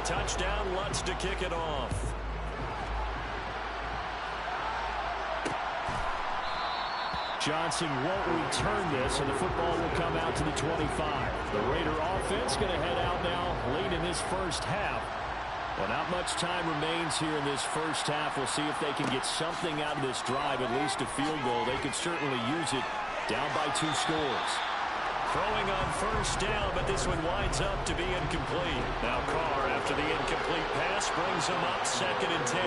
touchdown, Lutz to kick it off. Johnson won't return this, and the football will come out to the 25. The Raider offense going to head out now late in this first half. Well, not much time remains here in this first half. We'll see if they can get something out of this drive, at least a field goal. They could certainly use it down by 2 scores. Throwing on first down, but this one winds up to be incomplete. Now Carr, after the incomplete pass, brings him up 2nd and 10.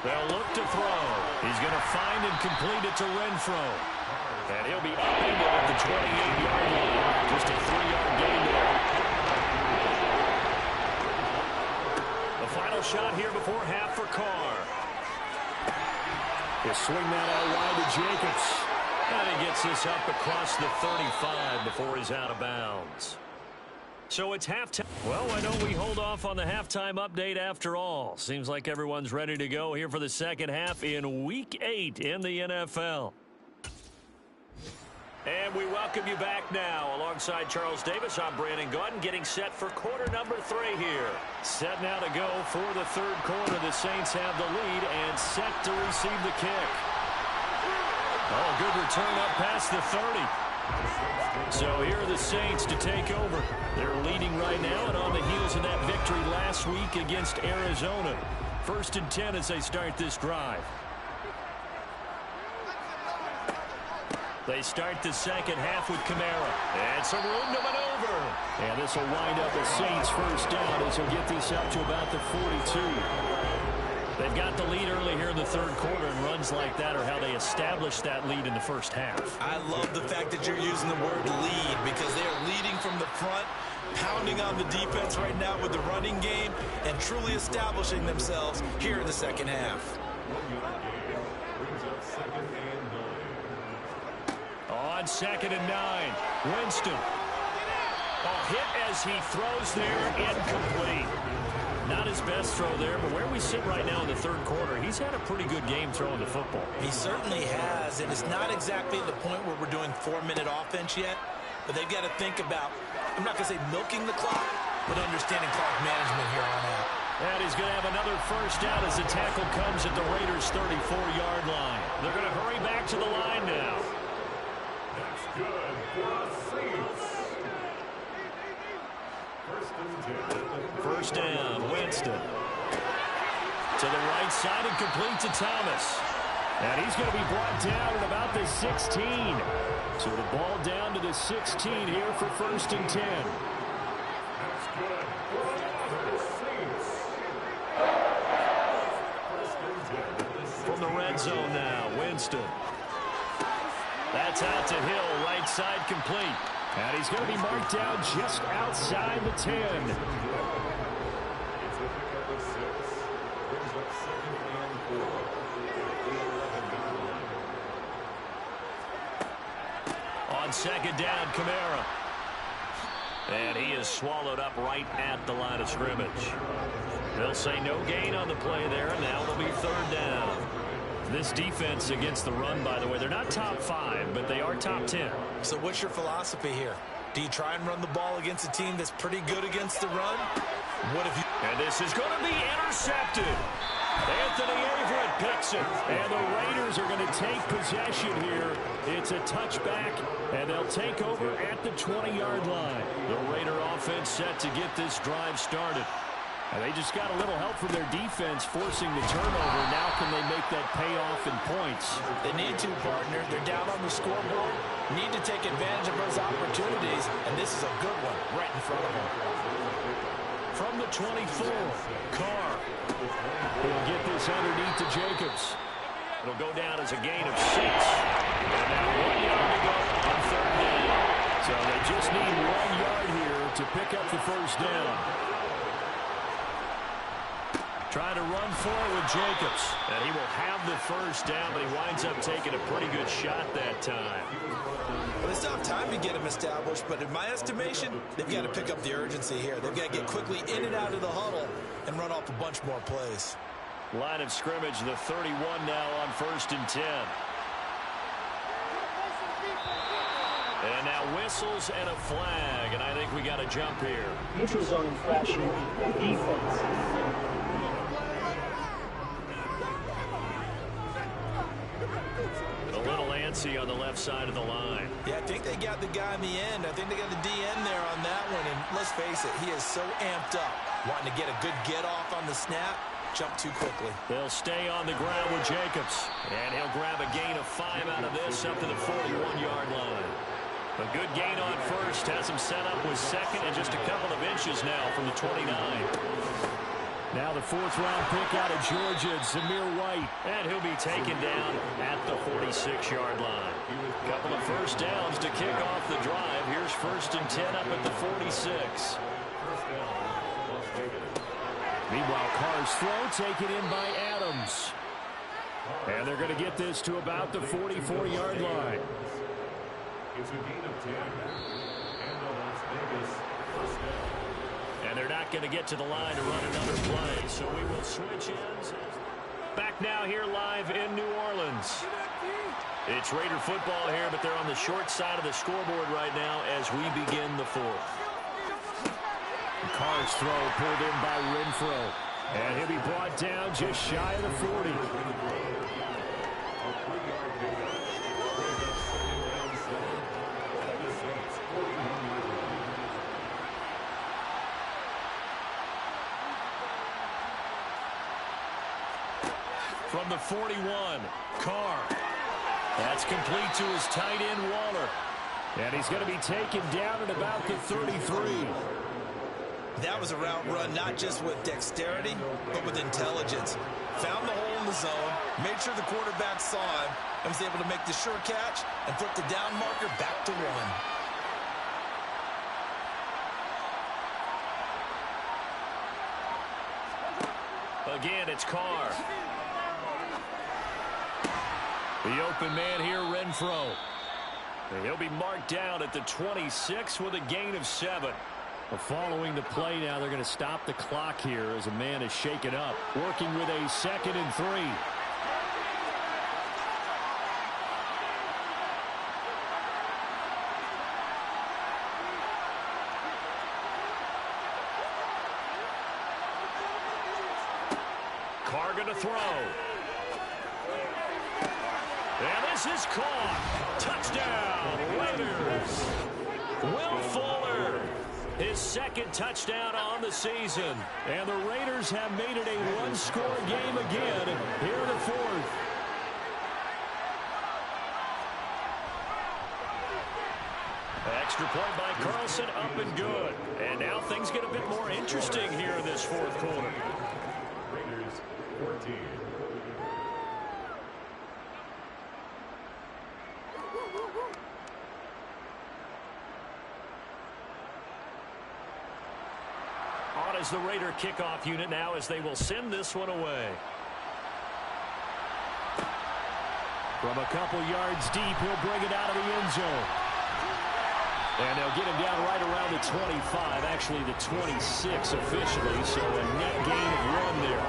They'll look to throw. He's going to find and complete it to Renfro. And he'll be upended at the 28-yard line. Just a 3-yard gain there. The final shot here before half for Carr. He'll swing that out wide to Jacobs. And he gets this up across the 35 before he's out of bounds. So it's halftime. Well, why don't we hold off on the halftime update after all? Seems like everyone's ready to go here for the second half in Week 8 in the NFL. And we welcome you back now. Alongside Charles Davis, I'm Brandon Gaudin, getting set for quarter number 3 here. Set now to go for the third quarter. The Saints have the lead and set to receive the kick. Oh, good return up past the 30. So here are the Saints to take over. They're leading right now and on the heels of that victory last week against Arizona. 1st and 10 as they start this drive. They start the second half with Kamara. And some room to maneuver. And this will wind up a Saints first down as he'll get this up to about the 42. They've got the lead early here in the third quarter, and runs like that are how they establish that lead in the first half. I love the fact that you're using the word lead because they are leading from the front, pounding on the defense right now with the running game, and truly establishing themselves here in the second half. On 2nd and 9, Winston. Hit as he throws there, incomplete. Not his best throw there, but where we sit right now in the third quarter, he's had a pretty good game throwing the football. He certainly has, and it's not exactly the point where we're doing 4-minute offense yet, but they've got to think about, I'm not going to say milking the clock, but understanding clock management here on out. And he's going to have another first down as the tackle comes at the Raiders' 34-yard line. They're going to hurry back to the line now. That's good for the Saints. First down, Winston. To the right side and complete to Thomas. And he's going to be brought down at about the 16. So the ball down to the 16 here for 1st and 10. That's good for the Saints. From the red zone now, Winston. That's out to Hill, right side complete. And he's going to be marked down just outside the 10. On 2nd down, Kamara. And he is swallowed up right at the line of scrimmage. They'll say no gain on the play there, and now it'll be 3rd down. This defense against the run, by the way, they're not top 5, but they are top 10. So what's your philosophy here? Do you try and run the ball against a team that's pretty good against the run? What if you... And this is going to be intercepted. Anthony Averett picks it. And the Raiders are going to take possession here. It's a touchback, and they'll take over at the 20-yard line. The Raider offense set to get this drive started. And they just got a little help from their defense forcing the turnover. Now can they make that pay off in points? They need to, partner. They're down on the scoreboard. Need to take advantage of those opportunities, and this is a good one right in front of them. From the 24, Carr. He'll get this underneath to Jacobs. It'll go down as a gain of 6. And now 1 yard to go on 3rd down. So they just need 1 yard here to pick up the first down. Trying to run forward with Jacobs. And he will have the first down, but he winds up taking a pretty good shot that time. Well, they still have time to get him established, but in my estimation, they've got to pick up the urgency here. They've got to get quickly in and out of the huddle and run off a bunch more plays. Line of scrimmage, the 31 now on 1st and 10. And now whistles and a flag, and I think we got a jump here. Neutral zone infraction, defense. A little antsy on the left side of the line. Yeah, I think they got the guy in the end. I think they got the DN there on that one. And let's face it, he is so amped up, wanting to get a good get off on the snap. Jump too quickly. They'll stay on the ground with Jacobs. And he'll grab a gain of 5 out of this up to the 41-yard line. A good gain on first has him set up with second and just a couple of inches now from the 29. Now the 4th-round pick out of Georgia, Zamir White. And he'll be taken down at the 46-yard line. A couple of first downs to kick off the drive. Here's 1st and 10 up at the 46. Meanwhile, Carr's throw taken in by Adams. And they're going to get this to about the 44-yard line. It's a gain of 10. And the Las Vegas first down. And they're not going to get to the line to run another play. So we will switch ends. Back now here live in New Orleans. It's Raider football here, but they're on the short side of the scoreboard right now as we begin the 4th. Carr's throw pulled in by Renfro. And he'll be brought down just shy of the 40. From the 41, Carr. That's complete to his tight end, Waller. And he's going to be taken down at about the 33. That was a route run not just with dexterity, but with intelligence. Found the hole in the zone, made sure the quarterback saw him, and was able to make the sure catch and flip the down marker back to 1. Again, it's Carr. The open man here, Renfro. And he'll be marked down at the 26 with a gain of 7. Well, following the play now, they're going to stop the clock here as a man is shaken up. Working with a 2nd and 3. Carr going to throw. And this is caught. Touchdown, Raiders. Will Fuller, his 2nd touchdown on the season. And the Raiders have made it a one-score game again here in the 4th. Extra point by Carlson, up and good. And now things get a bit more interesting here in this 4th quarter. Raiders 14. On as the Raider kickoff unit now as they will send this one away. From a couple yards deep, he'll bring it out of the end zone. And they'll get him down right around the 25, actually the 26 officially, so a net gain of 1 there.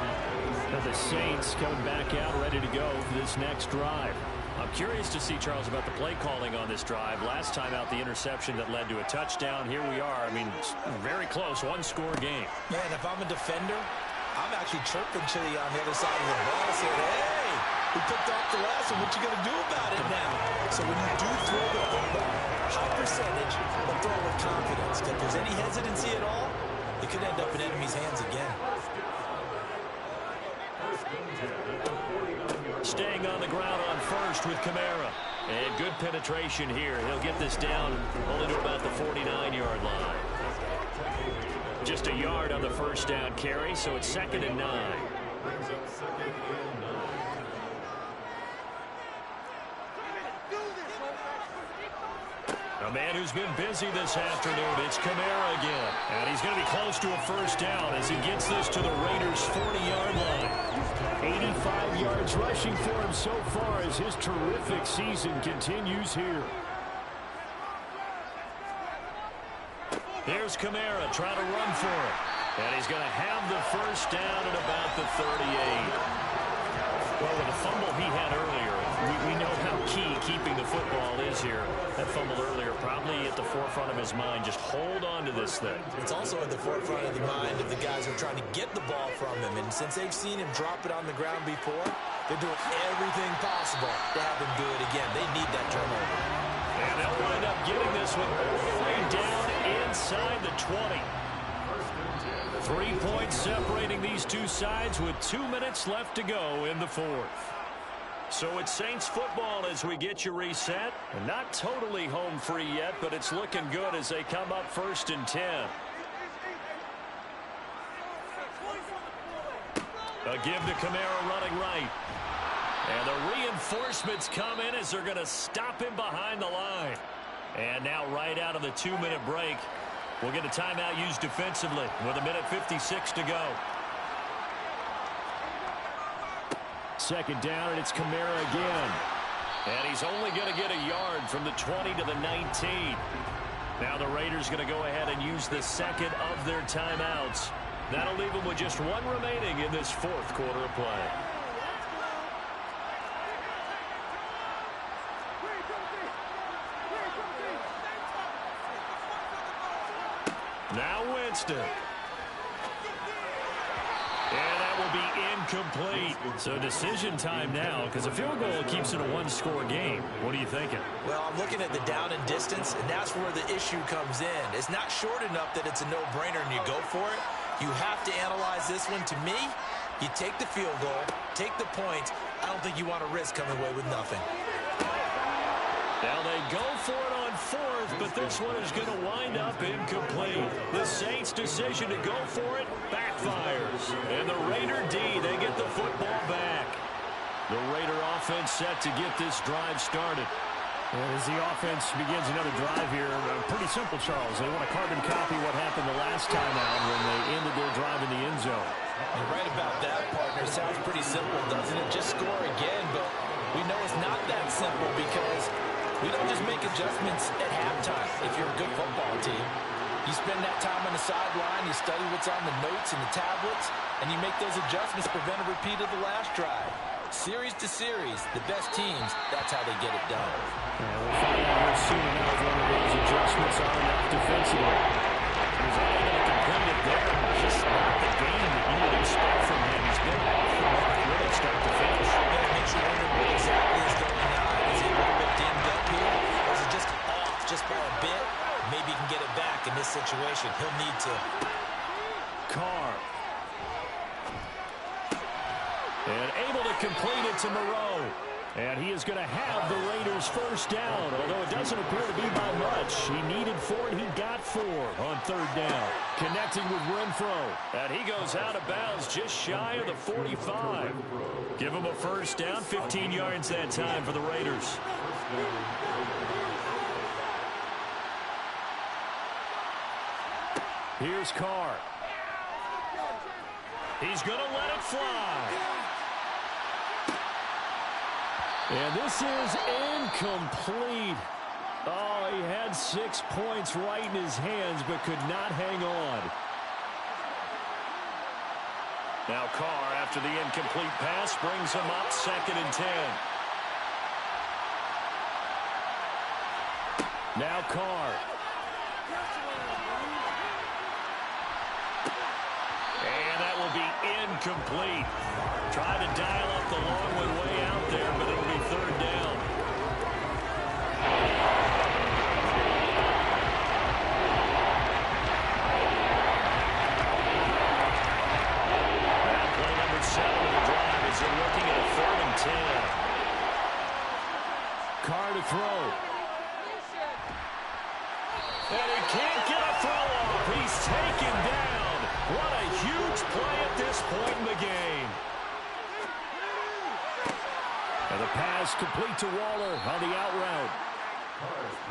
And the Saints coming back out ready to go for this next drive. I'm curious to see, Charles, about the play calling on this drive. Last time out, the interception that led to a touchdown. Here we are. I mean, very close, one-score game. Yeah, and if I'm a defender, I'm actually chirping Chili on the other side of the ball, saying, hey, we picked off the last one. What you going to do about it now? So when you do throw the football, high percentage, but throw with confidence. If there's any hesitancy at all, it could end up in enemy's hands again. Staying on the ground on first with Kamara. And good penetration here. He'll get this down only to about the 49-yard line. Just a yard on the first down carry, so it's 2nd and 9. A man who's been busy this afternoon, it's Kamara again. And he's going to be close to a first down as he gets this to the Raiders' 40-yard line. 85 yards rushing for him so far as his terrific season continues here. Here's Kamara trying to run for it. And he's going to have the first down at about the 38. Well, with the fumble he had earlier, we know how key keeping the football is here. That fumble earlier probably at the forefront of his mind. Just hold on to this thing. It's also at the forefront of the mind of the guys who are trying to get the ball from him. And since they've seen him drop it on the ground before, they're doing everything possible to have him do it again. They need that turnover. And they'll wind up getting this one all the way down inside the 20. 3 points separating these two sides with 2 minutes left to go in the fourth. So it's Saints football as we get you reset. And not totally home free yet, but it's looking good as they come up 1st and 10. A give to Kamara running right. And the reinforcements come in as they're going to stop him behind the line. And now right out of the 2-minute break, we'll get a timeout used defensively with 1:56 to go. Second down, and it's Kamara again. And he's only going to get a yard from the 20 to the 19. Now the Raiders going to go ahead and use the second of their timeouts. That'll leave them with just one remaining in this fourth quarter of play. Now Winston. And that will be incomplete. So decision time now, because a field goal keeps it a one-score game. What are you thinking? Well, I'm looking at the down and distance, and that's where the issue comes in. It's not short enough that it's a no-brainer and you go for it. You have to analyze this one. To me, you take the field goal, take the points. I don't think you want to risk coming away with nothing. Now they go for it on fourth, but this one is going to wind up incomplete. The Saints' decision to go for it backfires. And the Raider D, they get the football back. The Raider offense set to get this drive started. And as the offense begins another drive here, pretty simple, Charles. They want to carbon copy what happened the last time out when they ended their drive in the end zone. You're right about that, partner. Sounds pretty simple, doesn't it? Just score again, but we know it's not that simple because we don't just make adjustments at halftime if you're a good football team. You spend that time on the sideline, you study what's on the notes and the tablets, and you make those adjustments to prevent a repeat of the last drive. Series to series, the best teams, that's how they get it done. Yeah, we'll find out here soon enough one of those adjustments are enough defensively. He's only going to complete it there. Just not the game that you would expect from him. He's been off the mark really start to finish. Yeah, it makes you wonder what exactly is going on. Is he a little bit dinged up here? Or is it just off just by a bit? Maybe he can get it back in this situation. He'll need to. Carr. And able to complete it to Moreau. And he is going to have the Raiders first down, although it doesn't appear to be by much. He needed 4, and he got 4 on third down. Connecting with Renfro. And he goes out of bounds just shy of the 45. Give him a first down, 15 yards that time for the Raiders. Here's Carr. He's going to let it fly. And this is incomplete. Oh, he had 6 points right in his hands, but could not hang on. Now Carr, after the incomplete pass, brings him up 2nd and 10. Now Carr. And that will be incomplete. Tried to dial up the long one way out there, but it'll be third down. Now play number 7 of the drive as they're looking at a 3rd and 10. Carr to throw. And he can't get a throw off. He's taken down. What a huge play at this point in the game. And the pass complete to Waller on the out route.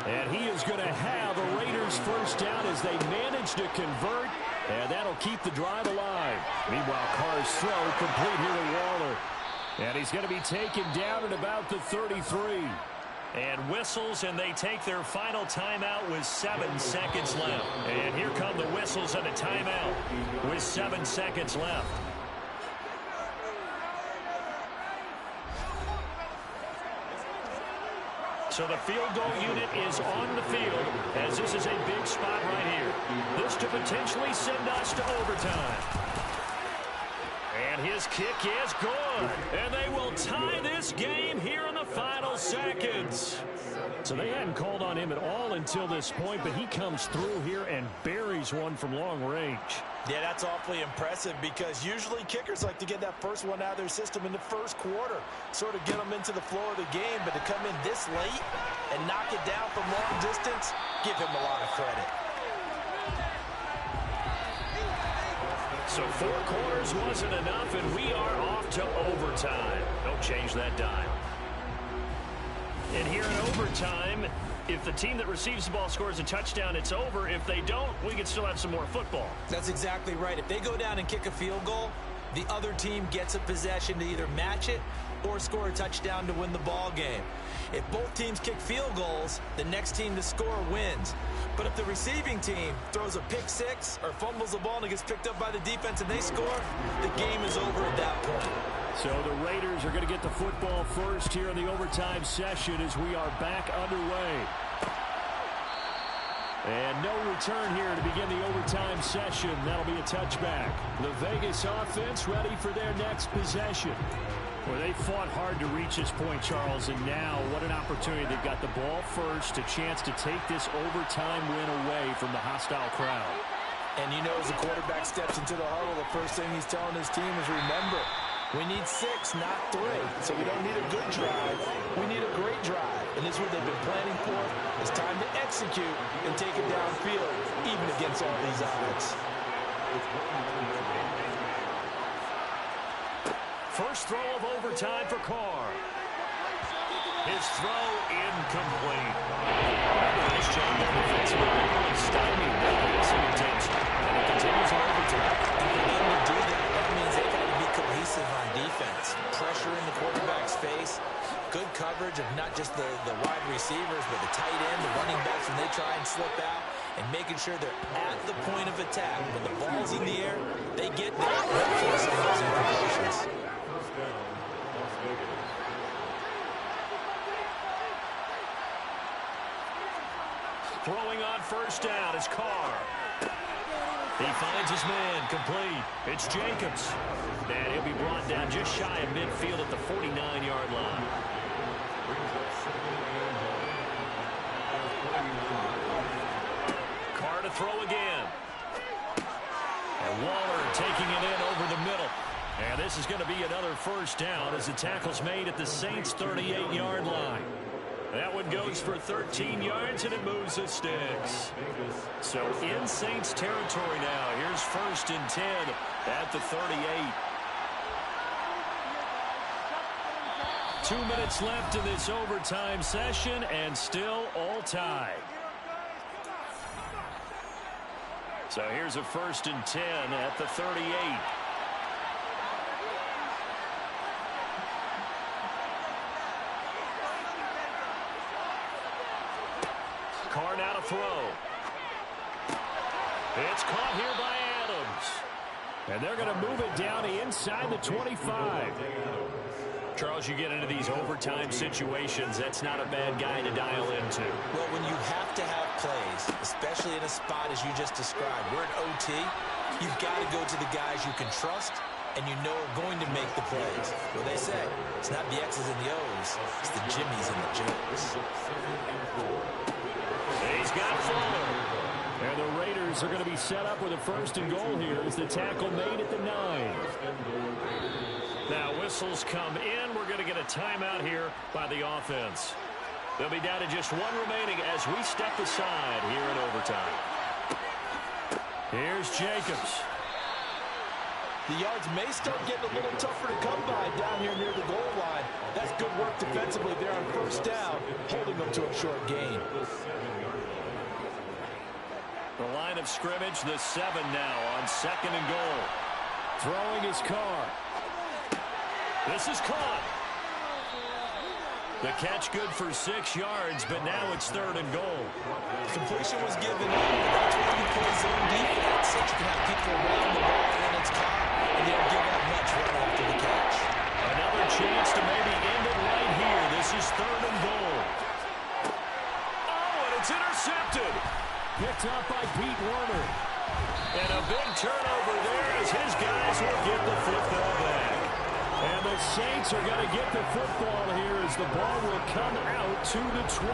And he is going to have a Raiders first down as they manage to convert. And that'll keep the drive alive. Meanwhile, Carr's throw complete here to Waller. And he's going to be taken down at about the 33. And whistles, and they take their final timeout with 7 seconds left. And here come the whistles and a timeout with 7 seconds left. So the field goal unit is on the field as this is a big spot right here. This to potentially send us to overtime. And his kick is good. And they will tie this game here in the final seconds. So they hadn't called on him at all until this point, but he comes through here and buries one from long range. Yeah, that's awfully impressive because usually kickers like to get that first one out of their system in the first quarter, sort of get them into the flow of the game, but to come in this late and knock it down from long distance, give him a lot of credit. So 4 quarters wasn't enough, and we are off to overtime. Don't change that dime. And here in overtime, if the team that receives the ball scores a touchdown, it's over. If they don't, we can still have some more football. That's exactly right. If they go down and kick a field goal, the other team gets a possession to either match it or score a touchdown to win the ball game. If both teams kick field goals, the next team to score wins. But if the receiving team throws a pick six or fumbles the ball and it gets picked up by the defense and they score, the game is over at that point. So the Raiders are going to get the football first here in the overtime session as we are back underway. And no return here to begin the overtime session. That'll be a touchback. The Vegas offense ready for their next possession. Well, they fought hard to reach this point, Charles, and now what an opportunity. They've got the ball first, a chance to take this overtime win away from the hostile crowd. And you know, as the quarterback steps into the huddle, the first thing he's telling his team is, remember, we need 6, not 3. So we don't need a good drive. We need a great drive. And this is what they've been planning for. It's time to execute and take it downfield, even against all these odds. First throw of overtime for Carr. His throw incomplete. Nice job there defensively. Stymied that passing attempt. And it continues in overtime. And for them to do that, that means they've got to be cohesive on defense. Pressure in the quarterback's face. Good coverage of not just the wide receivers, but the tight end, the running backs when they try and slip out, and making sure they're at the point of attack. When the ball's in the air, they get there. Hopefully some of those implications. Throwing on first down is Carr. He finds his man, complete. It's Jacobs. And he'll be brought down just shy of midfield at the 49-yard line. Carr to throw again. And Waller taking it in over the middle. And this is going to be another first down as the tackle's made at the Saints' 38-yard line. That one goes for 13 yards, and it moves the sticks. So in Saints territory now. Here's 1st and 10 at the 38. 2 minutes left in this overtime session, and still all tied. So here's a 1st and 10 at the 38. Carr now to throw. It's caught here by Adams. And they're going to move it down inside the 25. Charles, you get into these overtime situations, that's not a bad guy to dial into. Well, when you have to have plays, especially in a spot as you just described, we're at OT, you've got to go to the guys you can trust and you know are going to make the plays. Well, they say it's not the X's and the O's, it's the Jimmies and the Joes. He's got Fuller. And the Raiders are going to be set up with a 1st and goal here as the tackle made at the 9. Now whistles come in. We're going to get a timeout here by the offense. They'll be down to just 1 remaining as we step aside here in overtime. Here's Jacobs. The yards may start getting a little tougher to come by down here near the goal line. That's good work defensively there on first down, holding them to a short gain. The line of scrimmage, the 7 now on 2nd and goal. Throwing his Carr. This is caught. The catch good for 6 yards, but now it's 3rd and goal. Completion was given up, but that's why you play zone defense, so you can have people around the ball when it's caught, and they don't give up much right after the catch. Another chance to maybe end it right here. This is 3rd and goal. intercepted. Picked up by Pete Werner. And a big turnover there as his guys will get the football back. And the Saints are going to get the football here as the ball will come out to the 20.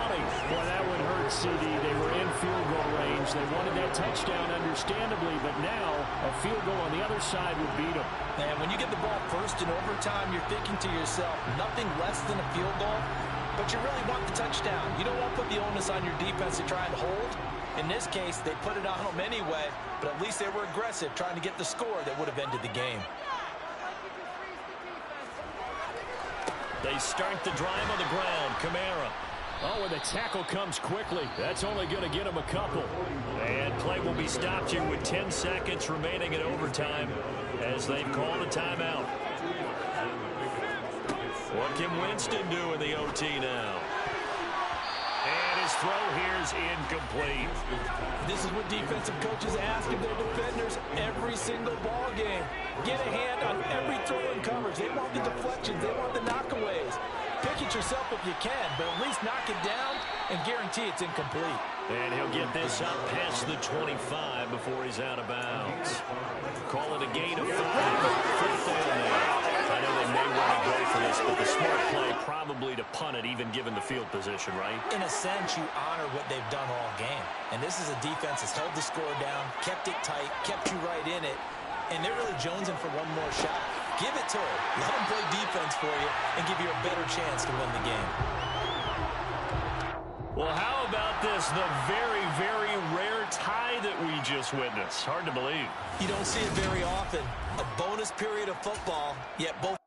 Boy, that would hurt CD. They were in field goal range. They wanted that touchdown understandably, but now a field goal on the other side would beat them. And when you get the ball first in overtime, you're thinking to yourself, nothing less than a field goal, but you really want the touchdown. You don't want to put the onus on your defense to try and hold. In this case, they put it on them anyway, but at least they were aggressive, trying to get the score that would have ended the game. They start the drive on the ground. Kamara. Oh, and the tackle comes quickly. That's only going to get him a couple. And play will be stopped here with 10 seconds remaining in overtime as they've called a timeout. What can Winston do in the OT now? And his throw here is incomplete. This is what defensive coaches ask of their defenders every single ball game. Get a hand on every throw in coverage. They want the deflections. They want the knockaways. Pick it yourself if you can, but at least knock it down and guarantee it's incomplete. And he'll get this up past the 25 before he's out of bounds. Call it a gain of 5. Fourth down there. I know they may want to go for this, but the smart play probably to punt it, even given the field position, right? In a sense, you honor what they've done all game. And this is a defense that's held the score down, kept it tight, kept you right in it, and they're really jonesing for one more shot. Give it to them. Let them play defense for you and give you a better chance to win the game. Well, how about this? The very, very rare tie that we just witnessed. Hard to believe. You don't see it very often. A bonus period of football, yet both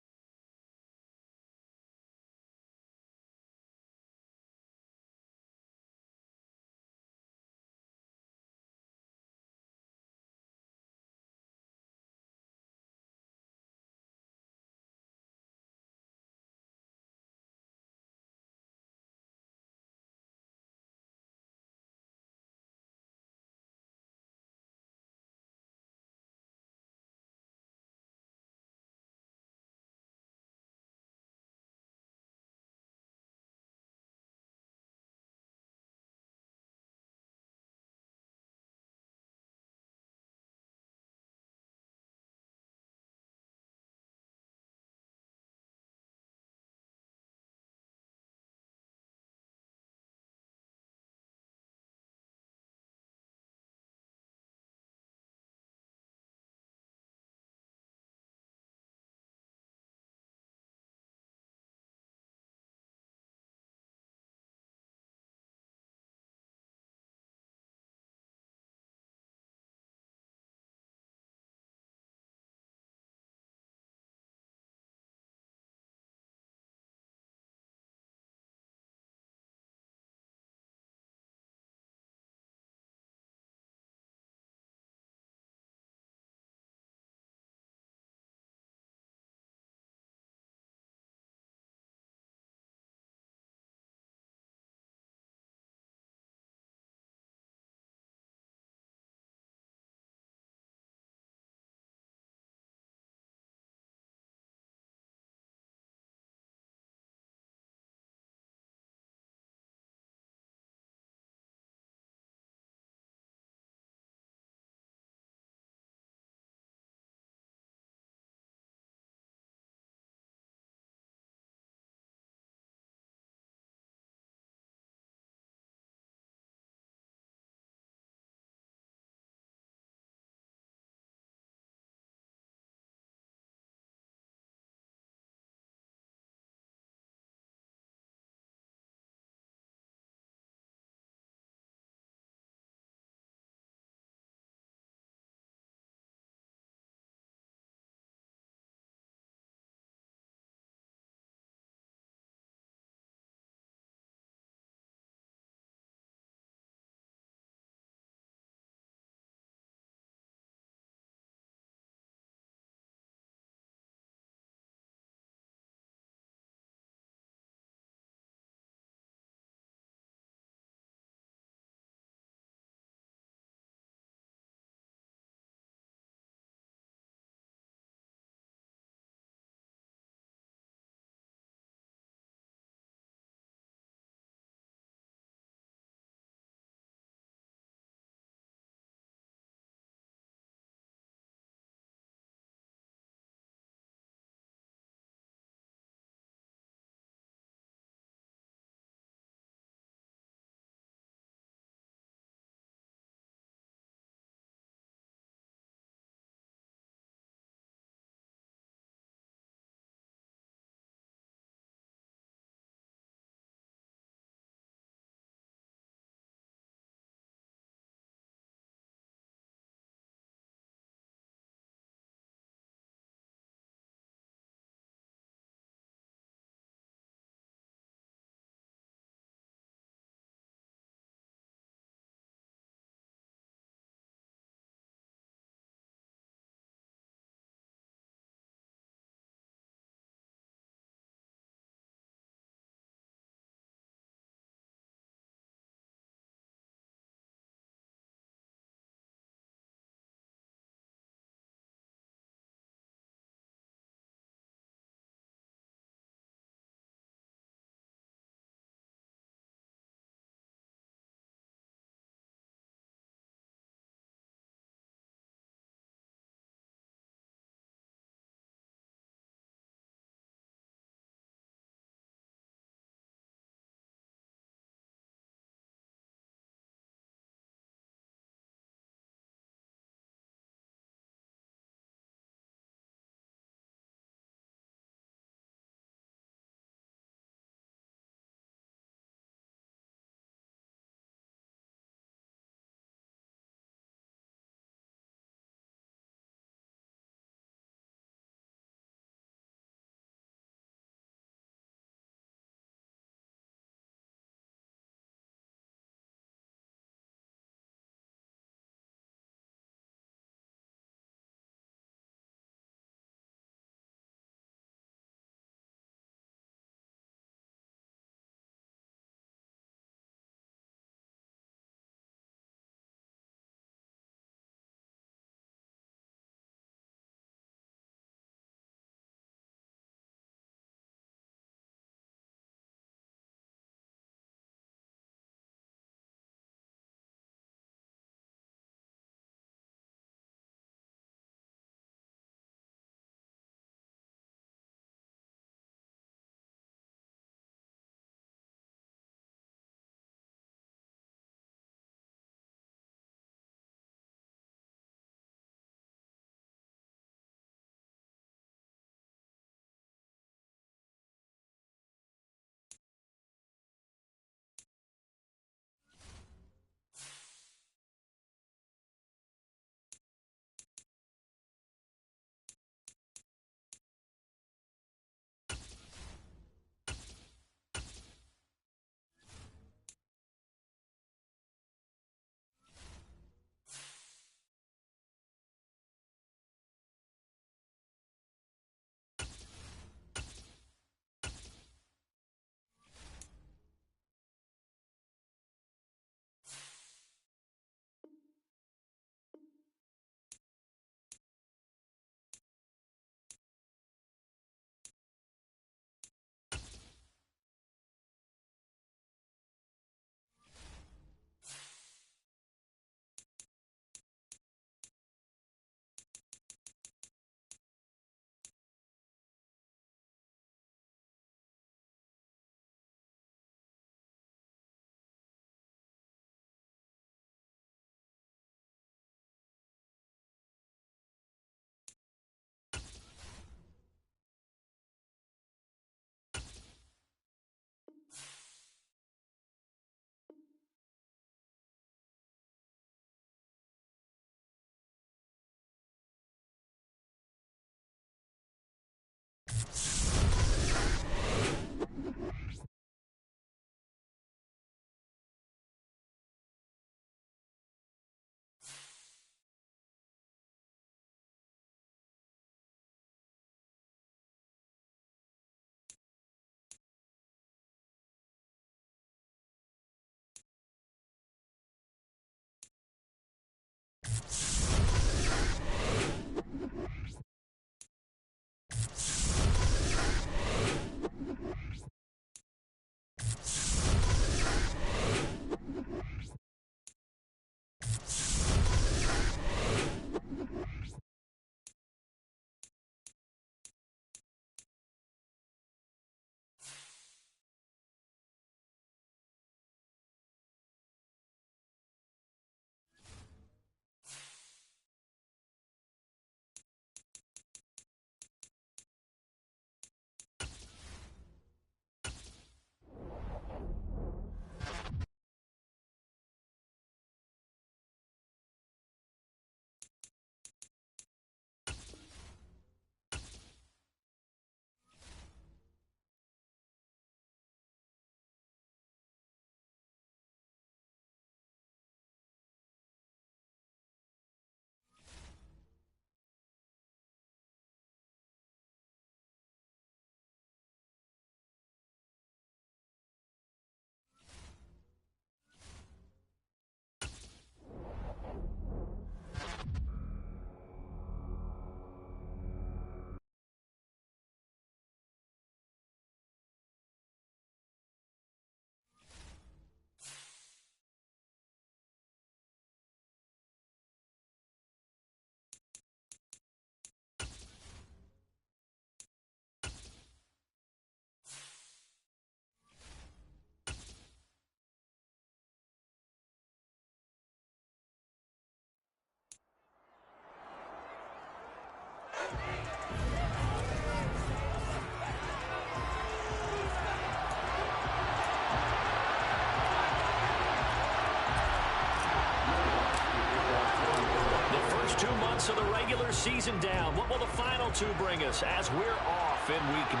2 months of the regular season down. What will the final 2 bring us as we're off in Week 9?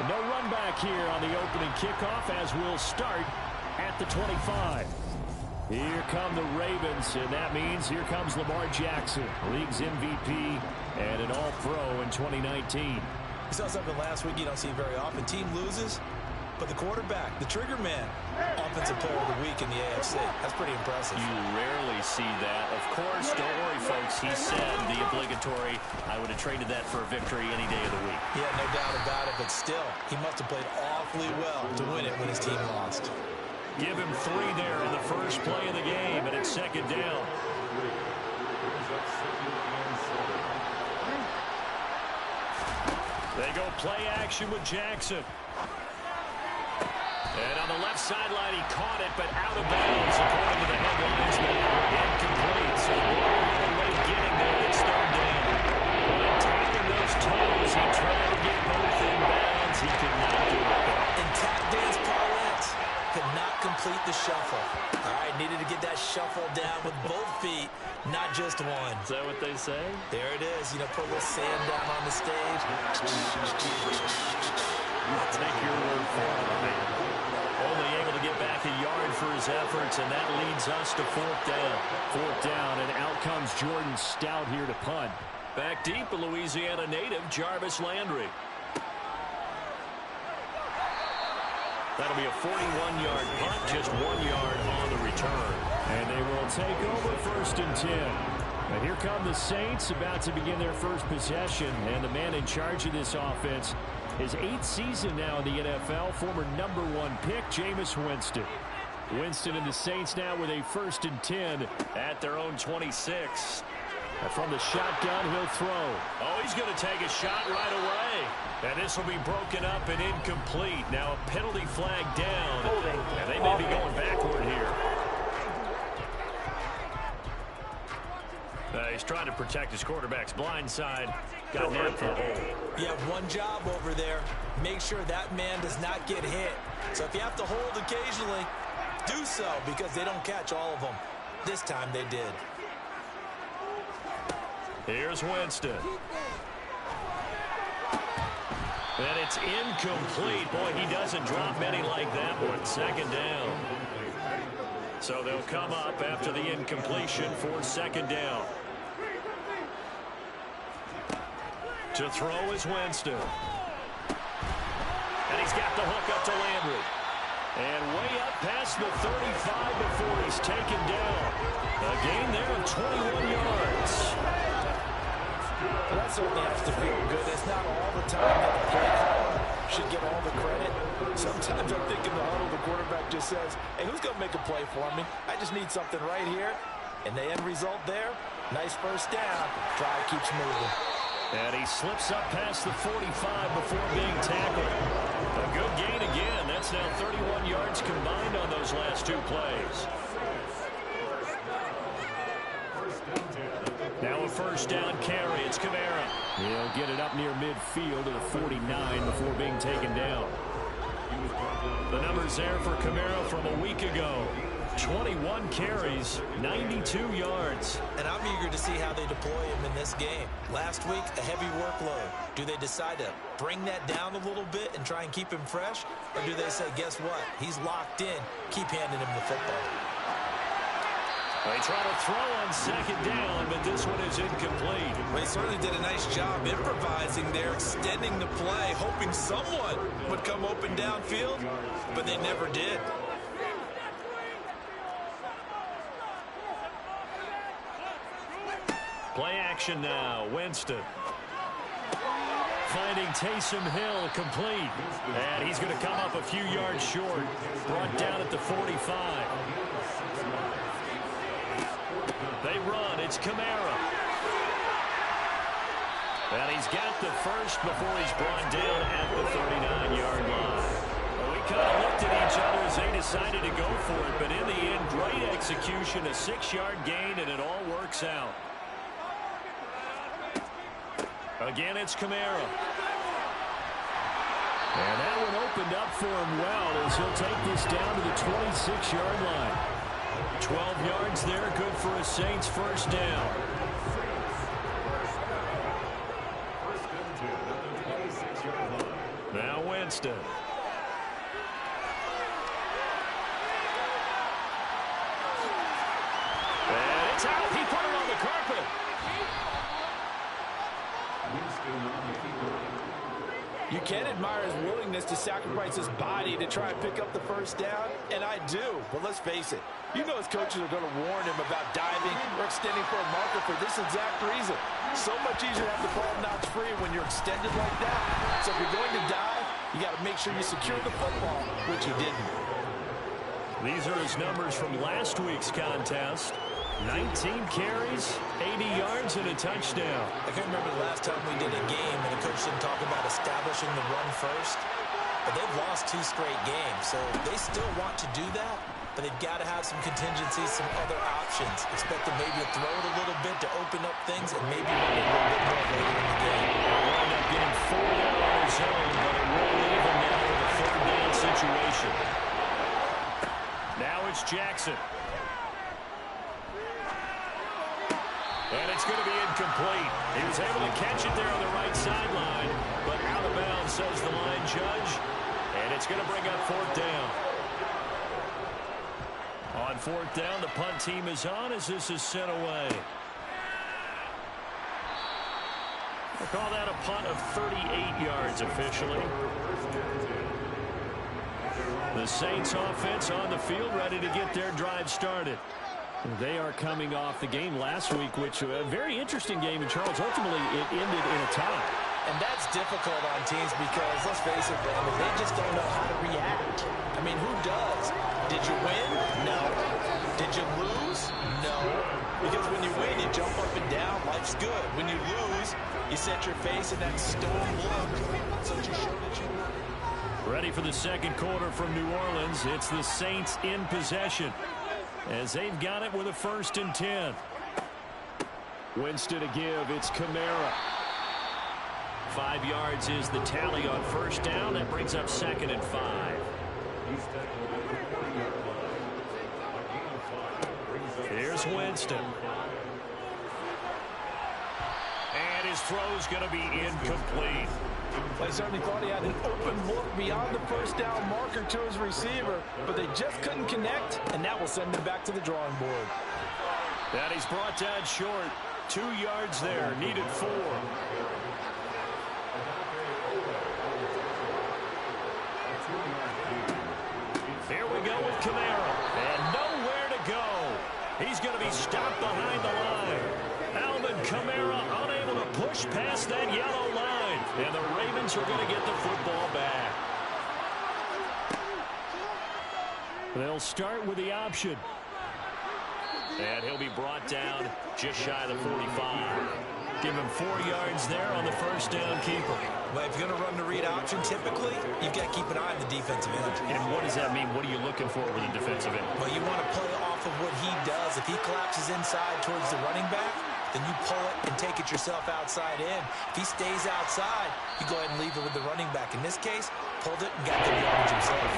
No run back here on the opening kickoff as we'll start at the 25. Here come the Ravens, and that means here comes Lamar Jackson, league's MVP and an all-pro in 2019. We saw something last week you don't see very often. Team loses, but the quarterback, the trigger man, offensive player of the week in the AFC. That's pretty impressive. You rarely see that. Of course, don't worry, folks. He said the obligatory, I would have traded that for a victory any day of the week. Yeah, no doubt about it, but still, he must have played awfully well to win it when his team lost. Give him 3 there in the first play of the game, and it's second down. They go play action with Jackson. And on the left sideline, he caught it, but out of bounds, according to the headlines. Incomplete. So we're late getting there. It's third down. But tapping those toes, he tried to get both in bounds. He could not do it. In tap dance parlance, could not complete the shuffle. All right, needed to get that shuffle down with both feet, not just one. Is that what they say? There it is. You know, put a little sand down on the stage. I'll take your word for it, man. Only able to get back a yard for his efforts, and that leads us to 4th down. 4th down, and out comes Jordan Stout here to punt. Back deep, a Louisiana native, Jarvis Landry. That'll be a 41-yard punt, just 1 yard on the return. And they will take over 1st and 10. And here come the Saints, about to begin their first possession, and the man in charge of this offense, his 8th season now in the NFL, former #1 pick, Jameis Winston. Winston and the Saints now with a 1st and 10 at their own 26. And from the shotgun, he'll throw. Oh, he's going to take a shot right away. And this will be broken up and incomplete. Now a penalty flag down, and they may be going backward here. He's trying to protect his quarterback's blind side. Got nailed for a hole. You have one job over there. Make sure that man does not get hit. So if you have to hold occasionally, do so, because they don't catch all of them. This time they did. Here's Winston. And it's incomplete. Boy, he doesn't drop many like that one. Second down. So they'll come up after the incompletion for second down. To throw is Winston. And he's got the hook up to Landry. And way up past the 35 before he's taken down. A gain there of 21 yards. Well, that certainly has to feel good. It's not all the time that the play caller should get all the credit. Sometimes I think in the huddle, the quarterback just says, hey, who's going to make a play for me? I just need something right here. And the end result there, nice first down. Drive keeps moving. And he slips up past the 45 before being tackled. A good gain again. That's now 31 yards combined on those last two plays. Now a first down carry. It's Kamara. He'll get it up near midfield to the 49 before being taken down. The numbers there for Kamara from a week ago. 21 carries, 92 yards. And I'm eager to see how they deploy him in this game. Last week, a heavy workload. Do they decide to bring that down a little bit and try and keep him fresh? Or do they say, guess what? He's locked in. Keep handing him the football. They try to throw on second down, but this one is incomplete. Well, he certainly did a nice job improvising there, extending the play, hoping someone would come open downfield, but they never did. Play action now. Winston. Finding Taysom Hill complete. And he's going to come up a few yards short. Brought down at the 45. They run. It's Kamara. And he's got the first before he's brought down at the 39-yard line. Well, we kind of looked at each other as they decided to go for it. But in the end, great execution. A 6-yard gain, and it all works out. Again, it's Kamara. And that one opened up for him well as he'll take this down to the 26-yard line. 12 yards there, good for a Saints first down. Now Winston. And it's out. He put it on the carpet. You can admire his willingness to sacrifice his body to try and pick up the first down, and I do. But let's face it, you know his coaches are going to warn him about diving or extending for a marker for this exact reason. So much easier to have the ball notch free when you're extended like that. So if you're going to dive, you got to make sure you secure the football, which he didn't. These are his numbers from last week's contest. 19 carries, 80 yards, and a touchdown. I can't remember the last time we did a game and the coach didn't talk about establishing the run first. But they've lost 2 straight games, so they still want to do that. But they've got to have some contingencies, some other options. Expect them maybe to throw it a little bit to open up things and maybe run it a little bit more later in the game. They'll wind up getting 4 down on his own, but it won't leave him now with a 3rd down situation. Now it's Jackson. And it's going to be incomplete. He was able to catch it there on the right sideline, but out of bounds, says the line judge. And it's going to bring up 4th down. On 4th down, the punt team is on as this is sent away. We'll call that a punt of 38 yards officially. The Saints offense on the field ready to get their drive started. They are coming off the game last week, which a very interesting game in Charles. Ultimately, it ended in a tie. And that's difficult on teams because, let's face it, Brandon, they just don't know how to react. I mean, who does? Did you win? No. Did you lose? No. Because when you win, you jump up and down. Life's good. When you lose, you set your face in that stone look. So you show that you won. Ready for the second quarter from New Orleans. It's the Saints in possession, as they've got it with a 1st and 10. Winston to give. It's Kamara. 5 yards is the tally on 1st down. That brings up 2nd and 5. Here's Winston. And his throw's going to be incomplete. Well, he certainly thought he had an open look beyond the first down marker to his receiver, but they just couldn't connect, and that will send him back to the drawing board. And he's brought down short. 2 yards there, needed 4. Here we go with Kamara, and nowhere to go. He's going to be stopped behind the line. Alvin Kamara unable to push past that yellow line, and the Ravens are going to get the football back. They'll start with the option. And he'll be brought down just shy of the 45. Give him 4 yards there on the first down keeper. Well, if you're going to run the read option, typically, you've got to keep an eye on the defensive end. And what does that mean? What are you looking for with a defensive end? Well, you want to play off of what he does. If he collapses inside towards the running back, then you pull it and take it yourself outside in. If he stays outside, you go ahead and leave it with the running back. In this case, pulled it and got the yardage himself.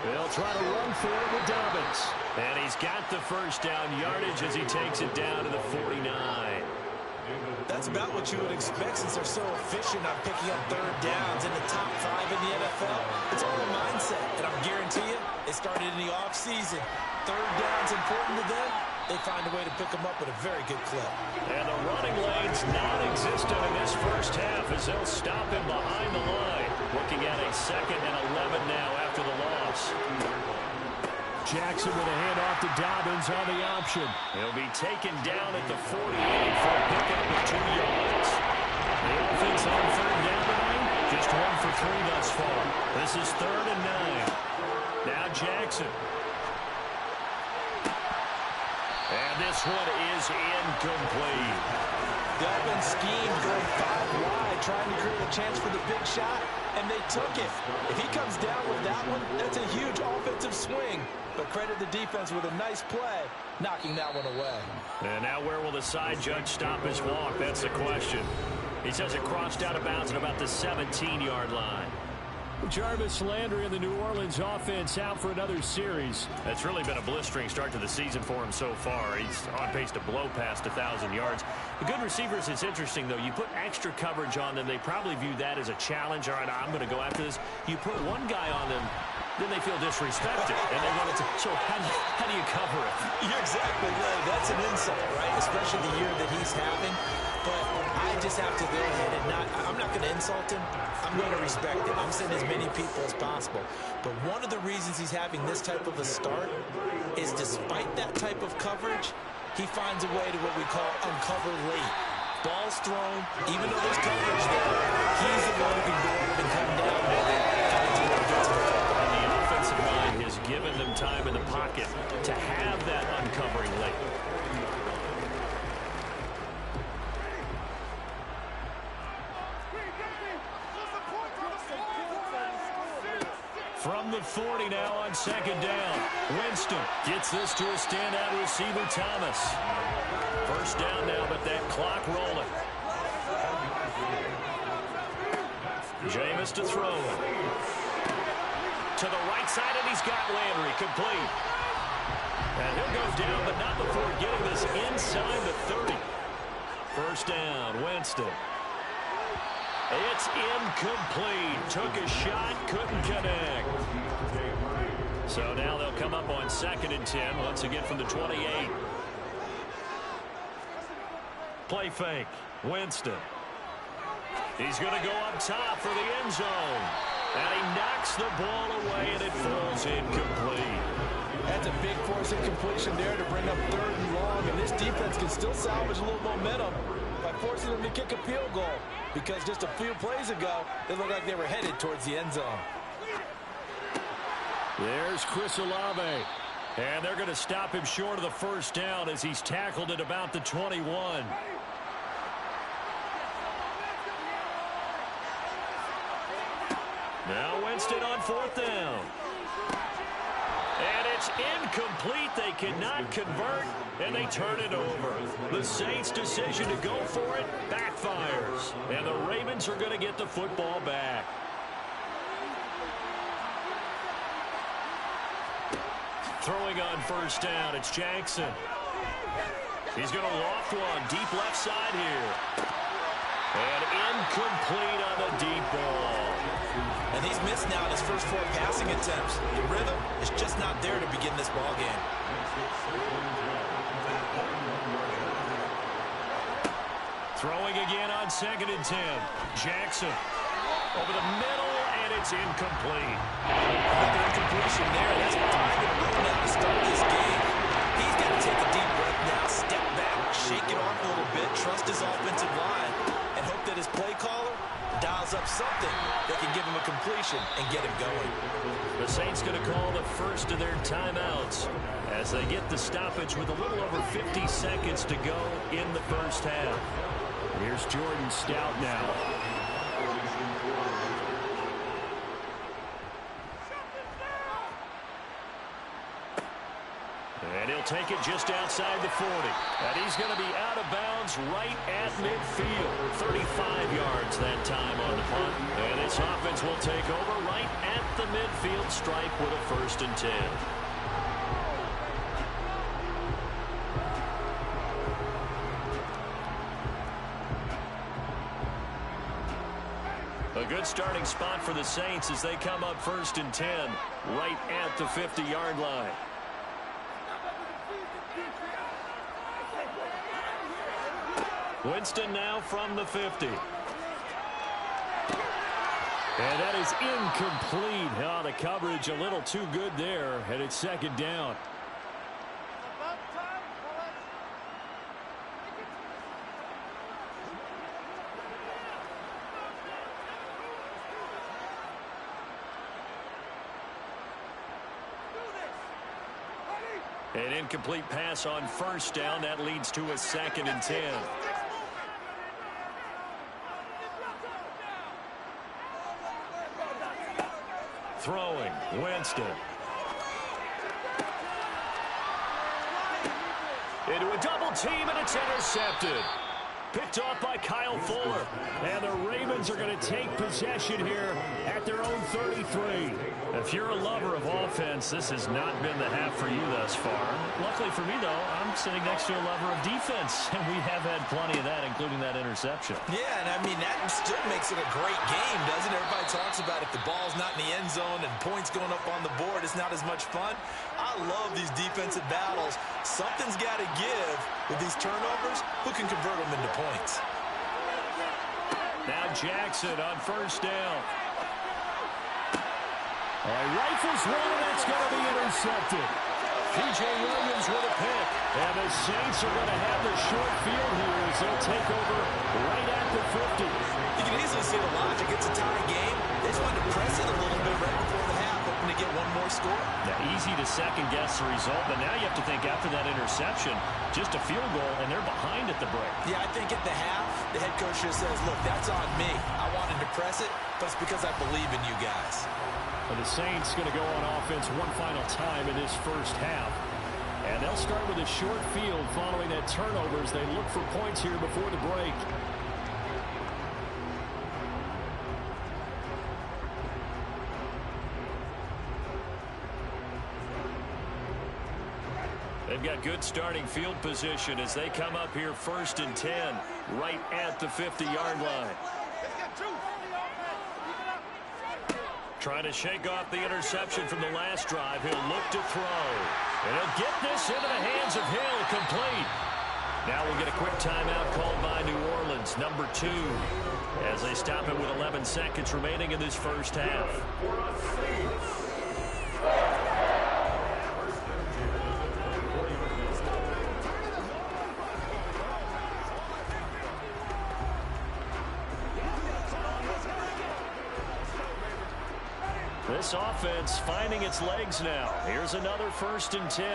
They'll try to run for it with Dobbins. And he's got the first down yardage as he takes it down to the 49. That's about what you would expect since they're so efficient on picking up third downs in the top 5 in the NFL. It's all a mindset, and I guarantee you, it started in the offseason. Third down's important to them. They find a way to pick them up with a very good clip. And the running lane's non-existent in this first half as they'll stop him behind the line. Looking at a 2nd and 11 now after the loss. Jackson with a handoff to Dobbins on the option. He'll be taken down at the 48 for a pickup of 2 yards. The offense on third down tonight, just 1 for 3 thus far. This is 3rd and 9. Now Jackson. And this one is incomplete. The offense schemed going 5 wide, trying to create a chance for the big shot, and they took it. If he comes down with that one, that's a huge offensive swing. But credit the defense with a nice play, knocking that one away. And now where will the side judge stop his walk? That's the question. He says it crossed out of bounds at about the 17-yard line. Jarvis Landry and the New Orleans offense out for another series. That's really been a blistering start to the season for him so far. He's on pace to blow past 1,000 yards. The good receivers, it's interesting, though. You put extra coverage on them, they probably view that as a challenge. All right, I'm going to go after this. You put one guy on them, then they feel disrespected, and they want to. So how do you cover it? You're exactly right. That's an insult, right? Especially the year that he's having. But I just have to go ahead and I'm not going to insult him. I'm going to respect him. I'm sending as many people as possible. But one of the reasons he's having this type of a start is despite that type of coverage, he finds a way to what we call uncover late. Ball's thrown, even though there's coverage there, he's the one who can go up and come down with it. And the offensive line has given them time in the pocket to have that uncovering late. From the 40 now on 2nd down. Winston gets this to a standout receiver, Thomas. First down now, but that clock rolling. Jameis to throw. To the right side, and he's got Landry complete. And he'll go down, but not before getting this inside the 30. First down, Winston. It's incomplete. Took a shot, couldn't connect. So now they'll come up on 2nd and 10, once again from the 28. Play fake. Winston. He's going to go up top for the end zone. And he knocks the ball away, and it falls incomplete. That's a big force incompletion there to bring up 3rd and long, and this defense can still salvage a little momentum by forcing them to kick a field goal, because just a few plays ago, it looked like they were headed towards the end zone. There's Chris Olave, and they're going to stop him short of the first down as he's tackled at about the 21. Now Winston on 4th down. And it's incomplete. They cannot convert, and they turn it over. The Saints' decision to go for it backfires, and the Ravens are going to get the football back. Throwing on first down, it's Jackson. He's going to loft one, deep left side here. And incomplete on the deep ball. And he's missed now in his first 4 passing attempts. The rhythm is just not there to begin this ball game. Throwing again on 2nd and 10. Jackson over the middle, and it's incomplete. Another incompletion there. That's 5 in a row now to start this game. He's got to take a deep breath now, step back, shake it off a little bit, trust his offensive line, and hope that his play caller dials up something that can give him a completion and get him going. The Saints going to call the first of their timeouts as they get the stoppage with a little over 50 seconds to go in the first half. Here's Jordan Stout now. And he'll take it just outside the 40. And he's going to be out of bounds right at midfield. 35 yards that time on the punt. And this offense will take over right at the midfield stripe with a 1st and 10. A good starting spot for the Saints as they come up 1st and 10 right at the 50-yard line. Winston now from the 50. And that is incomplete. Oh, the coverage a little too good there, and it's 2nd down. An incomplete pass on 1st down. That leads to a 2nd and 10. Throwing, Winston. Into a double team, and it's intercepted. Picked off by Kyle Fuller. And the Ravens are going to take possession here at their own 33. If you're a lover of offense, this has not been the half for you thus far. Luckily for me, though, I'm sitting next to a lover of defense, and we have had plenty of that, including that interception. Yeah, and I mean, that still makes it a great game, doesn't it? Everybody talks about if the ball's not in the end zone and points going up on the board, it's not as much fun. I love these defensive battles. Something's got to give with these turnovers. Who can convert them into points? Now Jackson on 1st down. Rifles one, and that's going to be intercepted. P.J. Williams with a pick. And the Saints are going to have the short field here as they'll take over right at the 50. You can easily see the logic. It's a tie game. They just wanted to press it a little bit right before the half, hoping to get one more score. Now, easy to second-guess the result, but now you have to think after that interception, just a field goal, and they're behind at the break. Yeah, I think at the half, the head coach just says, look, that's on me. I wanted to press it, but it's because I believe in you guys. Well, the Saints going to go on offense one final time in this first half. And they'll start with a short field following that turnover as they look for points here before the break. They've got good starting field position as they come up here 1st and 10 right at the 50-yard line. Trying to shake off the interception from the last drive. He'll look to throw. And he'll get this into the hands of Hill, complete. Now we'll get a quick timeout called by New Orleans, number 2, as they stop it with 11 seconds remaining in this first half. This offense finding its legs now. Here's another 1st and 10.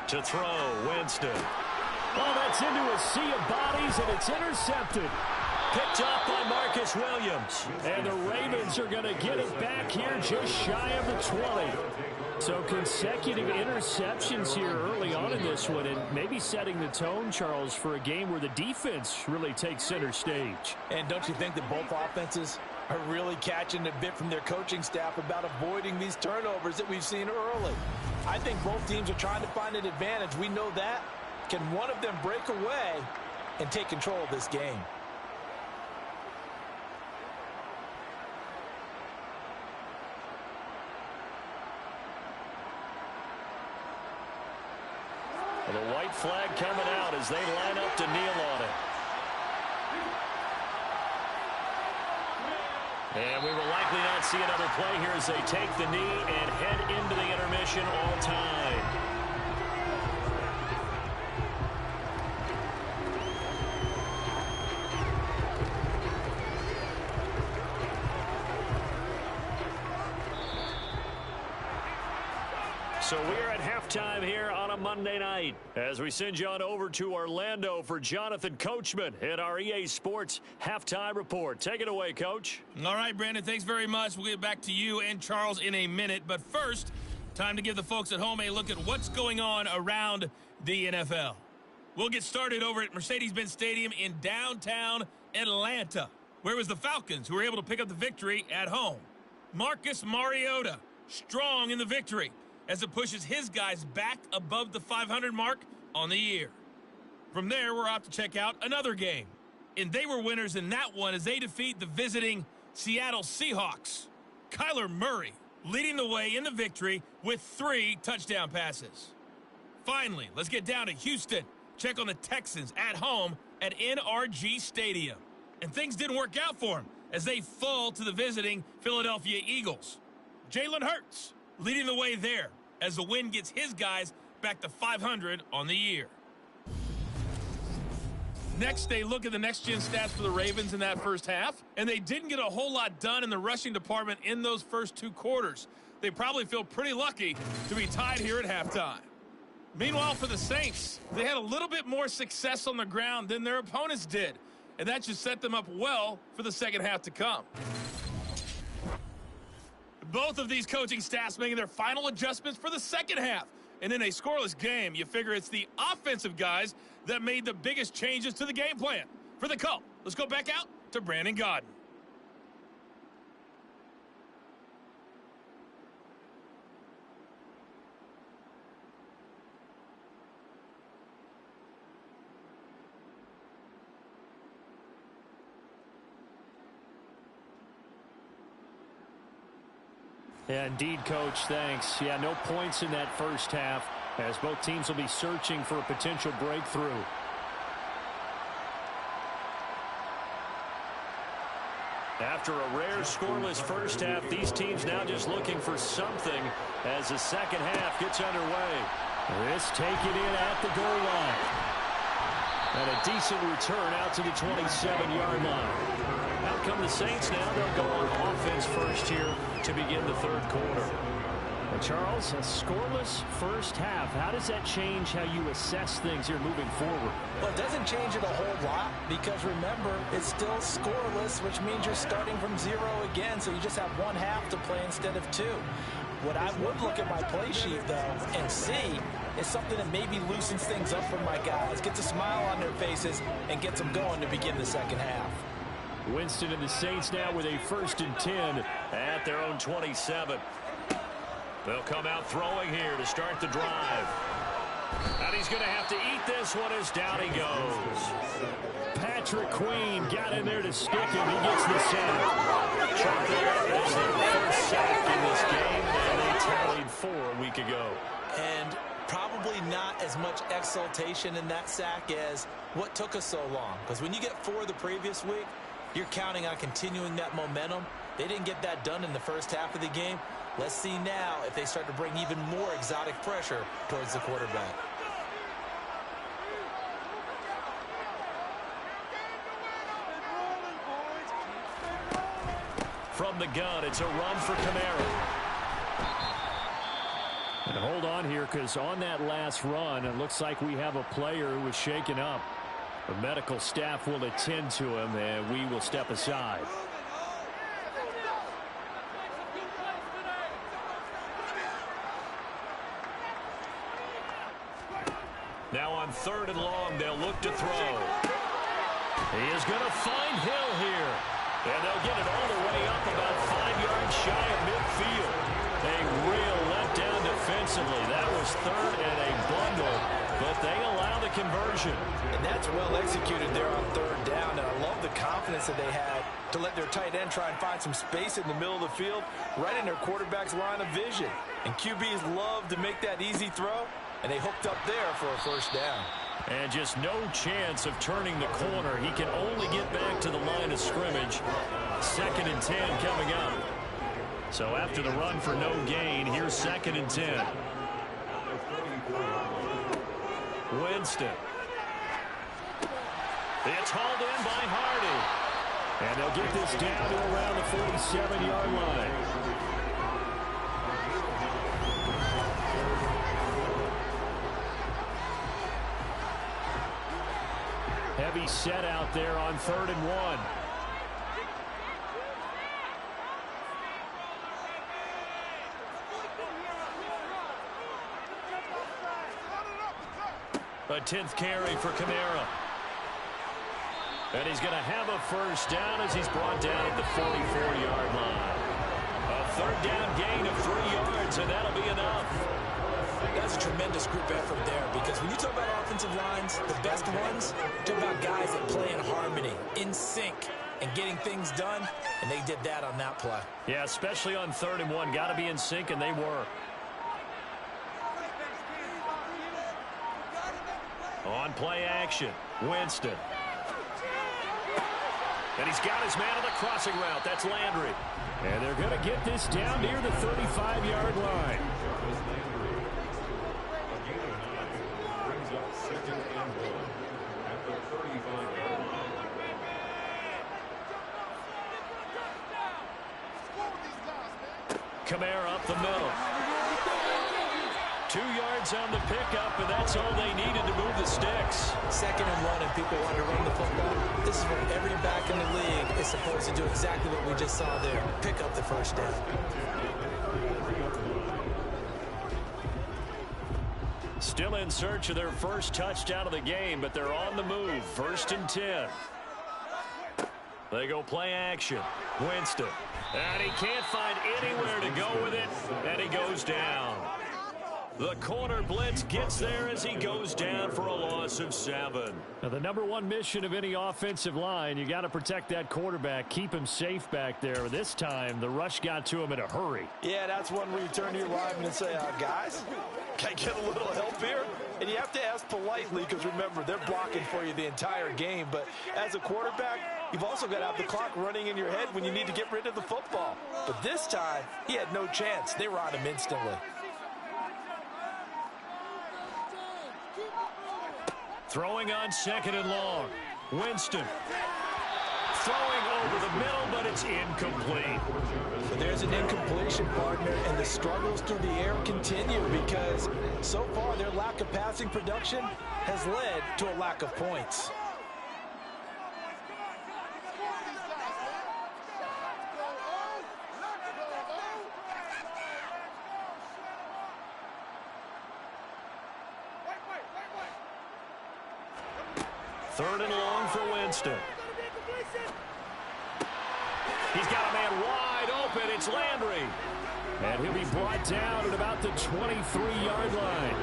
To throw, Winston. Oh, that's into a sea of bodies, and it's intercepted. Picked off by Marcus Williams. And the Ravens are going to get it back here just shy of the 20. So consecutive interceptions here early on in this one, and maybe setting the tone, Charles, for a game where the defense really takes center stage. And don't you think that both offenses are really catching a bit from their coaching staff about avoiding these turnovers that we've seen early? I think both teams are trying to find an advantage. We know that. Can one of them break away and take control of this game? The white flag coming out as they line up to kneel on it. And we will likely not see another play here as they take the knee and head into the intermission all time. So we are at halftime here on a Monday night as we send you on over to Orlando for Jonathan Coachman in our EA Sports Halftime Report. Take it away, Coach. All right, Brandon, thanks very much. We'll get back to you and Charles in a minute. But first, time to give the folks at home a look at what's going on around the NFL. We'll get started over at Mercedes-Benz Stadium in downtown Atlanta, where it was the Falcons who were able to pick up the victory at home. Marcus Mariota, strong in the victory, as it pushes his guys back above the 500 mark on the year. From there, we're off to check out another game. And they were winners in that one as they defeat the visiting Seattle Seahawks. Kyler Murray leading the way in the victory with 3 touchdown passes. Finally, let's get down to Houston. Check on the Texans at home at NRG Stadium. And things didn't work out for them as they fall to the visiting Philadelphia Eagles. Jalen Hurts leading the way there as the win gets his guys back to 500 on the year. Next, they look at the next-gen stats for the Ravens in that first half, and they didn't get a whole lot done in the rushing department in those first 2 quarters. They probably feel pretty lucky to be tied here at halftime. Meanwhile, for the Saints, they had a little bit more success on the ground than their opponents did, and that should set them up well for the second half to come. Both of these coaching staffs making their final adjustments for the second half. And in a scoreless game, you figure it's the offensive guys that made the biggest changes to the game plan. For the call, let's go back out to Brandon Gaudin. Yeah, indeed, Coach. Thanks. Yeah, no points in that first half as both teams will be searching for a potential breakthrough. After a rare scoreless first half, these teams now just looking for something as the second half gets underway. This taken in at the goal line. And a decent return out to the 27-yard line. Out come the Saints now. They'll go on offense first here to begin the third quarter. Well, Charles, a scoreless first half. How does that change how you assess things here moving forward? Well, it doesn't change it a whole lot because, remember, it's still scoreless, which means you're starting from 0 again, so you just have 1 half to play instead of 2. What I would look at my play sheet, though, and see is something that maybe loosens things up for my guys, gets a smile on their faces, and gets them going to begin the second half. Winston and the Saints now with a 1st and 10 at their own 27. They'll come out throwing here to start the drive. And he's going to have to eat this one as down he goes. Patrick Queen got in there to stick him. He gets the sack. Chuck there is their first sack in this game, and they tallied 4 a week ago. And probably not as much exultation in that sack as what took us so long. Because when you get 4 the previous week, you're counting on continuing that momentum. They didn't get that done in the first half of the game. Let's see now if they start to bring even more exotic pressure towards the quarterback. From the gun, it's a run for Kamara. And hold on here, because on that last run, it looks like we have a player who was shaken up. The medical staff will attend to him, and we will step aside. Now on 3rd and long, they'll look to throw. He is going to find Hill here. And they'll get it all the way up about 5 yards shy of midfield. A real letdown defensively. That was 3rd and a bundle, but they allow the conversion. And that's well executed there on 3rd down. And I love the confidence that they had to let their tight end try and find some space in the middle of the field, right in their quarterback's line of vision. And QBs love to make that easy throw, and they hooked up there for a 1st down. And just no chance of turning the corner. He can only get back to the line of scrimmage. 2nd and 10 coming up. So after the run for no gain, here's 2nd and 10. Winston. It's hauled in by Hardy. And they'll get this down to around the 47-yard line. Heavy set out there on 3rd and 1. A 10th carry for Kamara. And he's going to have a 1st down as he's brought down at the 44-yard line. A 3rd down gain of 3 yards, and that'll be enough. That's a tremendous group effort there, because when you talk about offensive lines, the best ones, talk about guys that play in harmony, in sync, and getting things done, and they did that on that play. Yeah, especially on 3rd and 1. Got to be in sync, and they were. On play action, Winston. And he's got his man on the crossing route. That's Landry. And they're going to get this down near the 35-yard line. Kamara up the middle. 2 yards on the pickup, and that's all they needed to move the sticks. 2nd and 1, and people want to run the football. This is what every back in the league is supposed to do, exactly what we just saw there. Pick up the 1st down. Still in search of their first touchdown of the game, but they're on the move. 1st and 10. They go play action. Winston. And he can't find anywhere to go with it, and he goes down. The corner blitz gets there as he goes down for a loss of 7. Now, the #1 mission of any offensive line, you got to protect that quarterback, keep him safe back there. This time, the rush got to him in a hurry. Yeah, that's one where you turn to your lineman and say, guys, can I get a little help here? And you have to ask politely, because remember, they're blocking for you the entire game. But as a quarterback, you've also got to have the clock running in your head when you need to get rid of the football. But this time, he had no chance. They were on him instantly. Throwing on 2nd and long. Winston. Throwing over the middle, but it's incomplete. But there's an incompletion, partner, and the struggles through the air continue, because so far their lack of passing production has led to a lack of points. Third and long for Winston. He's got a man wide open. It's Landry. And he'll be brought down at about the 23-yard line.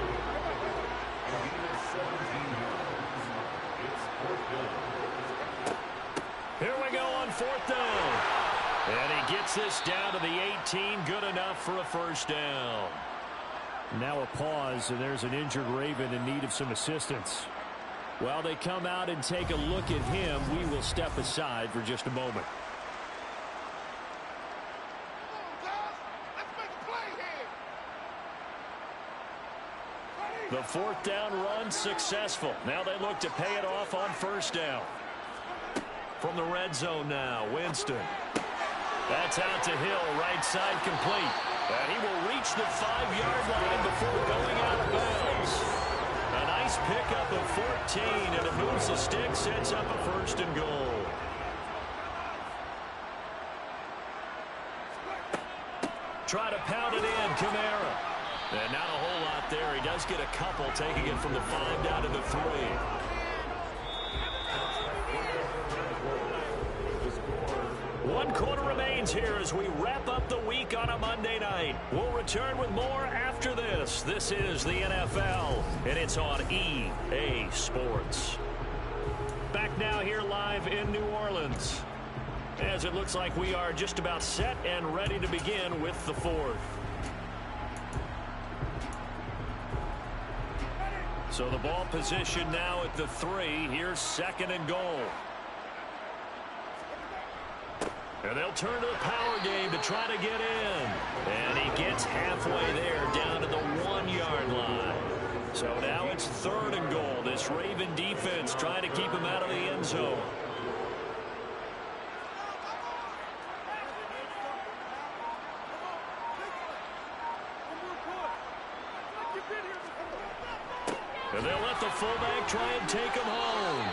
Here we go on 4th down. And he gets this down to the 18. Good enough for a 1st down. Now a pause, and there's an injured Raven in need of some assistance. While they come out and take a look at him, we will step aside for just a moment. The 4th down run successful. Now they look to pay it off on 1st down. From the red zone now, Winston. That's out to Hill, right side complete. And he will reach the 5-yard line before going out of bounds. A nice pickup of 14, and it moves the stick, sets up a 1st and goal. Try to pound it in, Kamara. And not a whole lot there. He does get a couple, taking it from the 5 down to the 3. One quarter remains here as we wrap up the week on a Monday night. We'll return with more after this. This is the NFL, and it's on EA Sports. Back now here live in New Orleans, as it looks like we are just about set and ready to begin with the fourth. So the ball position now at the 3. Here's 2nd and goal. And they'll turn to the power game to try to get in. And he gets halfway there down to the 1-yard line. So now it's 3rd and goal. This Raven defense trying to keep him out of the end zone. And they'll let the fullback try and take him home.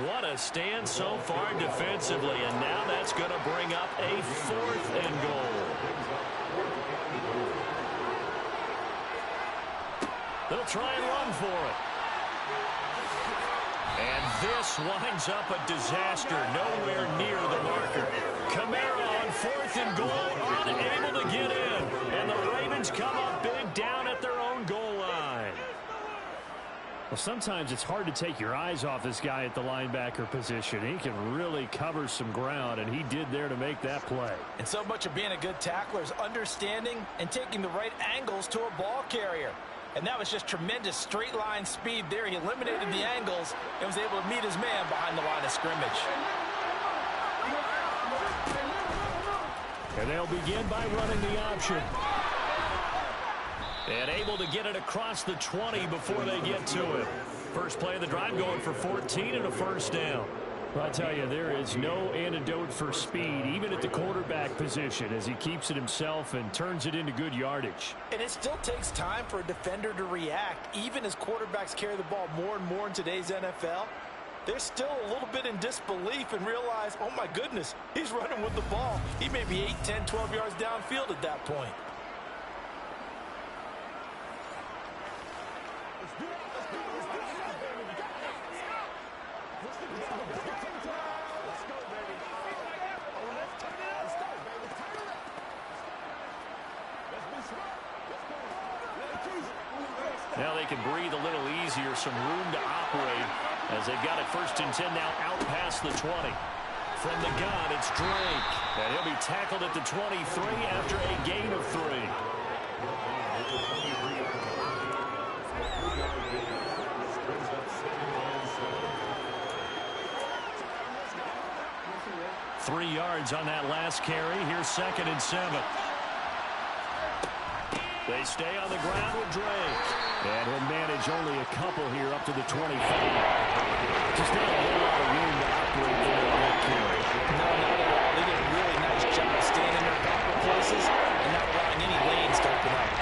What a stand so far defensively, and now that's going to bring up a 4th and goal. They'll try and run for it. And this winds up a disaster nowhere near the marker. Kamara on 4th and goal, unable to get in. And the Ravens come up big down at their own goal line. Well, sometimes it's hard to take your eyes off this guy at the linebacker position. He can really cover some ground, and he did there to make that play. And so much of being a good tackler is understanding and taking the right angles to a ball carrier. And that was just tremendous straight line speed there. He eliminated the angles and was able to meet his man behind the line of scrimmage. And they'll begin by running the option. And able to get it across the 20 before they get to it. First play of the drive going for 14 and a 1st down. Well, I tell you, there is no antidote for speed, even at the quarterback position, as he keeps it himself and turns it into good yardage. And it still takes time for a defender to react. Even as quarterbacks carry the ball more and more in today's NFL, they're still a little bit in disbelief and realize, oh my goodness, he's running with the ball. He may be 8, 10, 12 yards downfield at that point. Now they can breathe a little easier, some room to operate as they've got it 1st and 10 now out past the 20. From the gun, it's Drake. And he'll be tackled at the 23 after a gain of 3. Three yards on that last carry. Here's 2nd and 7. They stay on the ground with Drake. And he'll manage only a couple here up to the 25. Just not a whole lot of room to operate there on that carry. No, not at all. They did a really nice job staying in their proper places and not allowing any lanes to open up.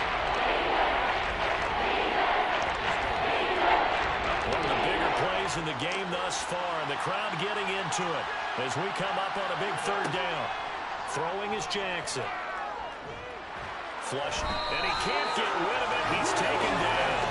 One of the bigger plays in the game thus far, and the crowd getting into it as we come up on a big 3rd down. Throwing is Jackson. Flush, and he can't get rid of it. He's taken down.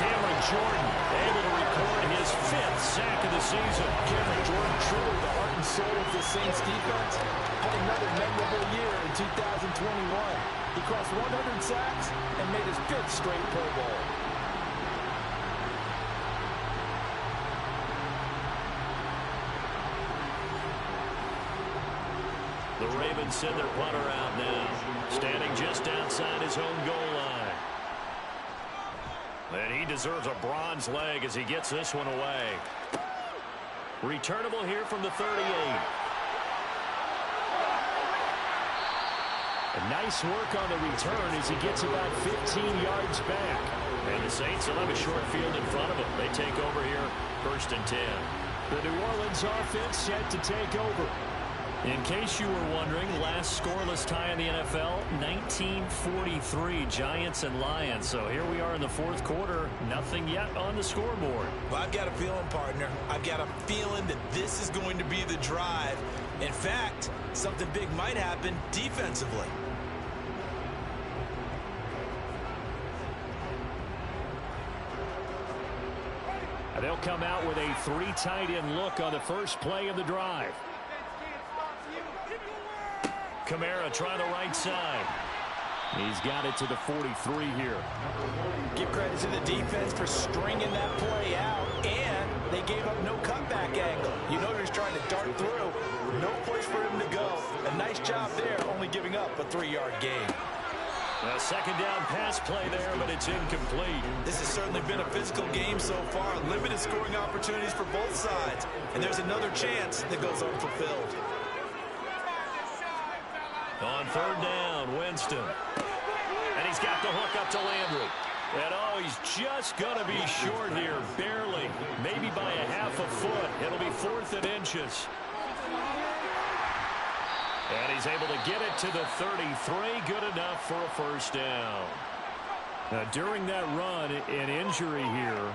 Cameron Jordan able to record his 5th sack of the season. Cameron Jordan, truly the heart and soul of the Saints defense, had another memorable year in 2021. He crossed 100 sacks and made his 5th straight Pro Bowl. The Ravens send their punter out now, standing just outside his own goal line. And he deserves a bronze leg as he gets this one away. Returnable here from the 38. A nice work on the return as he gets about 15 yards back. And the Saints will have a short field in front of them. They take over here, 1st and 10. The New Orleans offense set to take over. In case you were wondering, last scoreless tie in the NFL, 1943, Giants and Lions. So here we are in the 4th quarter, nothing yet on the scoreboard. Well, I've got a feeling, partner. I've got a feeling that this is going to be the drive. In fact, something big might happen defensively. they'll come out with a 3 tight end look on the first play of the drive. Kamara trying the right side. He's got it to the 43 here. Give credit to the defense for stringing that play out, and they gave up no cutback angle. You know he's trying to dart through. No place for him to go. A nice job there, only giving up a 3-yard gain. A second down pass play there, but it's incomplete. This has certainly been a physical game so far. Limited scoring opportunities for both sides. And there's another chance that goes unfulfilled. On third down, Winston. And he's got the hook up to Landry. And oh, he's just going to be short here, barely. Maybe by a half a foot. It'll be 4th and inches. And he's able to get it to the 33. Good enough for a first down. Now, during that run, an injury here.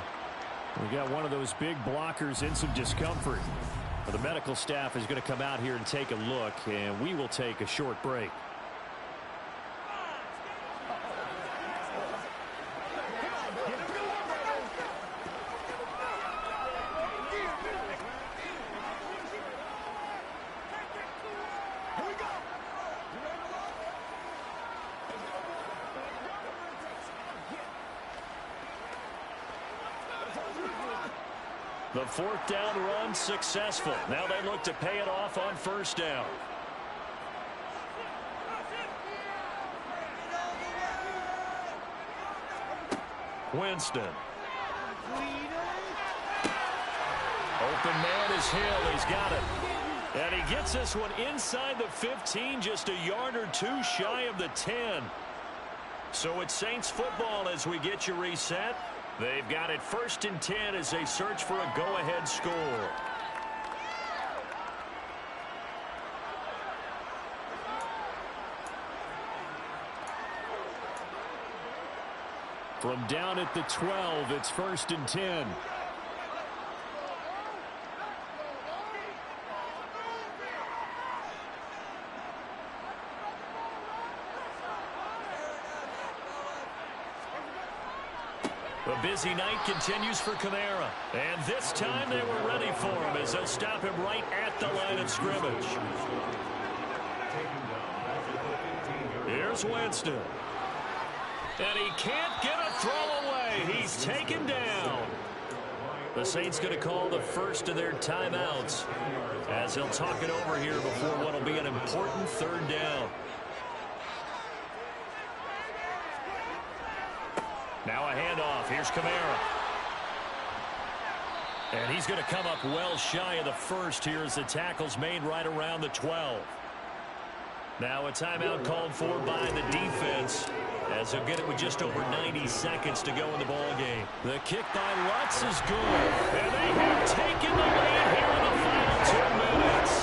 We got one of those big blockers in some discomfort. The medical staff is going to come out here and take a look, and we will take a short break. The 4th down run successful. Now they look to pay it off on first down. Winston. Open man is Hill. He's got it. And he gets this one inside the 15, just a yard or 2 shy of the 10. So it's Saints football as we get you reset. They've got it 1st and 10 as they search for a go-ahead score. From down at the 12, it's 1st and 10. A busy night continues for Kamara. And this time they were ready for him as they'll stop him right at the line of scrimmage. Here's Winston. And he can't get a throw away. He's taken down. The Saints going to call the first of their timeouts as they'll talk it over here before what will be an important 3rd down. Now a handoff. Here's Kamara. And he's going to come up well shy of the 1st here as the tackle's made right around the 12. Now a timeout called for by the defense as they'll get it with just over 90 seconds to go in the ball game. The kick by Lutz is good. And they have taken the lead here in the final 2 minutes.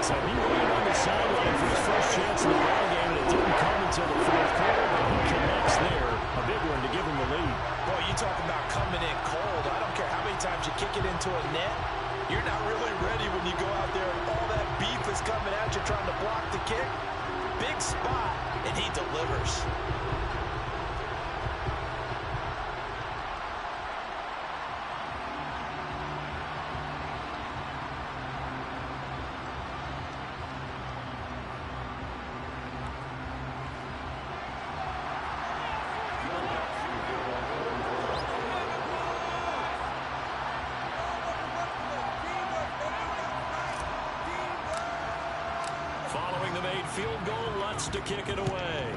So he waited on the sideline for his first chance in the ball game, and it didn't come until the 4th quarter. But he connects there. A big one to give him the lead. Boy, you talk about coming in cold. I don't care how many times you kick it into a net. You're not really ready when you go out there and all that beef is coming at you trying to block the kick. Big spot, and he delivers. Following the made field goal, Lutz to kick it away.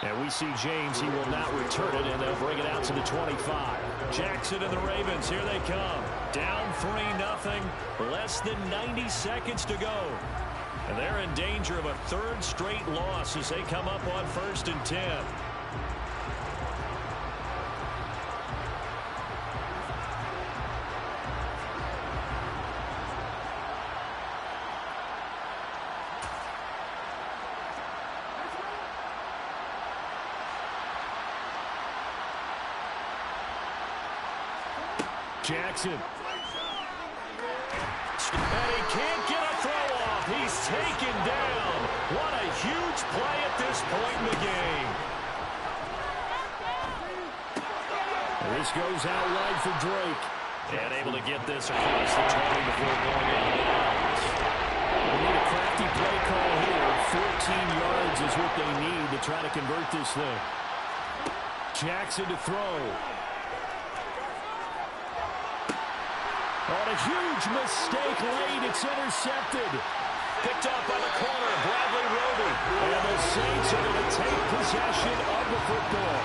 And we see James. He will not return it, and they'll bring it out to the 25. Jackson and the Ravens, here they come. Down 3-0. Less than 90 seconds to go. And they're in danger of a 3rd straight loss as they come up on 1st and 10. Jackson. And he can't get a throw off. He's taken down. What a huge play at this point in the game. This goes out wide for Drake. And able to get this across the 20 before going out of bounds. They need a crafty play call here. 14 yards is what they need to try to convert this thing. Jackson to throw. On a huge mistake late, it's intercepted. Picked off by the corner, Bradley Roby. And the Saints are going to take possession of the football.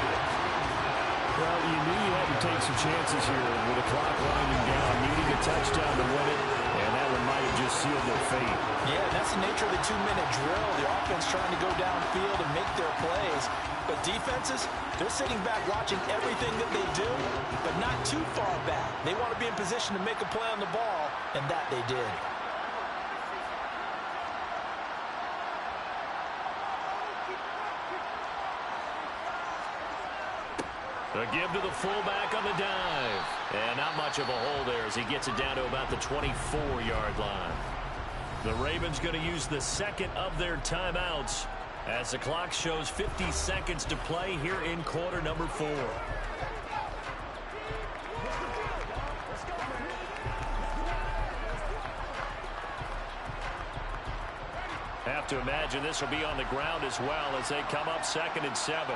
Well, you knew you had to take some chances here with the clock winding down, needing a touchdown to win it, and that one might have just sealed their fate. Yeah, that's the nature of the 2-minute drill. The offense trying to go downfield and make their plays. But defenses, they're sitting back watching everything that they do, but not too far back. They want to be in position to make a play on the ball, and that they did. A give to the fullback on the dive. And not much of a hole there as he gets it down to about the 24-yard line. The Ravens going to use the second of their timeouts as the clock shows 50 seconds to play here in quarter number 4. Have to imagine this will be on the ground as well as they come up 2nd and 7.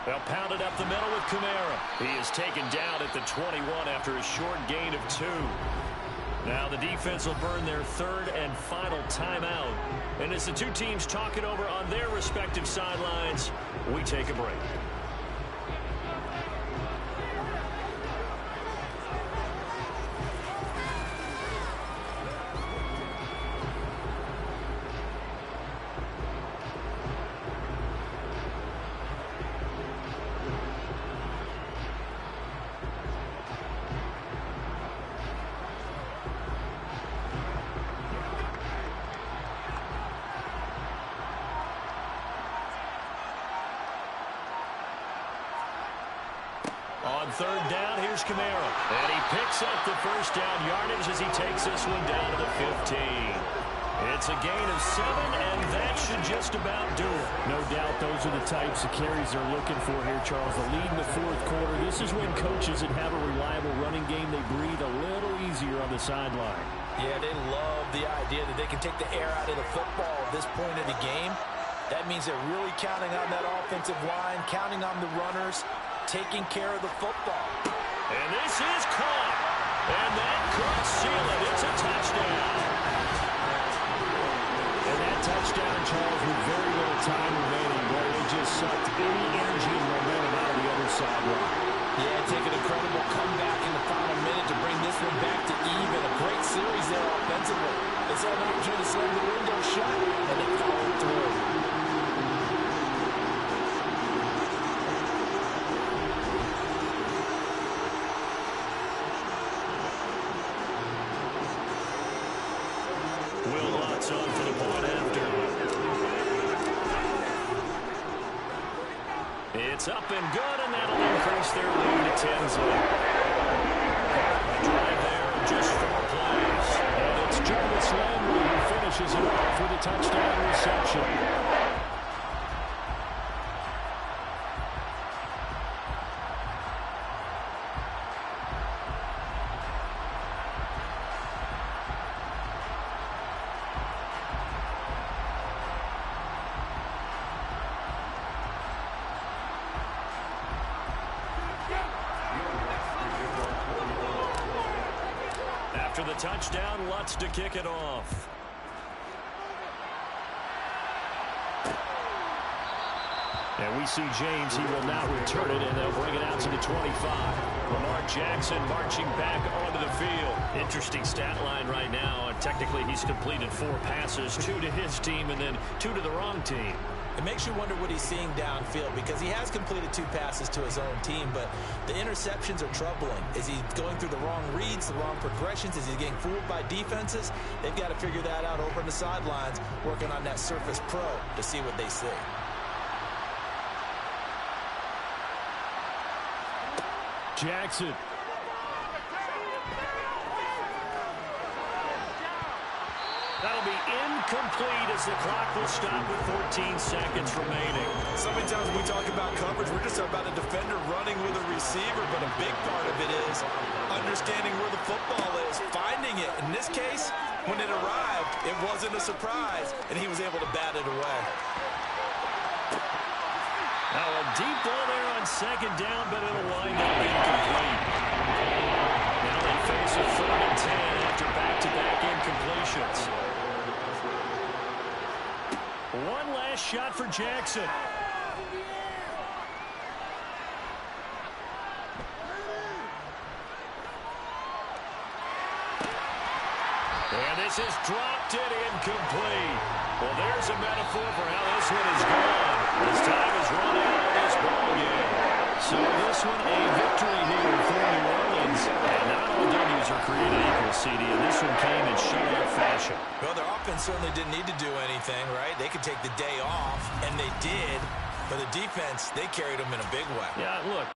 They'll pound it up the middle with Kamara. He is taken down at the 21 after a short gain of 2. Now the defense will burn their 3rd and final timeout. And as the two teams talk it over on their respective sidelines, we take a break. On 3rd down, here's Kamara. And he picks up the first down yardage as he takes this one down to the 15. It's a gain of 7, and that should just about do it. No doubt those are the types of carries they're looking for here, Charles. The lead in the 4th quarter. This is when coaches that have a reliable running game, they breathe a little easier on the sideline. Yeah, they love the idea that they can take the air out of the football at this point of the game. That means they're really counting on that offensive line, counting on the runners, taking care of the football. And this is caught. And that could seal it. It's a touchdown. And that touchdown, Charles, with very little time remaining, where it just sucked any energy and momentum out of the other sideline. Yeah, take an incredible comeback in the final minute to bring this one back to even. A great series there offensively. They saw an opportunity to slam the window shut, and they followed through. On for the point after. It's up and good, and that'll increase their lead to 10-0. Drive there, just 4 plays. And it's Jarvis Landry who finishes it off with a touchdown reception. After the touchdown, Lutz to kick it off. And we see James. He will not return it, and they'll bring it out to the 25. Lamar Jackson marching back onto the field. Interesting stat line right now. Technically, he's completed 4 passes, 2 to his team and then 2 to the wrong team. It makes you wonder what he's seeing downfield because he has completed 2 passes to his own team, but the interceptions are troubling. Is he going through the wrong reads, the wrong progressions? Is he getting fooled by defenses? They've got to figure that out over on the sidelines, working on that Surface Pro to see what they see. Jackson. That'll be incomplete as the clock will stop with 14 seconds remaining. So many times when we talk about coverage, we're just about a defender running with a receiver, but a big part of it is understanding where the football is, finding it. In this case, when it arrived, it wasn't a surprise, and he was able to bat it away. Now a deep ball there on second down, but it'll wind up incomplete. Now they face a 3rd and 10 after back-to-back incompletions. One last shot for Jackson. And this is dropped it incomplete. Well, there's a metaphor for how this one is gone. As time is run out of this ball game. So this one a victory here for New Orleans. And not all W's are created equal, CD, and this one came in shutout fashion. Well, their offense certainly didn't need to do anything, right? They could take the day off, and they did. But the defense, they carried them in a big way. Yeah, look.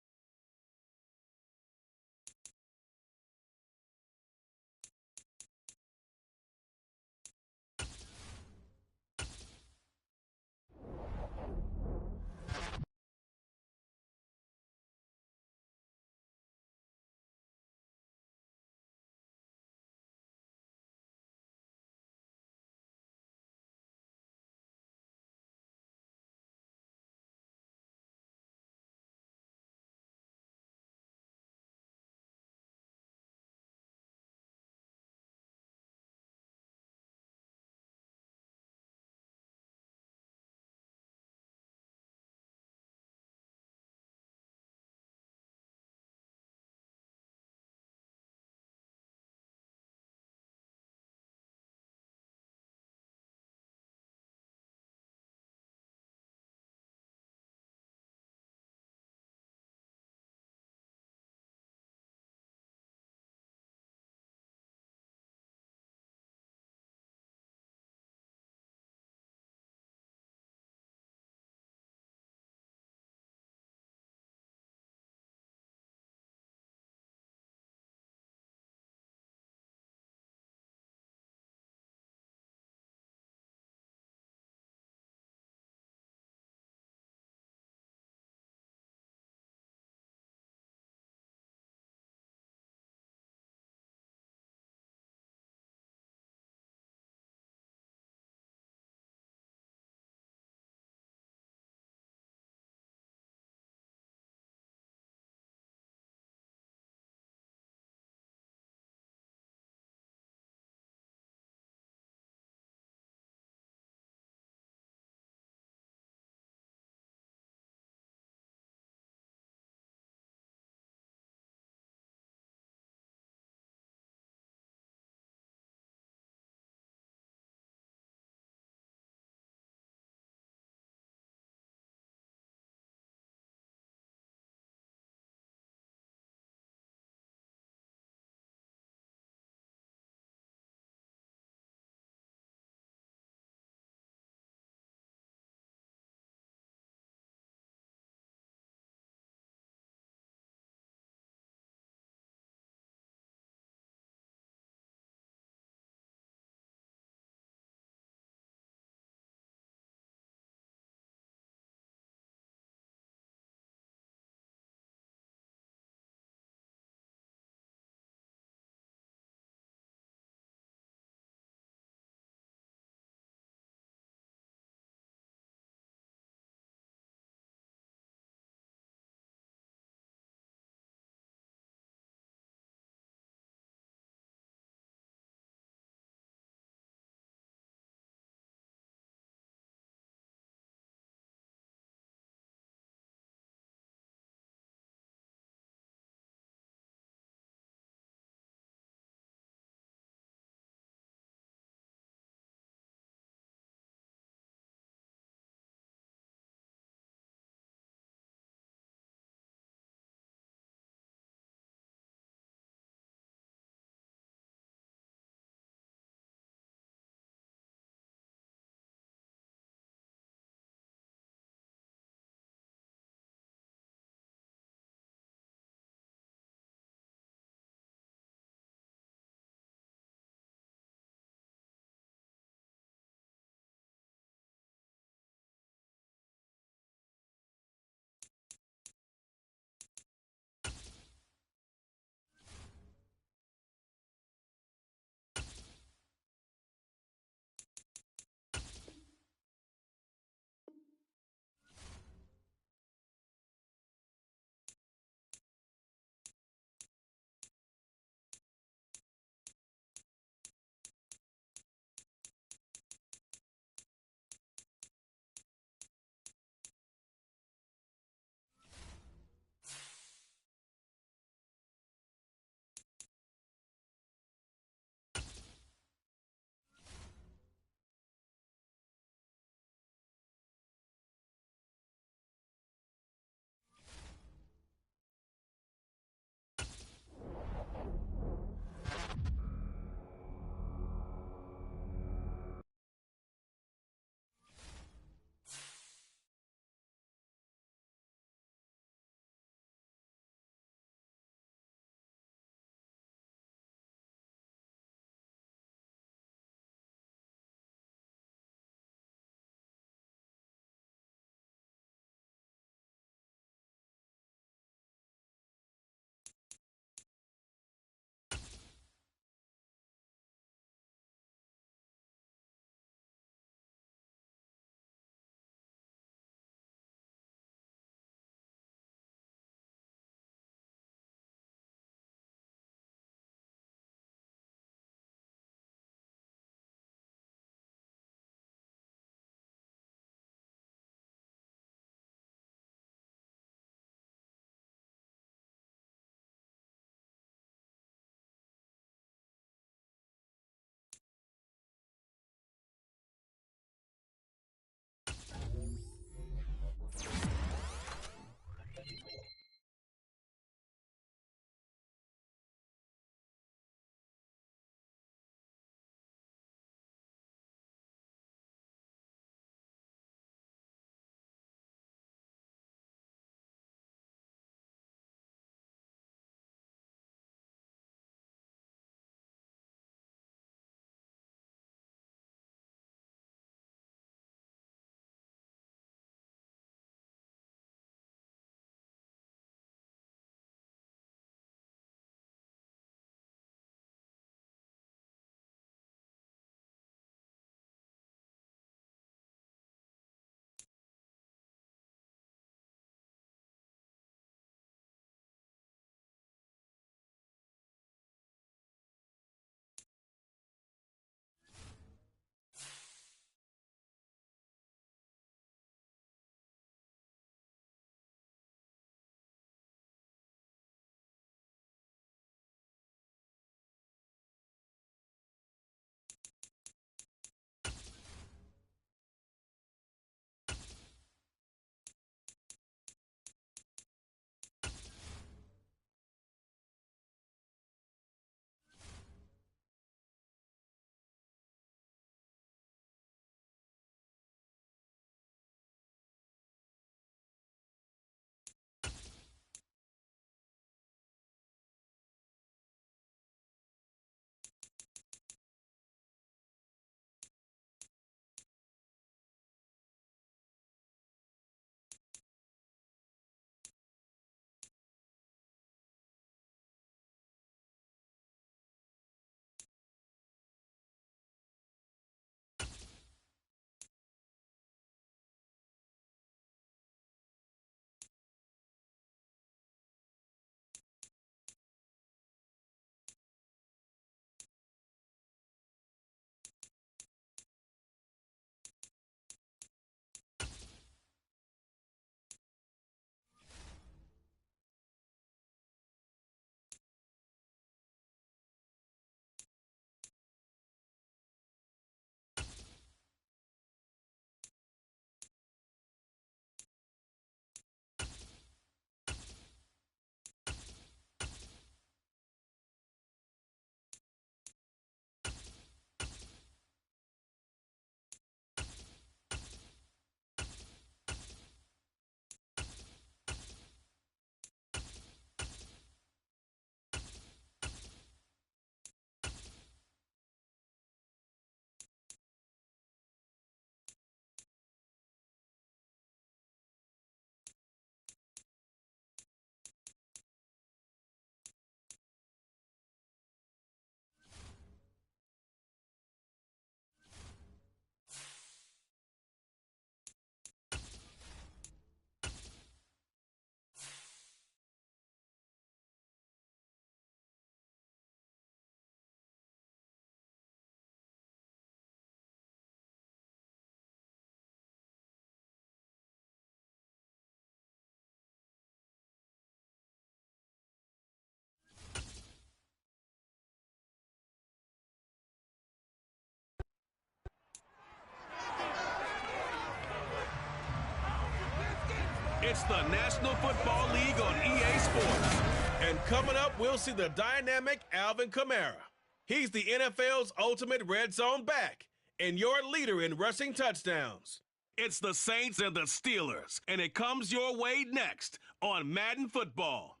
It's the National Football League on EA Sports. And coming up, we'll see the dynamic Alvin Kamara. He's the NFL's ultimate red zone back and your leader in rushing touchdowns. It's the Saints and the Steelers, and it comes your way next on Madden Football.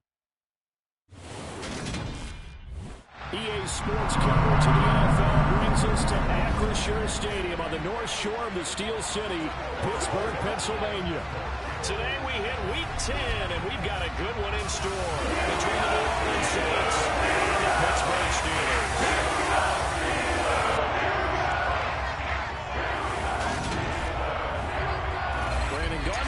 EA Sports coverage of the NFL brings us to Acrisure Stadium on the north shore of the Steel City, Pittsburgh, Pennsylvania. Today we hit Week 10, and we've got a good one in store between the New Orleans Saints and the Pittsburgh Steelers.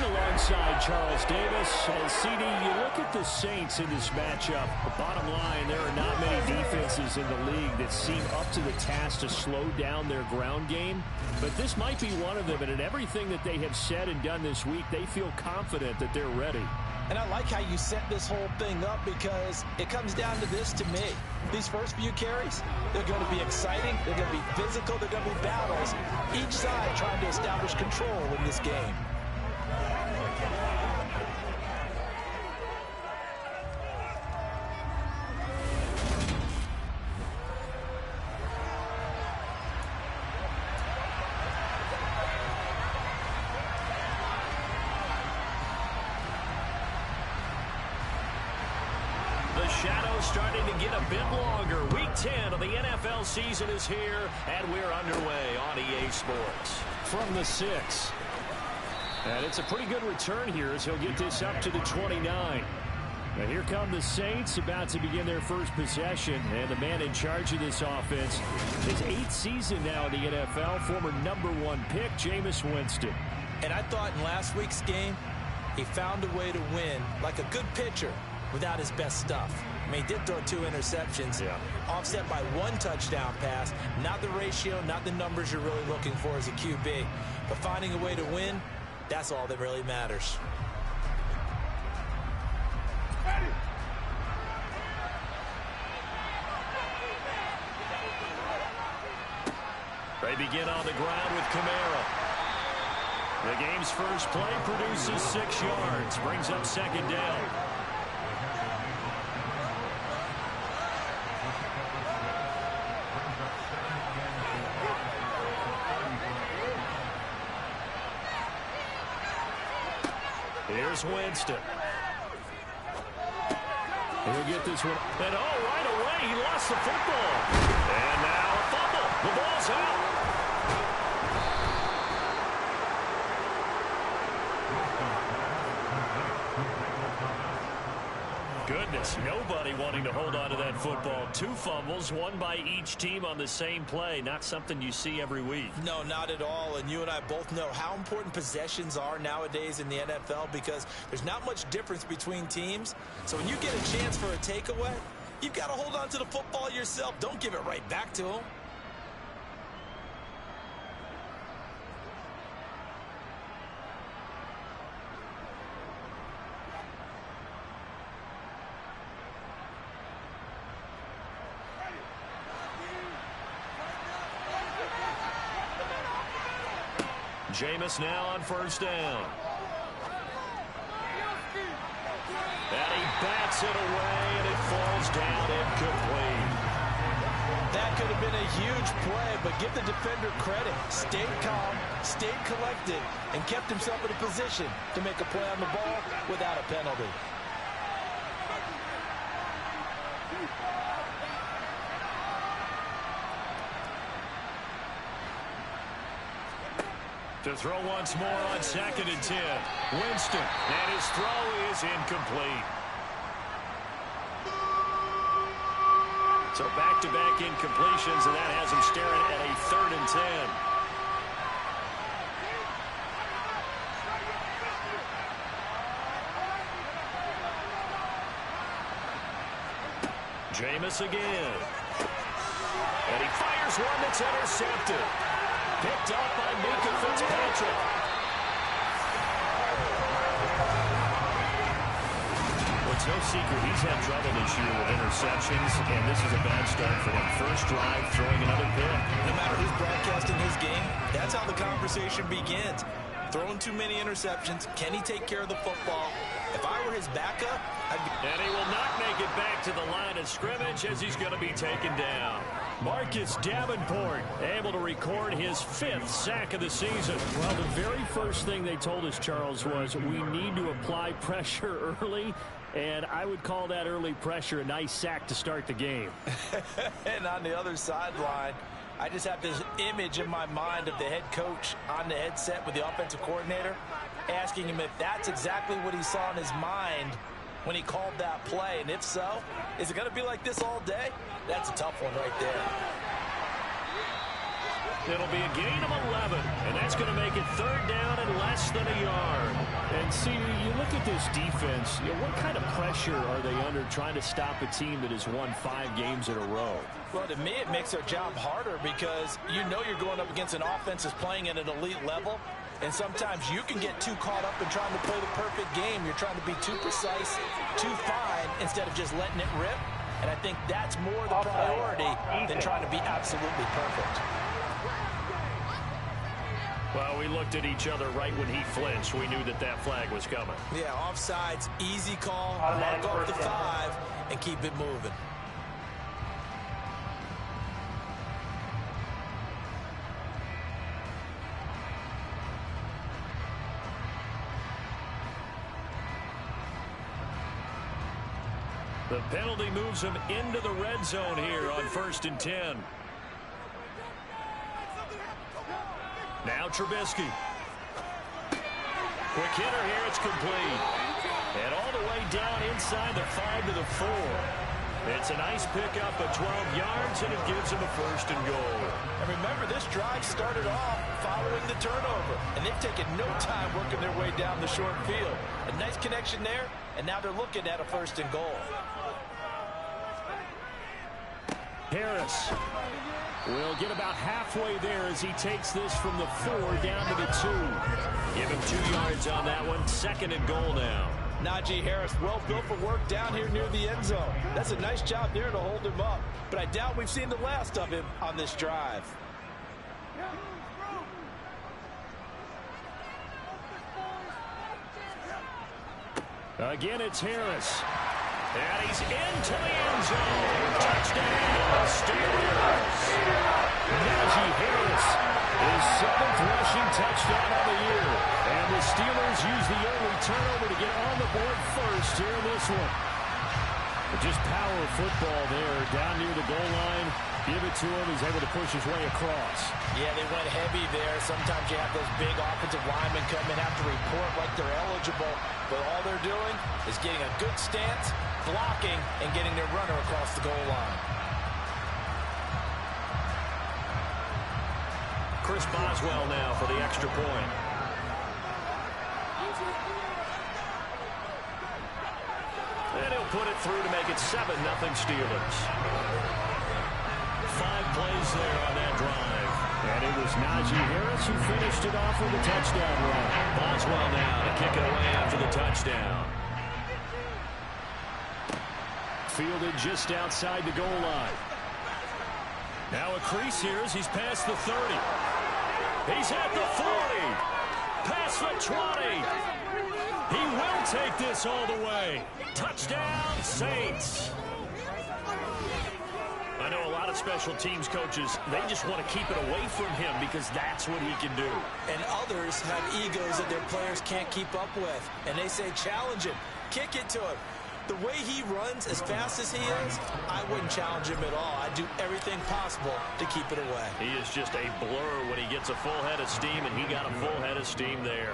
Alongside Charles Davis. And CD, you look at the Saints in this matchup. The bottom line, there are not many defenses in the league that seem up to the task to slow down their ground game. But this might be one of them. And in everything that they have said and done this week, they feel confident that they're ready. And I like how you set this whole thing up because it comes down to this to me. These first few carries, they're going to be exciting. They're going to be physical. They're going to be battles. Each side trying to establish control in this game. The shadow's starting to get a bit longer. Week 10 of the NFL season is here, and we're underway on EA Sports. From the 6. And it's a pretty good return here as he'll get this up to the 29. Now here come the Saints about to begin their first possession, and the man in charge of this offense, his 8th season now in the NFL, former #1 pick, Jameis Winston. And I thought in last week's game, he found a way to win like a good pitcher without his best stuff. I mean, he did throw 2 interceptions, offset by 1 touchdown pass. Not the ratio, not the numbers you're really looking for as a QB. But finding a way to win, that's all that really matters. They begin on the ground with Kamara. The game's first play produces 6 yards, brings up second down. Here's Winston. He'll get this one. And right away, he lost the football. And now a fumble. The ball's out. Goodness, nobody wanting to hold on to that football. 2 fumbles, 1 by each team on the same play. Not something you see every week. No, not at all. And you and I both know how important possessions are nowadays in the NFL because there's not much difference between teams. So when you get a chance for a takeaway, you've got to hold on to the football yourself. Don't give it right back to them. Jameis now on first down. And he bats it away, and it falls down incomplete. That could have been a huge play, but give the defender credit. Stayed calm, stayed collected, and kept himself in a position to make a play on the ball without a penalty. To throw once more on 2nd and 10. Winston, and his throw is incomplete. So back-to-back incompletions, and that has him staring at a 3rd and 10. Jameis again. And he fires one that's intercepted. Picked up by Mika Fitzpatrick. Well, it's no secret he's had trouble this year with interceptions, and this is a bad start for him. First drive, throwing another pick. No matter who's broadcasting his game, that's how the conversation begins. throwing too many interceptions. Can he take care of the football? If I were his backup, I'd be... And he will not make it back to the line of scrimmage as he's going to be taken down. Marcus Davenport able to record his 5th sack of the season. Well, the very first thing they told us, Charles, was we need to apply pressure early, and I would call that early pressure a nice sack to start the game. And on the other sideline, I just have this image in my mind of the head coach on the headset with the offensive coordinator asking him if that's exactly what he saw in his mind when he called that play. And if so, is it going to be like this all day? That's a tough one right there. It'll be a gain of 11, and that's going to make it 3rd down and less than a yard. And see, you look at this defense, what kind of pressure are they under trying to stop a team that has won 5 games in a row? Well, to me, it makes their job harder because you know you're going up against an offense that's playing at an elite level, and sometimes you can get too caught up in trying to play the perfect game. You're trying to be too precise, too fine, instead of just letting it rip. And I think that's more the priority than trying to be absolutely perfect. Well, we looked at each other right when he flinched. We knew that that flag was coming. Yeah, offsides, easy call, mark off the 5, and keep it moving. The penalty moves him into the red zone here on 1st and 10. Now Trubisky. Quick hitter here, it's complete. And all the way down inside the 5 to the 4. It's a nice pickup of 12 yards, and it gives him a 1st and goal. And remember, this drive started off following the turnover, and they've taken no time working their way down the short field. A nice connection there, and now they're looking at a 1st and goal. Harris will get about halfway there as he takes this from the 4 down to the 2. Give him 2 yards on that one. 2nd and goal now. Najee Harris, well built for work down here near the end zone. That's a nice job there to hold him up. But I doubt we've seen the last of him on this drive. Again, it's Harris. And he's into the end zone. Touchdown, Steelers. Najee Harris, his 7th rushing touchdown of the year. And the Steelers use the early turnover to get on the board first here in this one. But just power of football there down near the goal line. Give it to him. He's able to push his way across. Yeah, they went heavy there. Sometimes you have those big offensive linemen come in, have to report like they're eligible. But all they're doing is getting a good stance, blocking, and getting their runner across the goal line. Chris Boswell now for the extra point. And he'll put it through to make it 7-0 Steelers. 5 plays there on that drive. And it was Najee Harris who finished it off with a touchdown run. Boswell now to kick it away after the touchdown. Fielded just outside the goal line. Now a crease here as he's past the 30. He's at the 40. Past the 20. He will take this all the way. Touchdown, Saints. I know a lot of special teams coaches, they just want to keep it away from him because that's what he can do. And others have egos that their players can't keep up with. And they say, challenge him, kick it to him. The way he runs as fast as he is, I wouldn't challenge him at all. I'd do everything possible to keep it away. He is just a blur when he gets a full head of steam, and he got a full head of steam there.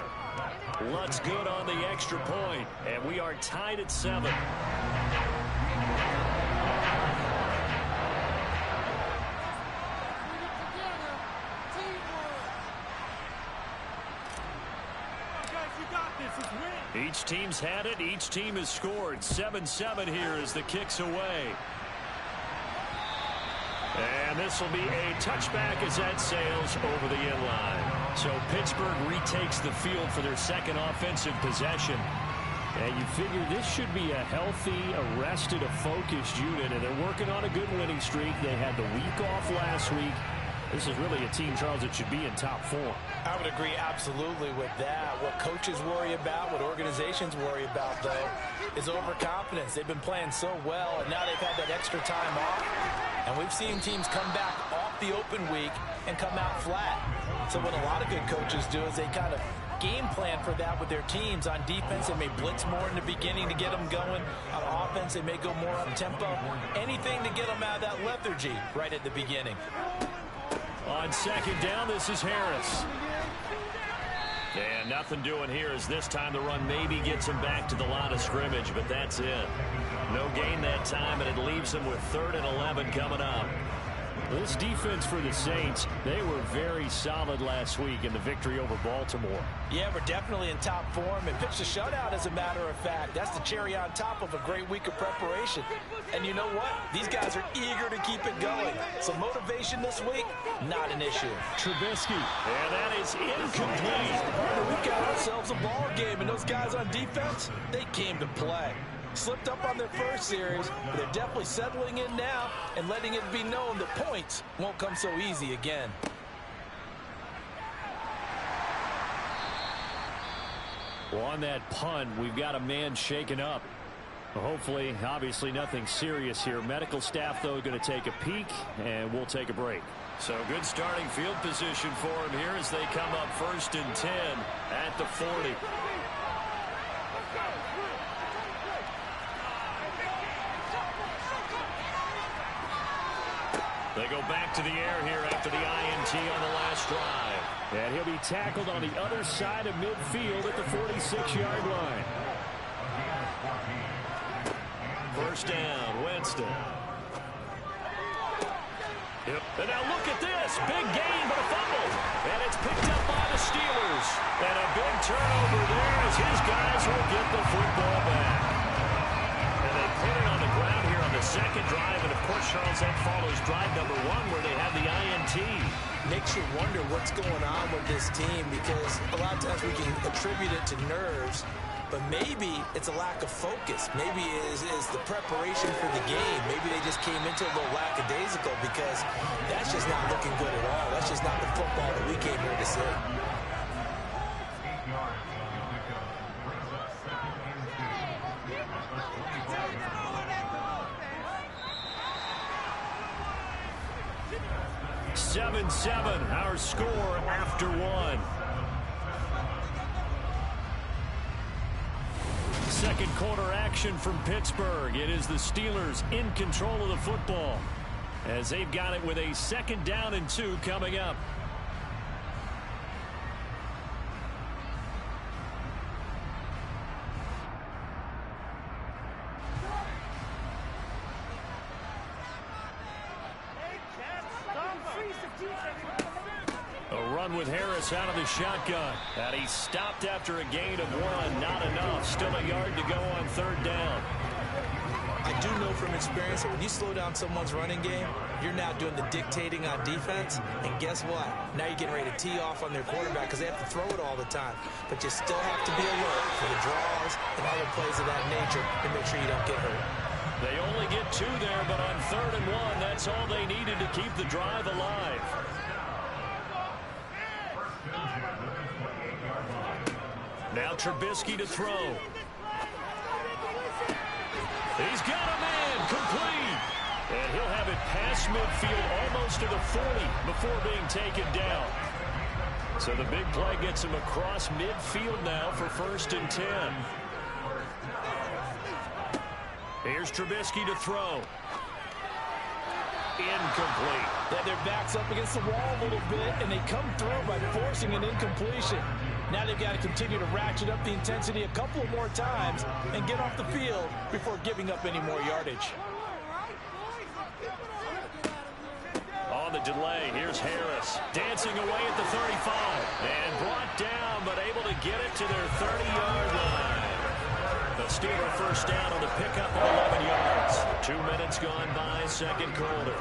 Lutz good on the extra point, and we are tied at 7. Each team's had it. Each team has scored. 7-7 here as the kick's away. And this will be a touchback as that sails over the end line. So Pittsburgh retakes the field for their second offensive possession. And you figure this should be a healthy, a focused unit. And they're working on a good winning streak. They had the week off last week. This is really a team, Charles, that should be in top form. I would agree absolutely with that. What coaches worry about, what organizations worry about, though, is overconfidence. They've been playing so well, and now they've had that extra time off. And we've seen teams come back off the open week and come out flat. So what a lot of good coaches do is they kind of game plan for that with their teams. On defense, they may blitz more in the beginning to get them going. On offense, they may go more up-tempo. Anything to get them out of that lethargy right at the beginning. On second down, this is Harris. And nothing doing here as this time the run maybe gets him back to the line of scrimmage, but that's it. No gain that time, and it leaves him with 3rd and 11 coming up. This defense for the Saints, they were very solid last week in the victory over Baltimore. Yeah, we're definitely in top form and pitched a shutout, as a matter of fact. That's the cherry on top of a great week of preparation. And you know what? These guys are eager to keep it going. So motivation this week, not an issue. Trubisky, and that is incomplete. We got ourselves a ball game, and those guys on defense, they came to play. Slipped up on their first series, but they're definitely settling in now and letting it be known that points won't come so easy again. Well, on that punt, we've got a man shaken up. Hopefully, obviously nothing serious here. Medical staff, though, going to take a peek, and we'll take a break. So good starting field position for him here as they come up 1st and 10 at the 40. They go back to the air here after the INT on the last drive. And he'll be tackled on the other side of midfield at the 46-yard line. 1st down, Winston. Yep. And now look at this. Big gain, but a fumble. And it's picked up by the Steelers. And a big turnover there as his guys will get the football back. And they put it on the ground here on the second drive. And, of course, Charles, that follows drive number 1 where they have the INT. Makes you wonder what's going on with this team, because a lot of times we can attribute it to nerves, but maybe it's a lack of focus. Maybe it is the preparation for the game. Maybe they just came into a little lackadaisical, because that's just not looking good at all. That's just not the football that we came here to see. Seven, our score after 1. Second quarter action from Pittsburgh. It is the Steelers in control of the football as they've got it with a 2nd down and 2 coming up. A run with Harris out of the shotgun. And he stopped after a gain of 1. Not enough. Still a yard to go on 3rd down. I do know from experience that when you slow down someone's running game, you're now doing the dictating on defense. And guess what? Now you're getting ready to tee off on their quarterback because they have to throw it all the time. But you still have to be alert for the draws and other plays of that nature to make sure you don't get hurt. They only get 2 there, but on 3rd and 1, that's all they needed to keep the drive alive. Now Trubisky to throw. He's got a man, complete. And he'll have it past midfield almost to the 40 before being taken down. So the big play gets him across midfield now for 1st and 10. Here's Trubisky to throw. Incomplete. Yeah, their back's up against the wall a little bit, and they come through by forcing an incompletion. Now they've got to continue to ratchet up the intensity a couple more times and get off the field before giving up any more yardage. On the delay, here's Harris dancing away at the 35 and brought down, but able to get it to their 30-yard line. The Steeler 1st down on the pickup of 11 yards. 2 minutes gone by, 2nd quarter.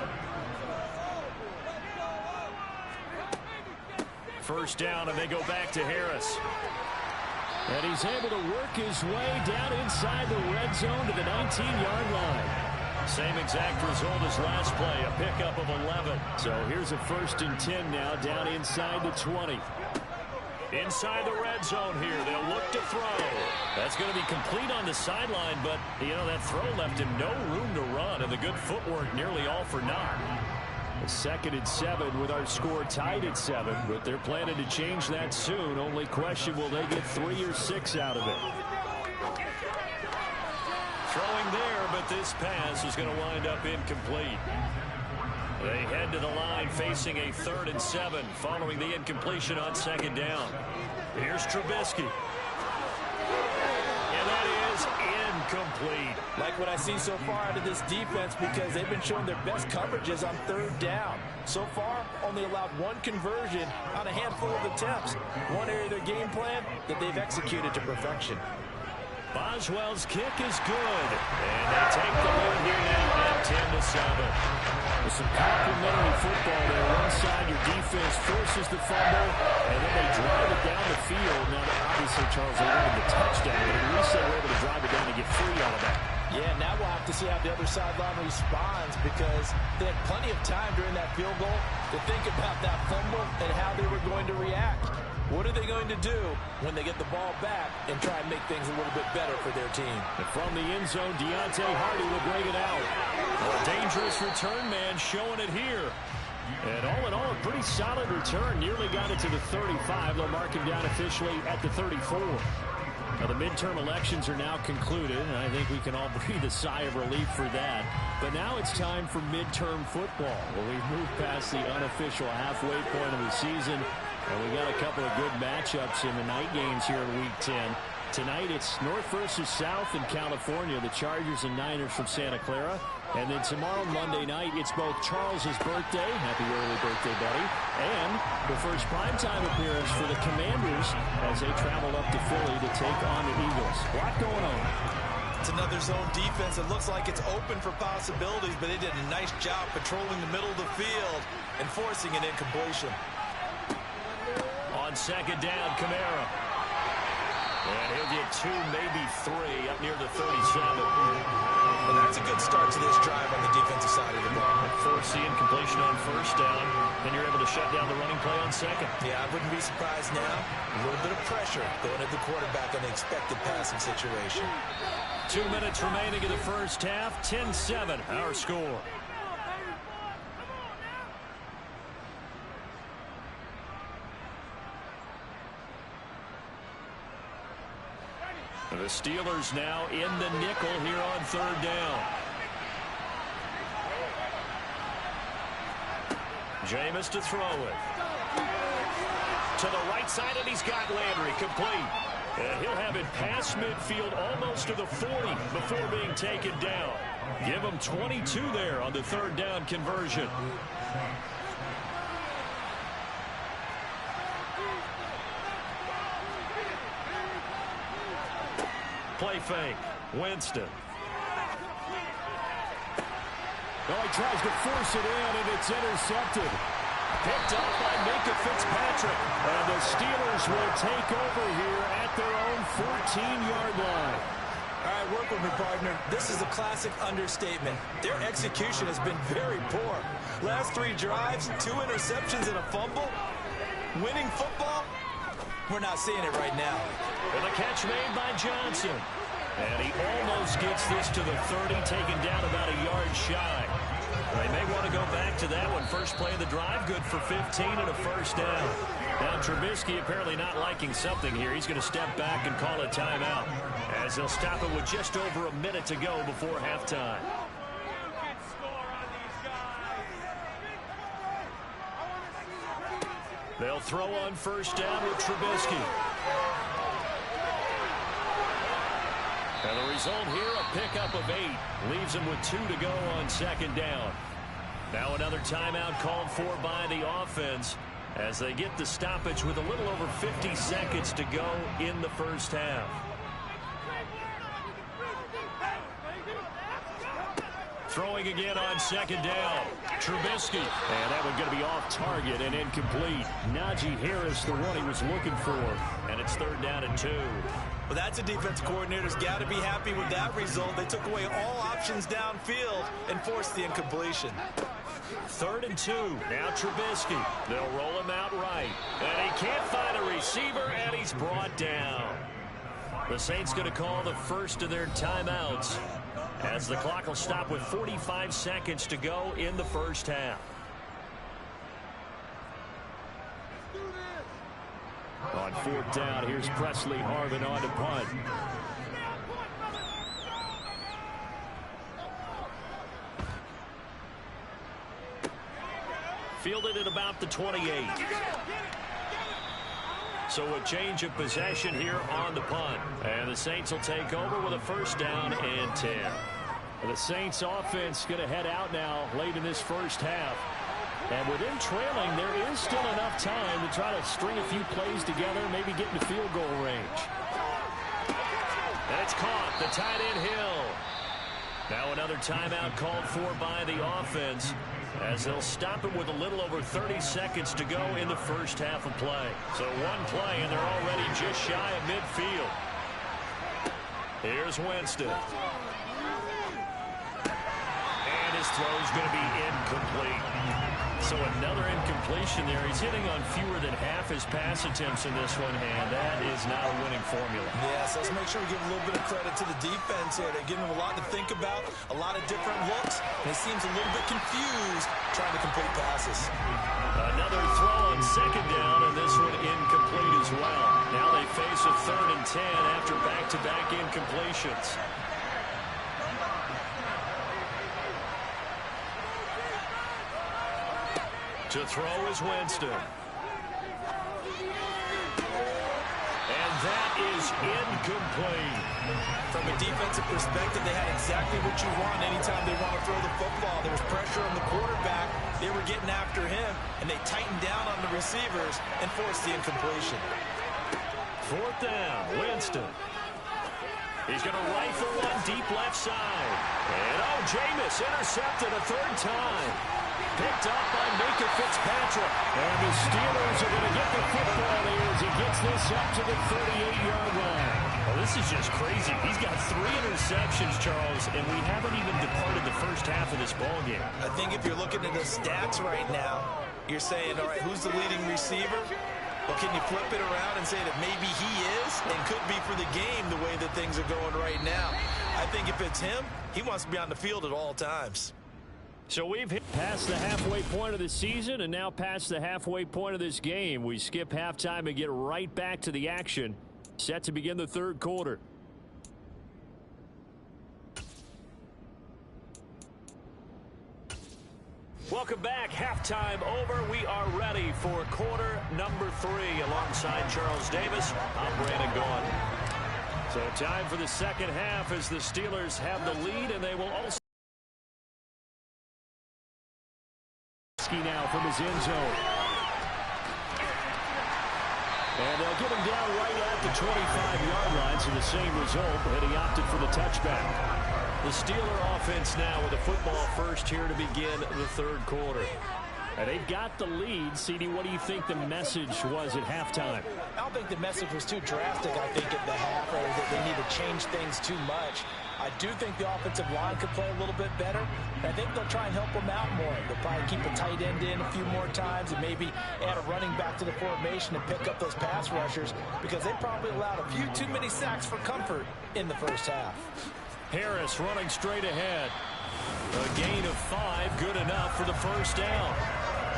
1st down, and they go back to Harris. And he's able to work his way down inside the red zone to the 19-yard line. Same exact result as last play, a pickup of 11. So here's a 1st and 10 now, down inside the 20. Inside the red zone here, they'll look to throw. That's going to be complete on the sideline, but, you know, that throw left him no room to run, and the good footwork nearly all for naught. A 2nd and 7 with our score tied at 7, but they're planning to change that soon. Only question, will they get 3 or 6 out of it? Throwing there, but this pass is going to wind up incomplete. They head to the line facing a 3rd and 7 following the incompletion on 2nd down. Here's Trubisky. And that is incomplete. Like what I see so far out of this defense, because they've been showing their best coverages on 3rd down. So far, only allowed 1 conversion on a handful of attempts. One area of their game plan that they've executed to perfection. Boswell's kick is good. And they take the lead here now at 10-7. With some complimentary football there. One side, your defense forces the fumble, and then they drive it down the field. Now, obviously, Charles, they wanted the touchdown, but at least they were able to drive it down and get free out of that. Yeah, now we'll have to see how the other sideline responds, because they had plenty of time during that field goal to think about that fumble and how they were going to react. What are they going to do when they get the ball back and try and make things a little bit better for their team? And from the end zone, Deontay Hardy will bring it out. A dangerous return man showing it here. And all in all, a pretty solid return. Nearly got it to the 35. They'll mark him down officially at the 34. Now, the midterm elections are now concluded, and I think we can all breathe a sigh of relief for that. But now it's time for midterm football, where we've moved past the unofficial halfway point of the season, and we got a couple of good matchups in the night games here in Week 10. Tonight, it's North versus South in California, the Chargers and Niners from Santa Clara. And then tomorrow, Monday night, it's both Charles's birthday, happy early birthday, buddy, and the first primetime appearance for the Commanders as they travel up to Philly to take on the Eagles. A lot going on. It's another zone defense. It looks like it's open for possibilities, but they did a nice job patrolling the middle of the field and forcing an incompletion. On 2nd down, Kamara. And he'll get 2, maybe 3 up near the 37. Well, that's a good start to this drive on the defensive side of the ball. Force the incompletion on 1st down. Then you're able to shut down the running play on 2nd. Yeah, I wouldn't be surprised now. A little bit of pressure going at the quarterback on the expected passing situation. 2 minutes remaining in the first half. 10-7, our score. The Steelers now in the nickel here on 3rd down. Jameis to throw it. To the right side, and he's got Landry complete. And he'll have it past midfield almost to the 40 before being taken down. Give him 22 there on the 3rd down conversion. Play fake. Winston. Oh, he tries to force it in, and it's intercepted. Picked up by Minka Fitzpatrick. And the Steelers will take over here at their own 14-yard line. All right, work with me, partner. This is a classic understatement. Their execution has been very poor. Last 3 drives, 2 interceptions and a fumble. Winning football? We're not seeing it right now. And the catch made by Johnson. And he almost gets this to the 30, taken down about a yard shy. They may want to go back to that one. First play of the drive, good for 15 and a 1st down. Now Trubisky apparently not liking something here. He's going to step back and call a timeout, as they'll stop it with just over a minute to go before halftime. They'll throw on 1st down with Trubisky. And the result here, a pickup of 8. Leaves him with 2 to go on 2nd down. Now another timeout called for by the offense as they get the stoppage with a little over 50 seconds to go in the first half. Throwing again on second down. Trubisky. And that one going to be off target and incomplete. Najee Harris, the one he was looking for. And it's 3rd down and 2. Well, that's a defensive coordinator's got to be happy with that result. They took away all options downfield and forced the incompletion. 3rd and 2. Now Trubisky. They'll roll him out right. And he can't find a receiver, and he's brought down. The Saints going to call the first of their timeouts, as the clock will stop with 45 seconds to go in the first half. On 4th down, here's Presley Harvin on to punt. Fielded at about the 28. So a change of possession here on the punt. And the Saints will take over with a 1st down and 10. The Saints offense going to head out now late in this first half. And with them trailing, there is still enough time to try to string a few plays together, maybe get into field goal range. And it's caught. The tight end Hill. Now another timeout called for by the offense, as they'll stop it with a little over 30 seconds to go in the first half of play. So one play, and they're already just shy of midfield. Here's Winston. And his throw's going to be incomplete. So another incompletion there. He's hitting on fewer than half his pass attempts in this one, and that is not a winning formula. Yes, let's make sure we give a little bit of credit to the defense here. They're giving him a lot to think about, a lot of different looks, and he seems a little bit confused trying to complete passes. Another throw on second down, and this one incomplete as well. Now they face a 3rd and 10 after back-to-back incompletions. To throw is Winston. And that is incomplete. From a defensive perspective, they had exactly what you want anytime they want to throw the football. There was pressure on the quarterback. They were getting after him, and they tightened down on the receivers and forced the incompletion. 4th down, Winston. He's going to rifle one deep left side. And Jameis intercepted a 3rd time. Picked up by Minka Fitzpatrick. And the Steelers are going to get the football here as he gets this up to the 38-yard line. Well, this is just crazy. He's got 3 interceptions, Charles, and we haven't even departed the first half of this ballgame. I think if you're looking at the stats right now, you're saying, all right, who's the leading receiver? Well, can you flip it around and say that maybe he is and could be for the game the way that things are going right now? I think if it's him, he wants to be on the field at all times. So we've hit past the halfway point of the season and now past the halfway point of this game. We skip halftime and get right back to the action. Set to begin the 3rd quarter. Welcome back. Halftime over. We are ready for quarter number 3. Alongside Charles Davis, I'm Brandon Gaudin. So time for the second half as the Steelers have the lead, and they will also now from his end zone. And they'll get him down right at the 25-yard line, so the same result, but he opted for the touchback. The Steeler offense now with a football first here to begin the 3rd quarter. And they've got the lead. CD, what do you think the message was at halftime? I don't think the message was too drastic, I think, at the half, or that they need to change things too much. I do think the offensive line could play a little bit better. I think they'll try and help them out more. They'll probably keep a tight end in a few more times and maybe add a running back to the formation and pick up those pass rushers, because they probably allowed a few too many sacks for comfort in the first half. Harris running straight ahead. A gain of 5, good enough for the first down.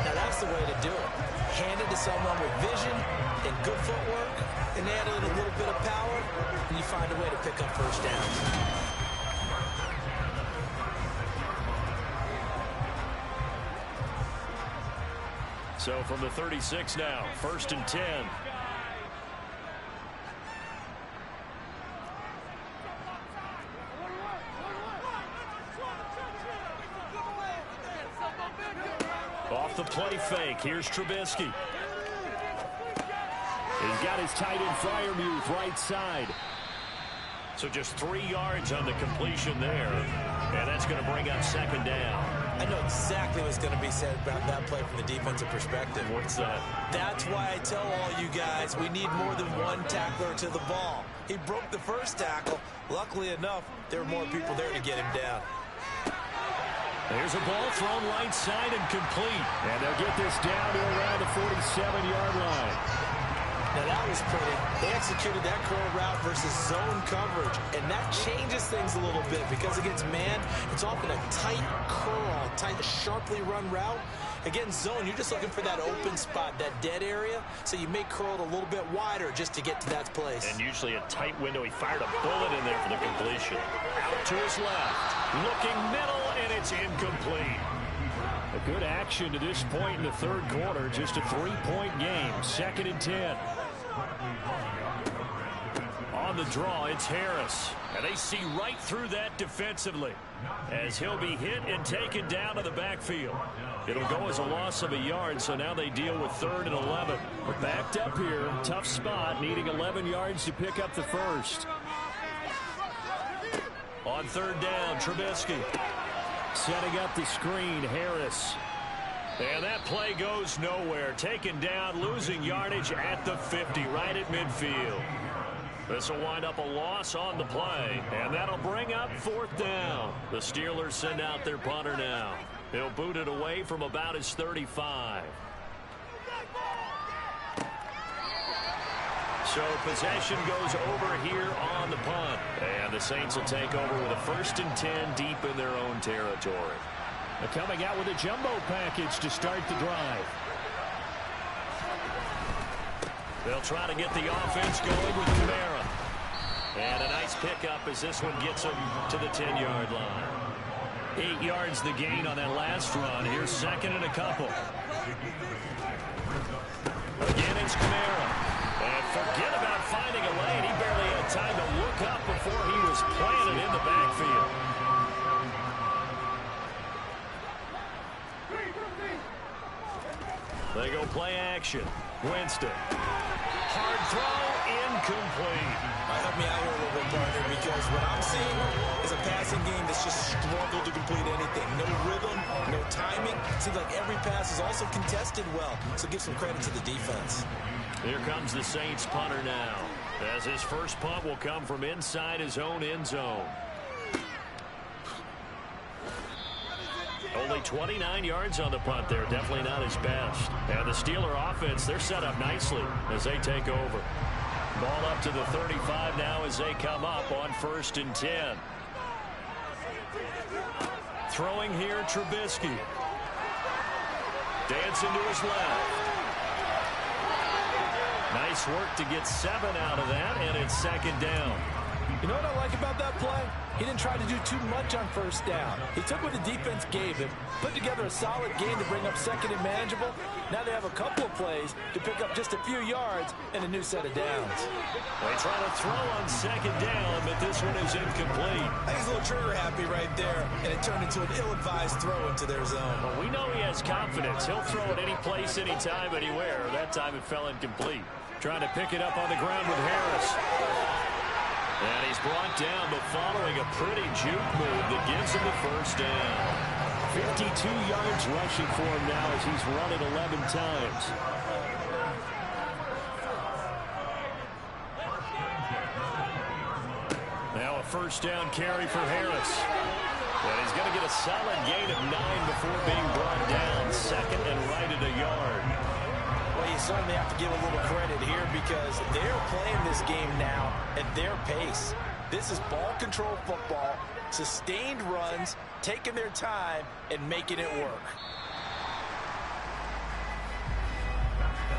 Now that's the way to do it. Hand it to someone with vision and good footwork, and add a little bit of power, and you find a way to pick up first downs. So from the 36 now, 1st and 10. Off the play fake, here's Trubisky. He's got his tight end Freiermuth right side. So just 3 yards on the completion there. And that's going to bring up second down. I know exactly what's going to be said about that play from the defensive perspective. What's that? That's why I tell all you guys we need more than one tackler to the ball. He broke the first tackle. Luckily enough, there were more people there to get him down. There's a ball thrown right side and complete. And they'll get this down to around the 47-yard line. Now that was pretty. They executed that curl route versus zone coverage, and that changes things a little bit because against man, it's often a tight curl, tight, sharply run route. Against zone, you're just looking for that open spot, that dead area, so you may curl it a little bit wider just to get to that place. And usually a tight window. He fired a bullet in there for the completion. Out to his left, looking middle, and it's incomplete. A good action to this point in the third quarter. Just a 3-point game. 2nd and 10. On the draw, it's Harris. And they see right through that defensively as he'll be hit and taken down to the backfield. It'll go as a loss of a yard, so now they deal with 3rd and 11. We're backed up here. Tough spot, needing 11 yards to pick up the first. On 3rd down, Trubisky. Setting up the screen, Harris. And that play goes nowhere. Taken down, losing yardage at the 50, right at midfield. This will wind up a loss on the play, and that'll bring up 4th down. The Steelers send out their punter now. He'll boot it away from about his 35. So possession goes over here on the punt. And the Saints will take over with a 1st and 10 deep in their own territory. They're coming out with a jumbo package to start the drive. They'll try to get the offense going with Kamara. And a nice pickup as this one gets him to the 10-yard line. 8 yards the gain on that last run. Here's 2nd and a couple. Again, it's Kamara. And forget about finding a lane. He barely had time to look up before he was planted in the backfield. They go play action. Winston. Hard throw, incomplete. Help me out here a little bit, partner, because what I'm seeing is a passing game that's just struggled to complete anything. No rhythm, no timing. Seems like every pass is also contested well, so give some credit to the defense. Here comes the Saints punter now, as his first punt will come from inside his own end zone. Only 29 yards on the punt there. Definitely not his best. And the Steeler offense, they're set up nicely as they take over. Ball up to the 35 now as they come up on 1st and 10. Throwing here, Trubisky. Dancing to his left. Nice work to get 7 out of that, and it's 2nd down. You know what I like about that play? He didn't try to do too much on 1st down. He took what the defense gave him, put together a solid game to bring up 2nd and manageable. Now they have a couple of plays to pick up just a few yards and a new set of downs. They try to throw on 2nd down, but this one is incomplete. I think he's a little trigger happy right there, and it turned into an ill-advised throw into their zone. Well, we know he has confidence. He'll throw it any place, anytime, anywhere. That time it fell incomplete. Trying to pick it up on the ground with Harris. And he's brought down, but following a pretty juke move that gives him the 1st down. 52 yards rushing for him now as he's run it 11 times. Now a 1st down carry for Harris. And he's going to get a solid gain of 9 before being brought down. 2nd and right at a yard. Well, you certainly have to give a little credit here because they're playing this game now at their pace. This is ball control football, sustained runs, taking their time, and making it work.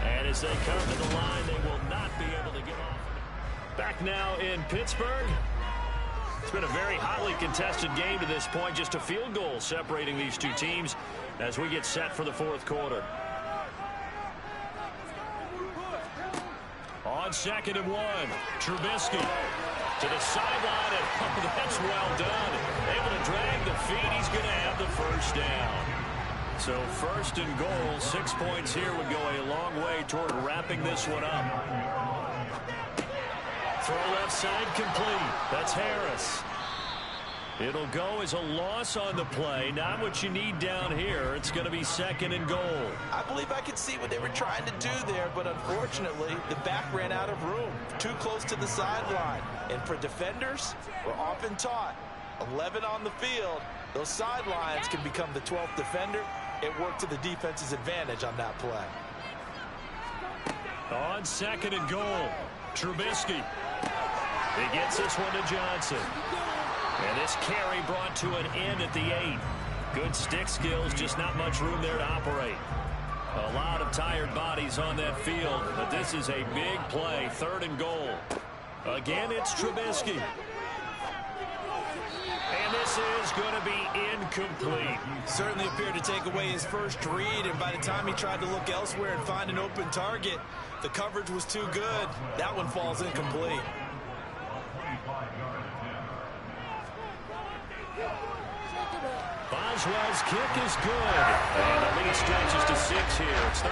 And as they come to the line, they will not be able to get off. Back now in Pittsburgh. It's been a very hotly contested game to this point. Just a field goal separating these two teams as we get set for the 4th quarter. On 2nd and 1, Trubisky to the sideline, and oh, that's well done. Able to drag the feet. He's going to have the 1st down. So 1st and goal, 6 points here would go a long way toward wrapping this one up. Throw left side complete. That's Harris. It'll go as a loss on the play. Not what you need down here. It's going to be second and goal. I believe I could see what they were trying to do there, but unfortunately, the back ran out of room. Too close to the sideline. And for defenders, we're often taught, 11 on the field, those sidelines can become the 12th defender. It worked to the defense's advantage on that play. On second and goal, Trubisky. He gets this one to Johnson. And this carry brought to an end at the 8. Good stick skills, just not much room there to operate. A lot of tired bodies on that field, but this is a big play, third and goal. Again, it's Trubisky. And this is going to be incomplete. Certainly appeared to take away his first read, and by the time he tried to look elsewhere and find an open target, the coverage was too good. That one falls incomplete. Boswell's kick is good. And the lead stretches to 6 here. It's 13-7.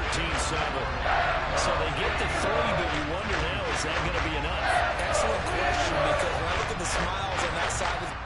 So they get to 3, but you wonder now, is that going to be enough? Excellent question, because when I look at the smiles on that side of the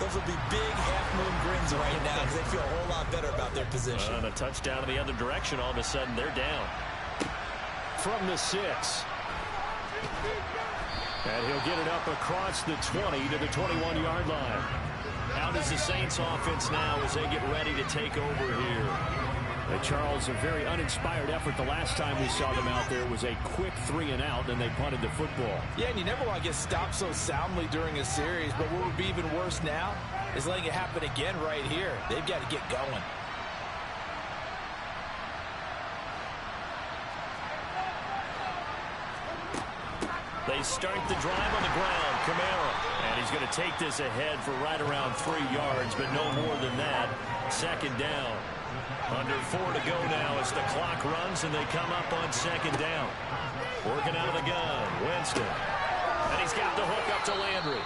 Those will be big half-moon grins right now because they feel a whole lot better about their position. And a touchdown in the other direction. All of a sudden, they're down. From the 6. And he'll get it up across the 20 to the 21-yard line. How does the Saints offense now as they get ready to take over here? Charles, a very uninspired effort. The last time we saw them out there was a quick 3-and-out, and they punted the football. Yeah, and you never want to get stopped so soundly during a series, but what would be even worse now is letting it happen again right here. They've got to get going. They start the drive on the ground. Kamara. And he's going to take this ahead for right around 3 yards, but no more than that. Second down. Under 4 to go now as the clock runs and they come up on second down. Working out of the gun. Winston. And he's got the hook up to Landry.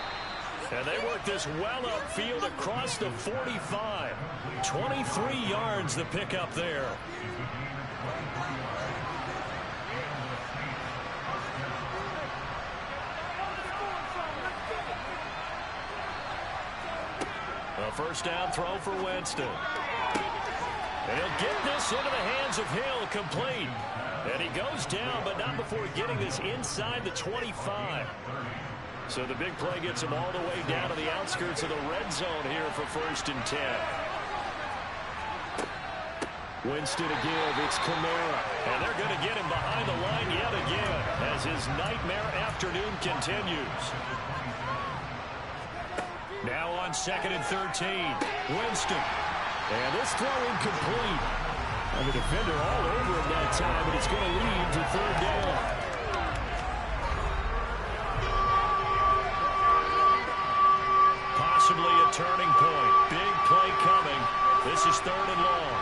And they work this well upfield across the 45. 23 yards the pickup there. A first down throw for Winston. And he'll get this into the hands of Hill, complete. And he goes down, but not before getting this inside the 25. So the big play gets him all the way down to the outskirts of the red zone here for 1st and 10. Winston to give. It's Kamara. And they're going to get him behind the line yet again as his nightmare afternoon continues. Now on 2nd and 13. Winston. And this throw incomplete. And the defender all over him that time, but it's going to lead to 3rd down. Possibly a turning point. Big play coming. This is 3rd and long.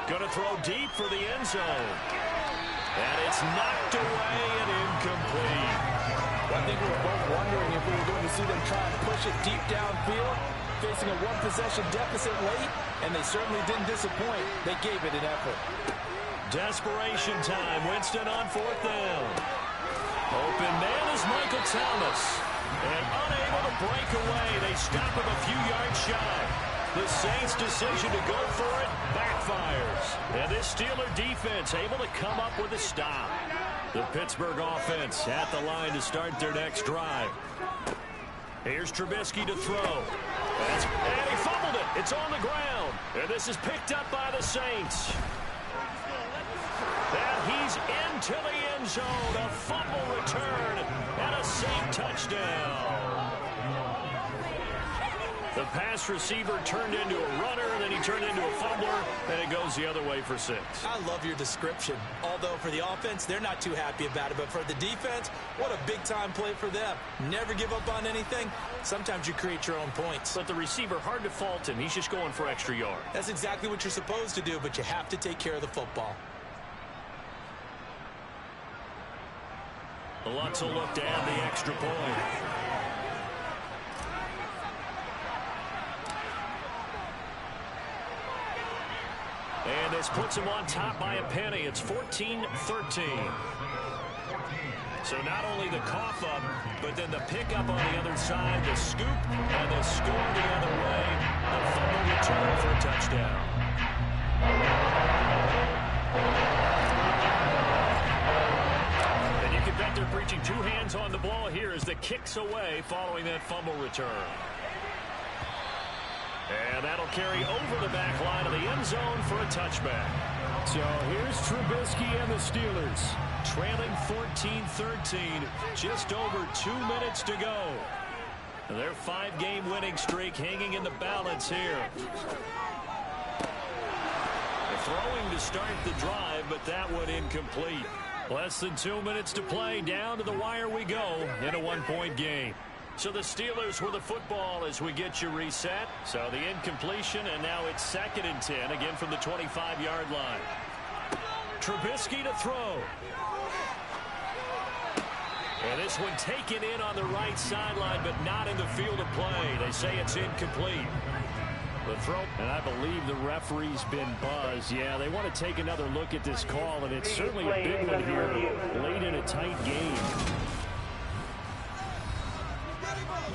Going to throw deep for the end zone. And it's knocked away and incomplete. I think we were both wondering if we were going to see them try and push it deep downfield, facing a one-possession deficit late, and they certainly didn't disappoint. They gave it an effort. Desperation time. Winston on 4th down. Open man is Michael Thomas. And unable to break away. They stop him a few yards shy. The Saints' decision to go for it backfires. And this Steeler defense able to come up with a stop. The Pittsburgh offense at the line to start their next drive. Here's Trubisky to throw. And he fumbled it. It's on the ground. And this is picked up by the Saints. And he's into the end zone. A fumble return and a Saint touchdown. The pass receiver turned into a runner, and then he turned into a fumbler, and it goes the other way for 6. I love your description. Although for the offense, they're not too happy about it. But for the defense, what a big-time play for them. Never give up on anything. Sometimes you create your own points. But the receiver, hard to fault him. He's just going for extra yards. That's exactly what you're supposed to do, but you have to take care of the football. Lutz will look to add the extra point. And this puts him on top by a penny. It's 14-13. So not only the cough up, but then the pickup on the other side, the scoop, and the score the other way. The fumble return for a touchdown. And you can bet they're preaching 2 hands on the ball here as the kick's away following that fumble return. And that'll carry over the back line of the end zone for a touchback. So here's Trubisky and the Steelers. Trailing 14-13, just over 2 minutes to go. Their 5-game winning streak hanging in the balance here. They're throwing to start the drive, but that one incomplete. Less than 2 minutes to play. Down to the wire we go in a 1-point game. So the Steelers with the football as we get you reset. So the incompletion, and now it's 2nd and 10, again from the 25-yard line. Trubisky to throw. And this one taken in on the right sideline, but not in the field of play. They say it's incomplete. The throw, and I believe the referee's been buzzed. Yeah, they want to take another look at this call, and it's certainly a big one here late in a tight game.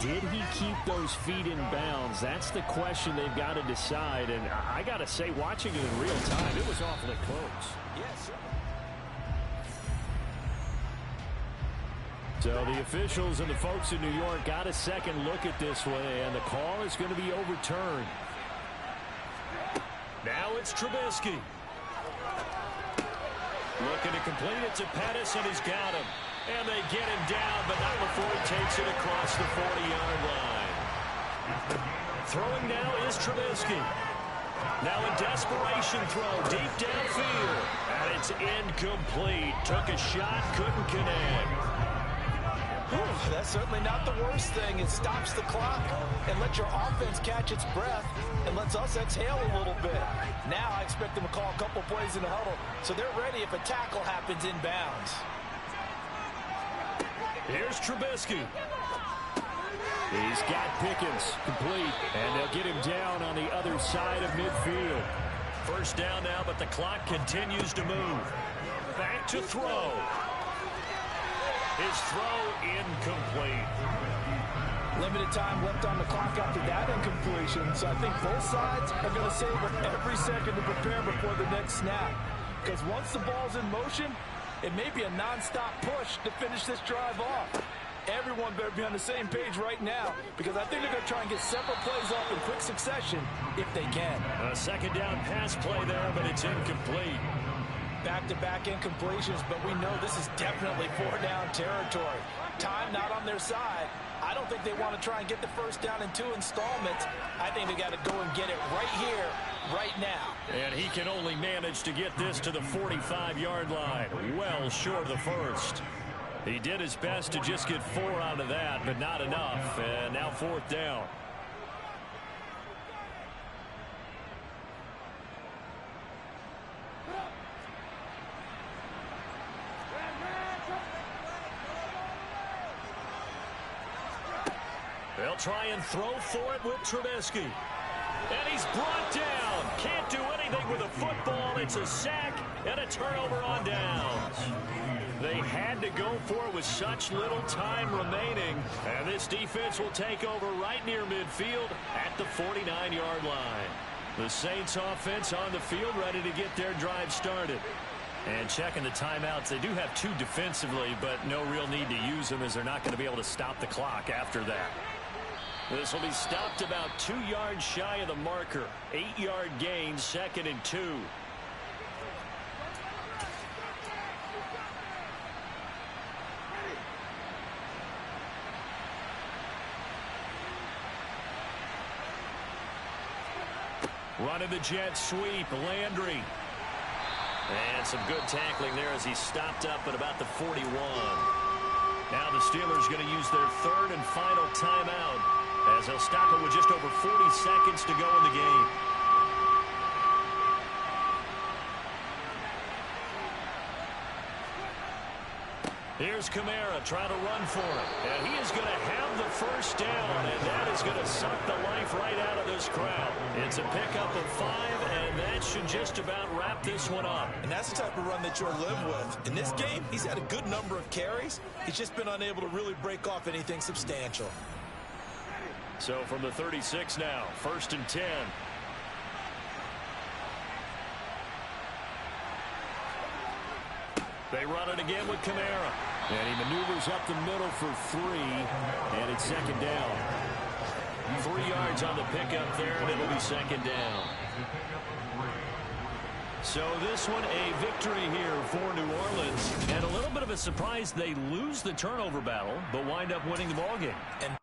Did he keep those feet in bounds? That's the question they've got to decide. And I got to say, watching it in real time, it was awfully close. Yes. So the officials and the folks in New York got a second look at this one, and the call is going to be overturned. Now it's Trubisky. Looking to complete it to Pettis, and he's got him. And they get him down, but not before he takes it across the 40-yard line. Throwing now is Trubisky. Now a desperation throw deep downfield. And it's incomplete. Took a shot, couldn't connect. Whew, that's certainly not the worst thing. It stops the clock and lets your offense catch its breath and lets us exhale a little bit. Now I expect them to call a couple plays in the huddle so they're ready if a tackle happens inbounds. Here's Trubisky. He's got Pickens complete, and they'll get him down on the other side of midfield. First down now, but the clock continues to move. Back to throw. His throw incomplete. Limited time left on the clock after that incompletion, so I think both sides are going to savor every second to prepare before the next snap. Because once the ball's in motion, it may be a non-stop push to finish this drive off. Everyone better be on the same page right now because I think they're going to try and get several plays off in quick succession if they can. A second down pass play there, but it's incomplete. Back-to-back incompletions, but we know this is definitely four-down territory. Time not on their side. I don't think they want to try and get the first down in 2 installments. I think they got to go and get it right here, right now. And he can only manage to get this to the 45-yard line, well short of the first. He did his best to just get 4 out of that, but not enough. And now 4th down. They'll try and throw for it with Trubisky. And he's brought down. Can't do anything with a football. It's a sack and a turnover on downs. They had to go for it with such little time remaining. And this defense will take over right near midfield at the 49-yard line. The Saints offense on the field ready to get their drive started. And checking the timeouts, they do have 2 defensively, but no real need to use them as they're not going to be able to stop the clock after that. This will be stopped about 2 yards shy of the marker. 8-yard gain, 2nd and 2. Running the jet sweep, Landry. And some good tackling there as he stopped up at about the 41. Now the Steelers going to use their 3rd and final timeout as they'll stop it with just over 40 seconds to go in the game. Here's Kamara trying to run for it. And he is going to have the first down, and that is going to suck the life right out of this crowd. It's a pickup of 5, and that should just about wrap this one up. And that's the type of run that you'll live with. In this game, he's had a good number of carries. He's just been unable to really break off anything substantial. So from the 36 now, 1st and 10. They run it again with Kamara. And he maneuvers up the middle for 3, and it's 2nd down. 3 yards on the pickup there, and it'll be 2nd down. So this one a victory here for New Orleans. And a little bit of a surprise, they lose the turnover battle, but wind up winning the ballgame. And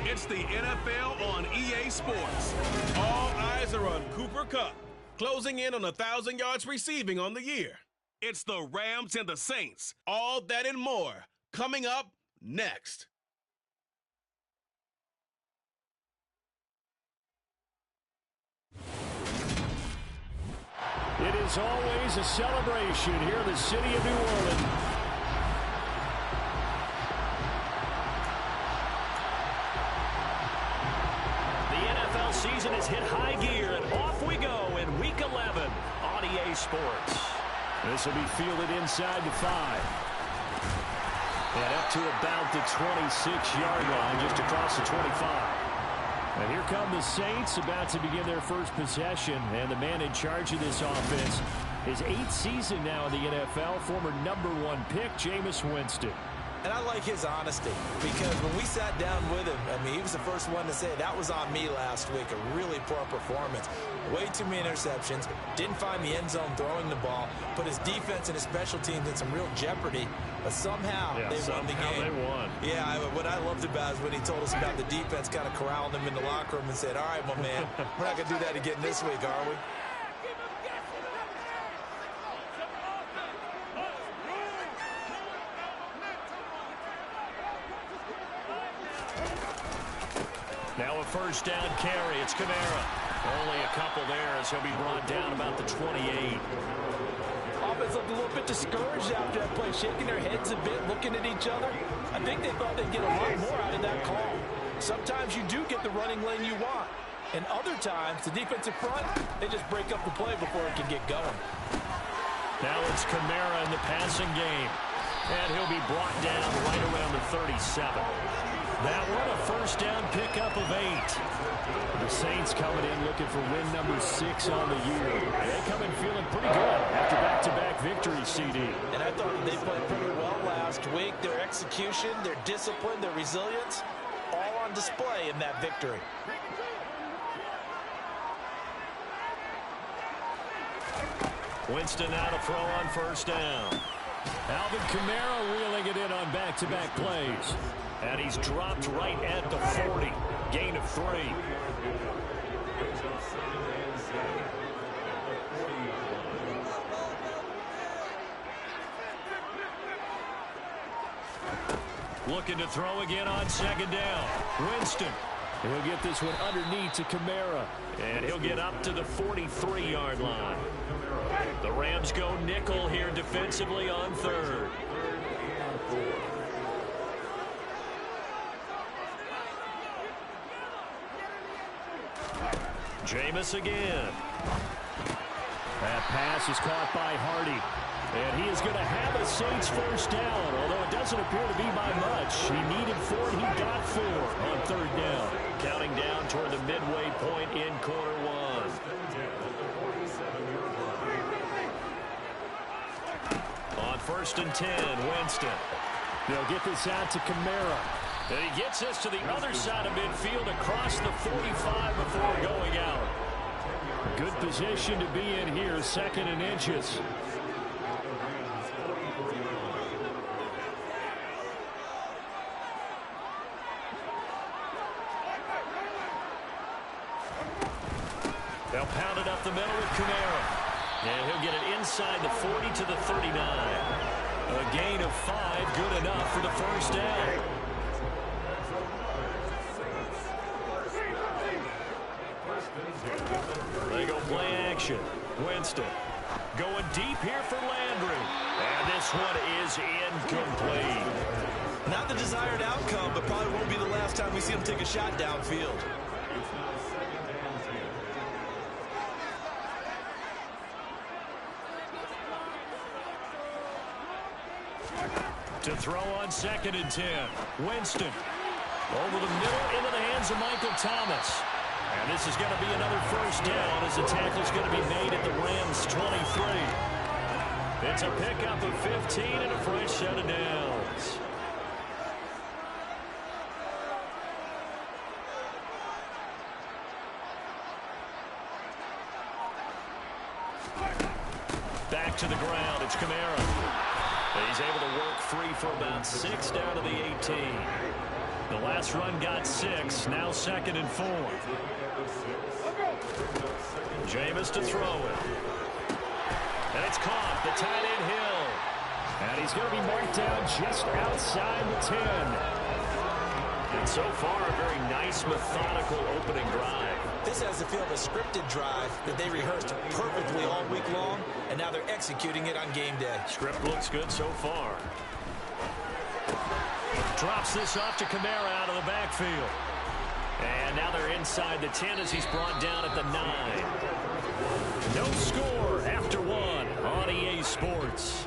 It's the NFL on EA Sports. All eyes are on Cooper Kupp, closing in on 1,000 yards receiving on the year. It's the Rams and the Saints. All that and more coming up next. It is always a celebration here in the city of New Orleans. Season has hit high gear, and off we go in Week 11 on EA Sports. This will be fielded inside the 5. And up to about the 26-yard line, just across the 25. And here come the Saints, about to begin their first possession. And the man in charge of this offense, his 8th season now in the NFL, former #1 pick, Jameis Winston. And I like his honesty, because when we sat down with him, I mean, he was the first one to say, that was on me last week, a really poor performance. Way too many interceptions, didn't find the end zone throwing the ball, put his defense and his special teams in some real jeopardy, but somehow they won the game. They won. Yeah, what I loved about it is when he told us about the defense kind of corralling him in the locker room and said, all right, my man, we're not going to do that again this week, are we? Now a first down carry. It's Kamara. Only a couple there as he'll be brought down about the 28. Offense looked a little bit discouraged after that play, shaking their heads a bit, looking at each other. I think they thought they'd get a lot more out of that call. Sometimes you do get the running lane you want. And other times, the defensive front, they just break up the play before it can get going. Now it's Kamara in the passing game. And he'll be brought down right around the 37. That one a first down pickup of 8. The Saints coming in looking for win number 6 on the year. They come in feeling pretty good after back-to-back victories, CD. And I thought they played pretty well last week. Their execution, their discipline, their resilience, all on display in that victory. Winston now to throw on first down. Alvin Kamara reeling it in on back-to-back plays. And he's dropped right at the 40. Gain of 3. Looking to throw again on second down. Winston. He'll get this one underneath to Kamara. And he'll get up to the 43-yard line. The Rams go nickel here defensively on 3rd. Jameis again. That pass is caught by Hardy. And he is going to have a Saints first down, although it doesn't appear to be by much. He needed 4, and he got 4 on 3rd down. Counting down toward the midway point in quarter 1. On 1st and 10, Winston. They'll get this out to Kamara. And he gets us to the other side of midfield across the 45 before going out. Good position to be in here, 2nd and inches. They'll pound it up the middle with Kamara. And he'll get it inside the 40 to the 39. A gain of 5, good enough for the first down. They go play action. Winston going deep here for Landry. And this one is incomplete. Not the desired outcome, but probably won't be the last time we see him take a shot downfield. To throw on 2nd and 10. Winston over the middle into the hands of Michael Thomas. And this is going to be another first down as the tackle's going to be made at the Rams' 23. It's a pickup of 15 and a fresh set of downs. Back to the ground. It's Kamara. He's able to work free for about 6 down to the 18. The last run got 6. Now 2nd and 4. Jameis to throw it. And it's caught. The tight end Hill. And he's going to be marked down just outside the 10. And so far, a very nice, methodical opening drive. This has the feel of a scripted drive that they rehearsed perfectly all week long, and now they're executing it on game day. Script looks good so far. Drops this off to Kamara out of the backfield. And now they're inside the 10 as he's brought down at the 9. No score after 1 on EA Sports.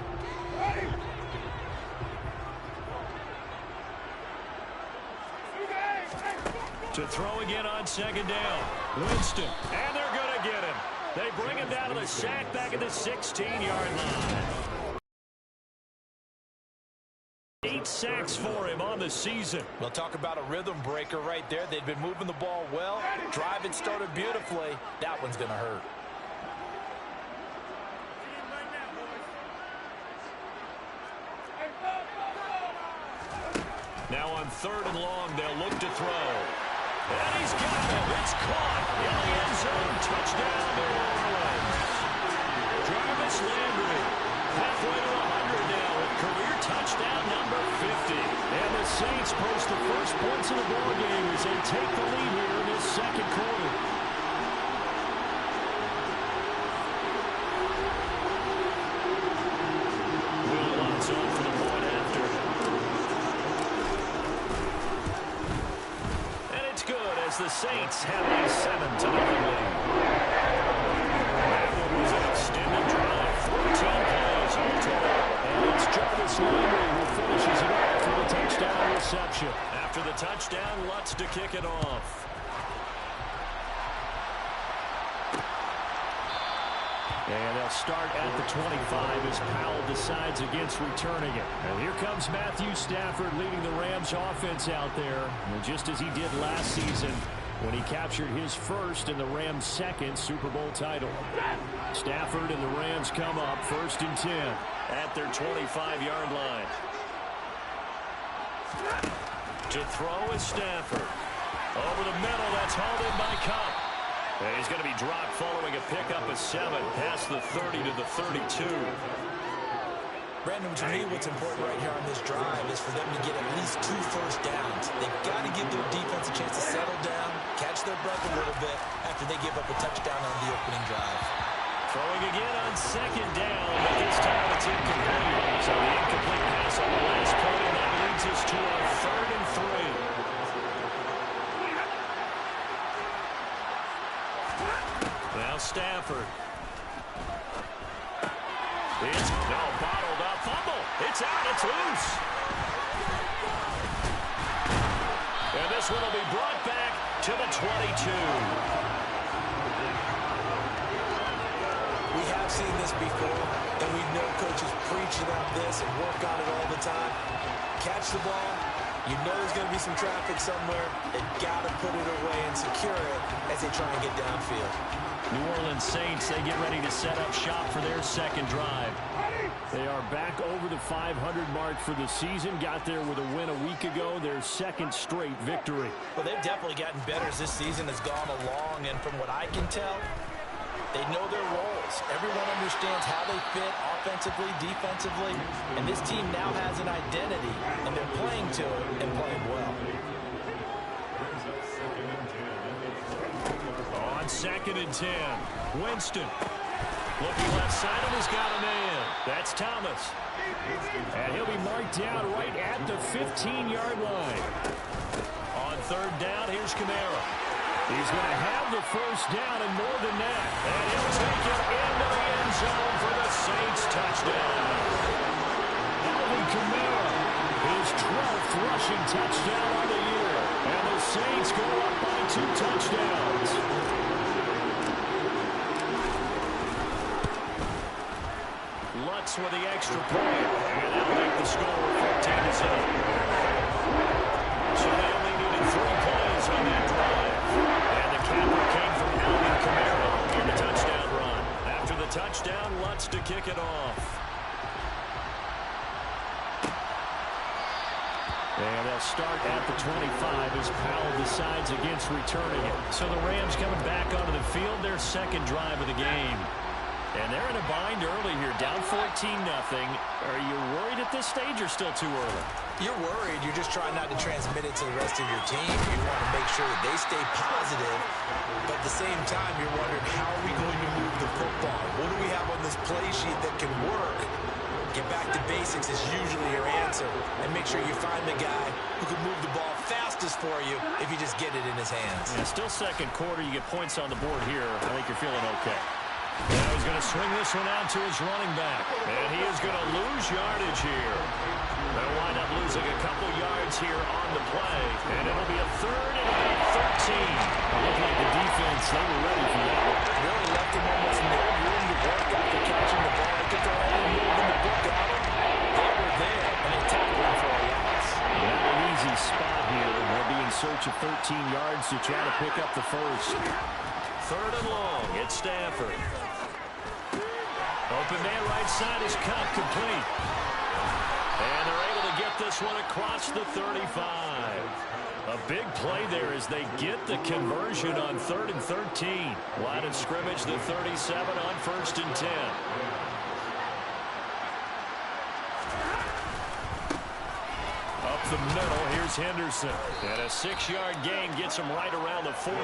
To throw again on 2nd down. Winston. And they're going to get him. They bring him down to the sack back at the 16-yard line. 8 sacks for him on the season. We'll talk about a rhythm breaker right there. They've been moving the ball well. Drive it started beautifully. That one's going to hurt. Now on 3rd and long, they'll look to throw. And he's got him. It's caught in the end zone. Touchdown, New Orleans. Jarvis Landry halfway to 100 now with career touchdown number 50. And the Saints post the first points of the ball game as they take the lead here in this 2nd quarter. Will Lutz on for the point after. And it's good as the Saints have a 7-0 lead. That one was an extended drive. 14 plays all total. And it's Jarvis Landry who finishes it off for the touchdown reception. After the touchdown, Lutz to kick it off. And they'll start at the 25 as Powell decides against returning it. And here comes Matthew Stafford leading the Rams offense out there. And just as he did last season when he captured his first and the Rams' 2nd Super Bowl title. Stafford and the Rams come up 1st and 10 at their 25-yard line. To throw is Stafford. Over the middle, that's hauled in by Cup. And he's going to be dropped following a pickup of 7 past the 30 to the 32. Brandon, to me, what's important right here on this drive is for them to get at least 2 first downs. They've got to give their defense a chance to settle down, catch their breath a little bit after they give up a touchdown on the opening drive. Throwing again on 2nd down, but this time it's incomplete. So the incomplete pass on the last play, and that leads us to a 3rd and 3. Now Stafford. It's bottled up. Fumble. It's out. It's loose. And this one will be brought back to the 22. We have seen this before, and we know coaches preach about this and work on it all the time. Catch the ball. You know there's going to be some traffic somewhere. They've got to put it away and secure it as they try and get downfield. New Orleans Saints, they get ready to set up shop for their 2nd drive. They are back over the 500 mark for the season. Got there with a win a week ago, their 2nd straight victory. Well, they've definitely gotten better as this season has gone along, and from what I can tell, they know their roles. Everyone understands how they fit offensively, defensively, and this team now has an identity, and they're playing to it and playing well. On 2nd and 10, Winston. Looking left side and has got a man. That's Thomas. And he'll be marked down right at the 15-yard line. On 3rd down, here's Kamara. He's going to have the first down and more than that. And he'll take it into the end zone for the Saints touchdown. Alvin Kamara, his 12th rushing touchdown of the year. And the Saints go up by 2 touchdowns. Lutz with the extra point. And that'll make the score 14-7. So they only needed 3 plays on that drive. And the capper came from Alvin Kamara on the touchdown run. After the touchdown, Lutz to kick it off. And they'll start at the 25 as Powell decides against returning it. So the Rams coming back onto the field, their second drive of the game. And they're in a bind early here, down 14-0. Are you worried at this stage or still too early? You're worried. You're just trying not to transmit it to the rest of your team. You want to make sure that they stay positive. But at the same time, you're wondering, how are we going to move the football? What do we have on this play sheet that can work? Get back to basics is usually your answer. And make sure you find the guy who can move the ball fastest for you if you just get it in his hands. Yeah, still second quarter. You get points on the board here. I think you're feeling okay. Now he's going to swing this one out to his running back. And he is going to lose yardage here. They'll wind up losing a couple yards here on the play. And it'll be a 3rd and about 13. It looked like the defense, they were ready for that one. Really left him almost no room to work after catching the ball. He could throw any move in the book at him. They were there, and they tackled him for a loss. Not an easy spot here. They'll be in search of 13 yards to try to pick up the first. 3rd and long. It's Stafford. Open man right side is Cup, complete. And they're able to get this one across the 35. A big play there as they get the conversion on 3rd and 13. Line of scrimmage, the 37 on 1st and 10. Up the middle, here's Henderson. And a 6-yard gain gets him right around the 43.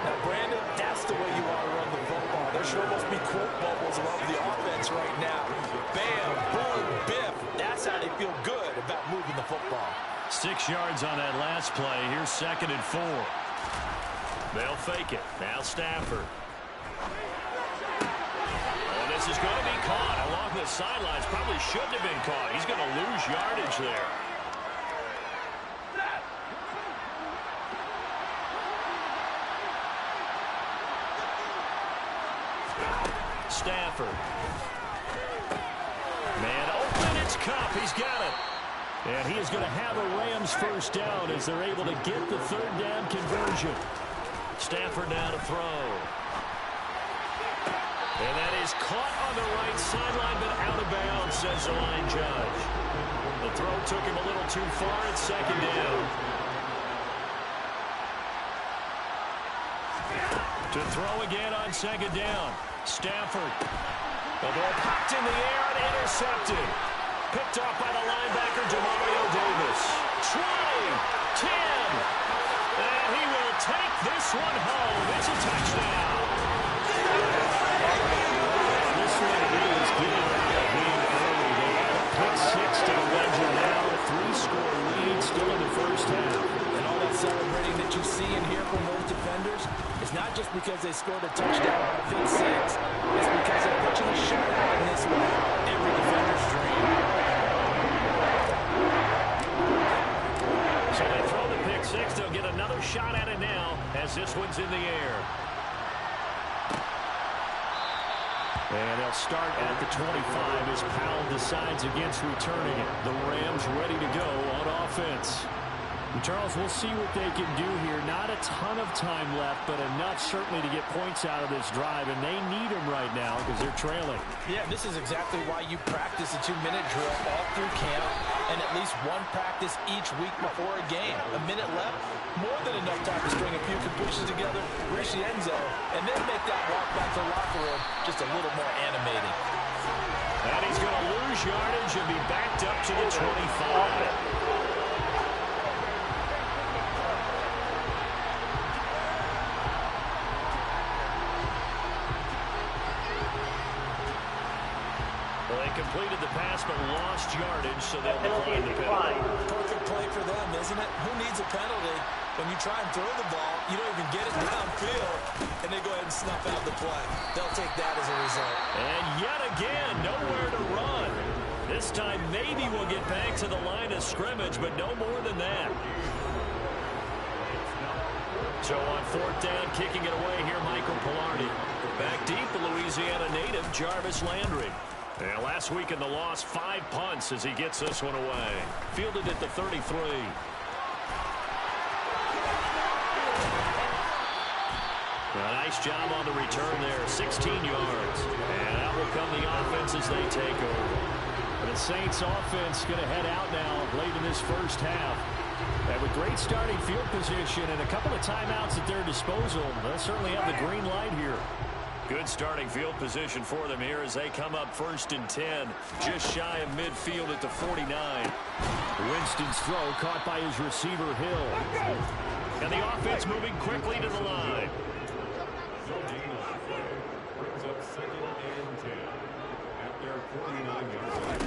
Now, Brandon, that's the way you want to run the football. There should almost be quote bubbles around the offense right now. Bam, boom, biff. That's how they feel good about moving the football. 6 yards on that last play. Here's 2nd and 4. They'll fake it. Now Stafford. Oh, this is going to be caught along the sidelines. Probably shouldn't have been caught. He's going to lose yardage there. Stafford. Man open, it's Cup. He's got it. And he is going to have a Rams first down as they're able to get the 3rd down conversion. Stafford now to throw. And that is caught on the right sideline, but out of bounds, says the line judge. The throw took him a little too far. It's 2nd down. To throw again on 2nd down. Stafford. The ball popped in the air and intercepted. Picked off by the linebacker, Demario Davis. 20, 10, and he will take this one home. It's a touchdown. This one is getting out of hand early. They add a pick 6 to the ledger now. A 3-score lead still in the first half. And all that celebrating that you see and hear from those defenders is not just because they scored a touchdown on a pick 6. It's because they're pitching a shot in this one. Every defender's dream. So they throw the pick 6. They'll get another shot at it now as this one's in the air. And they'll start at the 25 as Powell decides against returning it. The Rams ready to go on offense. And Charles, we'll see what they can do here. Not a ton of time left, but enough certainly to get points out of this drive, and they need them right now because they're trailing. Yeah, this is exactly why you practice a 2-minute drill all through camp and at least one practice each week before a game. A minute left, more than enough time to string a few completions together, reach the end zone, and then make that walk back to the locker room just a little more animating. And he's going to lose yardage and be backed up to the 25. Completed the pass but lost yardage, so they'll decline the penalty. Perfect play for them, isn't it? Who needs a penalty when you try and throw the ball, you don't even get it downfield, and they go ahead and snuff out the play. They'll take that as a result. And yet again, nowhere to run. This time maybe we'll get back to the line of scrimmage, but no more than that. So on 4th down, kicking it away here, Michael Pilardi. Back deep, the Louisiana native, Jarvis Landry. And last week in the loss, 5 punts as he gets this one away. Fielded at the 33. A nice job on the return there, 16 yards. And out will come the offense as they take over. The Saints offense going to head out now late in this first half. And with great starting field position and a couple of timeouts at their disposal, they'll certainly have the green light here. Good starting field position for them here as they come up 1st and 10, just shy of midfield at the 49. Winston's throw caught by his receiver, Hill. And the offense moving quickly to the line. No gain on the play. Brings up 2nd and 10 at their 49-yard line.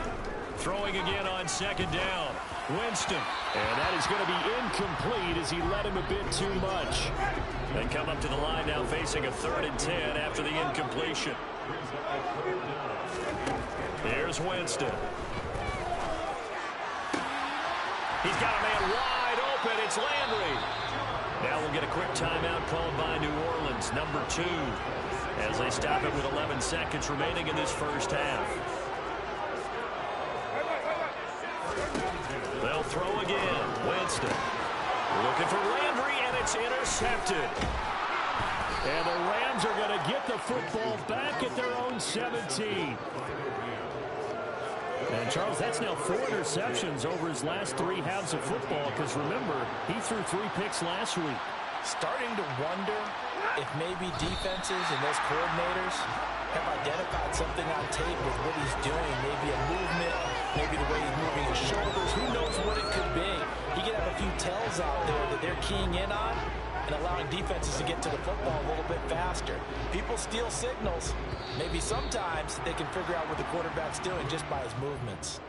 Throwing again on 2nd down. Winston. And that is going to be incomplete as he led him a bit too much. They come up to the line now facing a 3rd and 10 after the incompletion. Here's Winston. He's got a man wide open. It's Landry. Now we'll get a quick timeout called by New Orleans, number 2, as they stop it with 11 seconds remaining in this first half. They'll throw again. Winston looking for Landry, and it's intercepted. And the Rams are going to get the football back at their own 17. And, Charles, that's now 4 interceptions over his last 3 halves of football because, remember, he threw 3 picks last week. Starting to wonder if maybe defenses and those coordinators have identified something on tape with what he's doing. Maybe a movement, maybe the way he's moving his shoulders. Who knows what it could be? He could have a few tells out there that they're keying in on and allowing defenses to get to the football a little bit faster. People steal signals. Maybe sometimes they can figure out what the quarterback's doing just by his movements.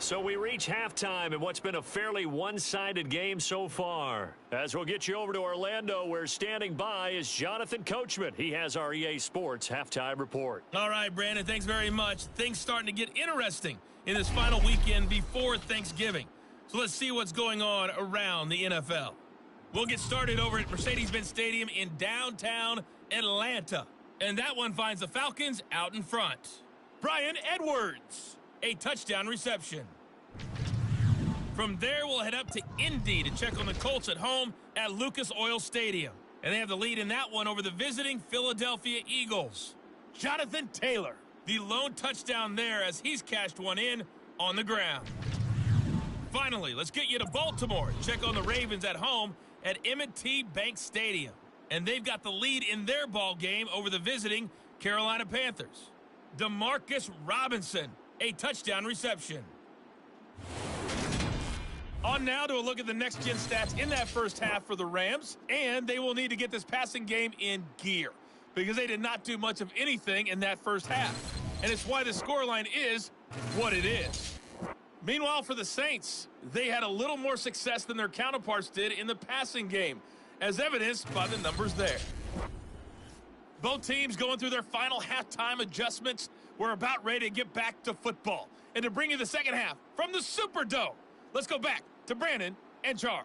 So we reach halftime in what's been a fairly one-sided game so far. As we'll get you over to Orlando, where standing by is Jonathan Coachman. He has our EA Sports halftime report. All right, Brandon, thanks very much. Things starting to get interesting in this final weekend before Thanksgiving. So let's see what's going on around the NFL. We'll get started over at Mercedes-Benz Stadium in downtown Atlanta. And that one finds the Falcons out in front. Bryan Edwards, a touchdown reception. From there, we'll head up to Indy to check on the Colts at home at Lucas Oil Stadium. And they have the lead in that one over the visiting Philadelphia Eagles. Jonathan Taylor, the lone touchdown there as he's cashed one in on the ground. Finally, let's get you to Baltimore. Check on the Ravens at home at M&T Bank Stadium. And they've got the lead in their ball game over the visiting Carolina Panthers. Demarcus Robinson, a touchdown reception. On now to a look at the next-gen stats in that first half for the Rams. And they will need to get this passing game in gear because they did not do much of anything in that first half. And it's why the scoreline is what it is. Meanwhile, for the Saints, they had a little more success than their counterparts did in the passing game, as evidenced by the numbers there. Both teams going through their final halftime adjustments. We're about ready to get back to football. And to bring you the second half from the Superdome, let's go back to Brandon and Charles.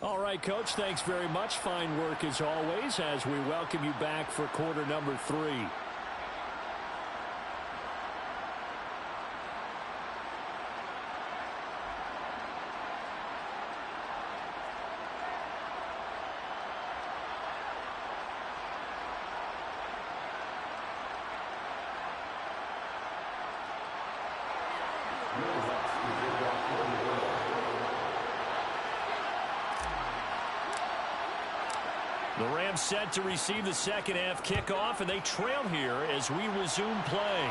All right, Coach, thanks very much. Fine work as always as we welcome you back for quarter number 3. The Rams set to receive the second half kickoff, and they trail here as we resume play.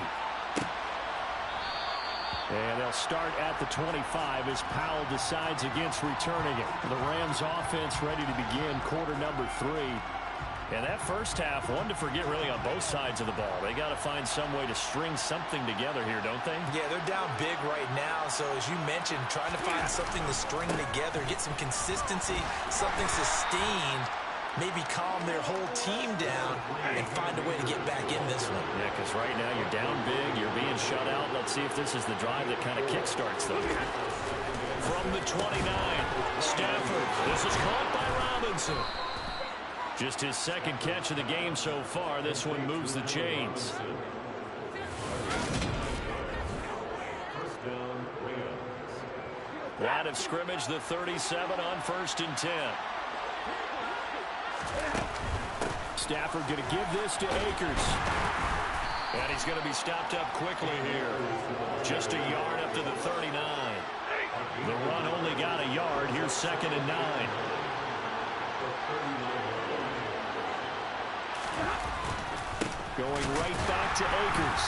And they'll start at the 25 as Powell decides against returning it. The Rams offense ready to begin quarter number 3. And that first half, one to forget really on both sides of the ball. They got to find some way to string something together here, don't they? Yeah, they're down big right now. So as you mentioned, trying to find something to string together, get some consistency, something sustained, maybe calm their whole team down and find a way to get back in this one. Yeah, because right now you're down big, you're being shut out. Let's see if this is the drive that kind of kickstarts them. From the 29, Stafford. This is caught by Robinson. Just his second catch of the game so far. This one moves the chains. Line of scrimmage, the 37 on 1st and 10. Stafford going to give this to Akers. And he's going to be stopped up quickly here. Just a yard up to the 39. The run only got a yard. Here's 2nd and 9. Going right back to Akers.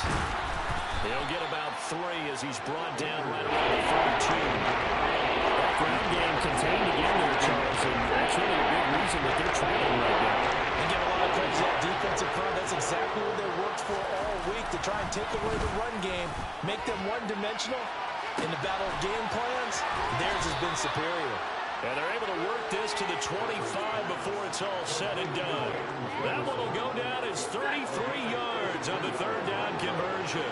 He'll get about 3 as he's brought down right around the 32. That ground game contained again there, Charles, and that's really a big reason that they're trailing right now. And give a lot of credit to that defensive front. That's exactly what they worked for all week, to try and take away the run game, make them one-dimensional. In the battle of game plans, theirs has been superior. And they're able to work this to the 25 before it's all said and done. That one will go down as 33 yards on the 3rd down conversion.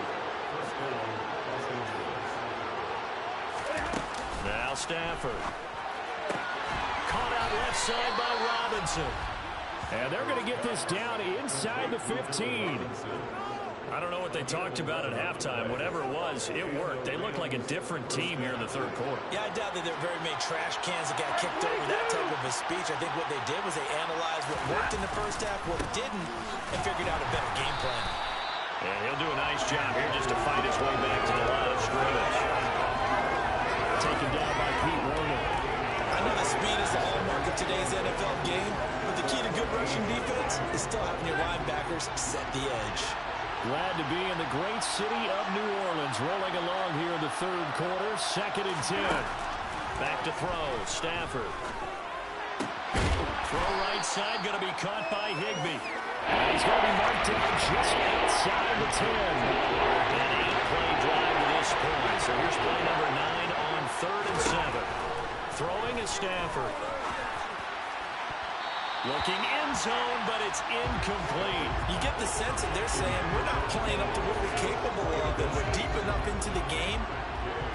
Now Stafford. Caught out left side by Robinson. And they're going to get this down inside the 15. I don't know what they talked about at halftime. Whatever it was, it worked. They looked like a different team here in the 3rd quarter. Yeah, I doubt that there are very many trash cans that got kicked over, that type of a speech. I think what they did was they analyzed what worked in the first half, what didn't, and figured out a better game plan. And he'll do a nice job here just to fight his way back to the line of scrimmage. Taken down by Pete Werner. I know the speed is the hallmark of today's NFL game, but the key to good rushing defense is still having your linebackers set the edge. Glad to be in the great city of New Orleans, rolling along here in the 3rd quarter, 2nd and 10. Back to throw, Stafford. Throw right side, going to be caught by Higbee. And he's going to be marked down just outside the 10. An 8-play drive to this point. So here's play number 9 on 3rd and 7. Throwing is Stafford. Looking end zone, but it's incomplete. You get the sense that they're saying we're not playing up to what we're capable of, and we're deep enough into the game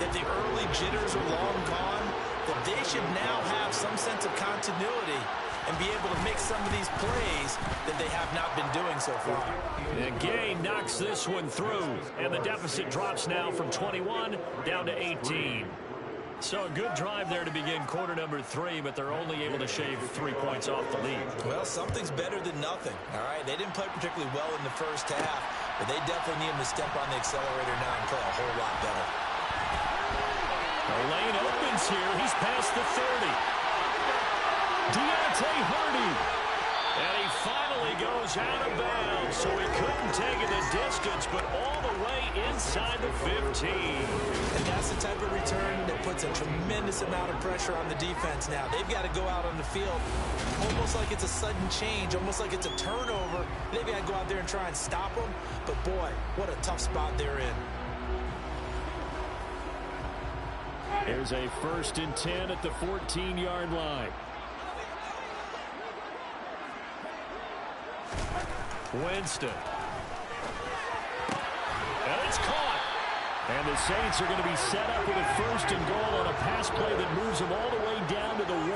that the early jitters are long gone, that they should now have some sense of continuity and be able to make some of these plays that they have not been doing so far. And Gay knocks this one through, and the deficit drops now from 21 down to 18. So a good drive there to begin quarter number 3, but they're only able to shave 3 points off the lead. Well, something's better than nothing, all right? They didn't play particularly well in the first half, but they definitely need them to step on the accelerator now and play a whole lot better. The lane opens here. He's past the 30. Deontay Hardy. And he finally goes out of bounds, so he couldn't take it the distance, but all the way inside the 15. And that's the type of return that puts a tremendous amount of pressure on the defense now. They've got to go out on the field almost like it's a sudden change, almost like it's a turnover. They've got to go out there and try and stop them. But, boy, what a tough spot they're in. There's a 1st and 10 at the 14-yard line. Winston. And it's caught. And the Saints are going to be set up with a 1st and goal on a pass play that moves them all the way down to the 1.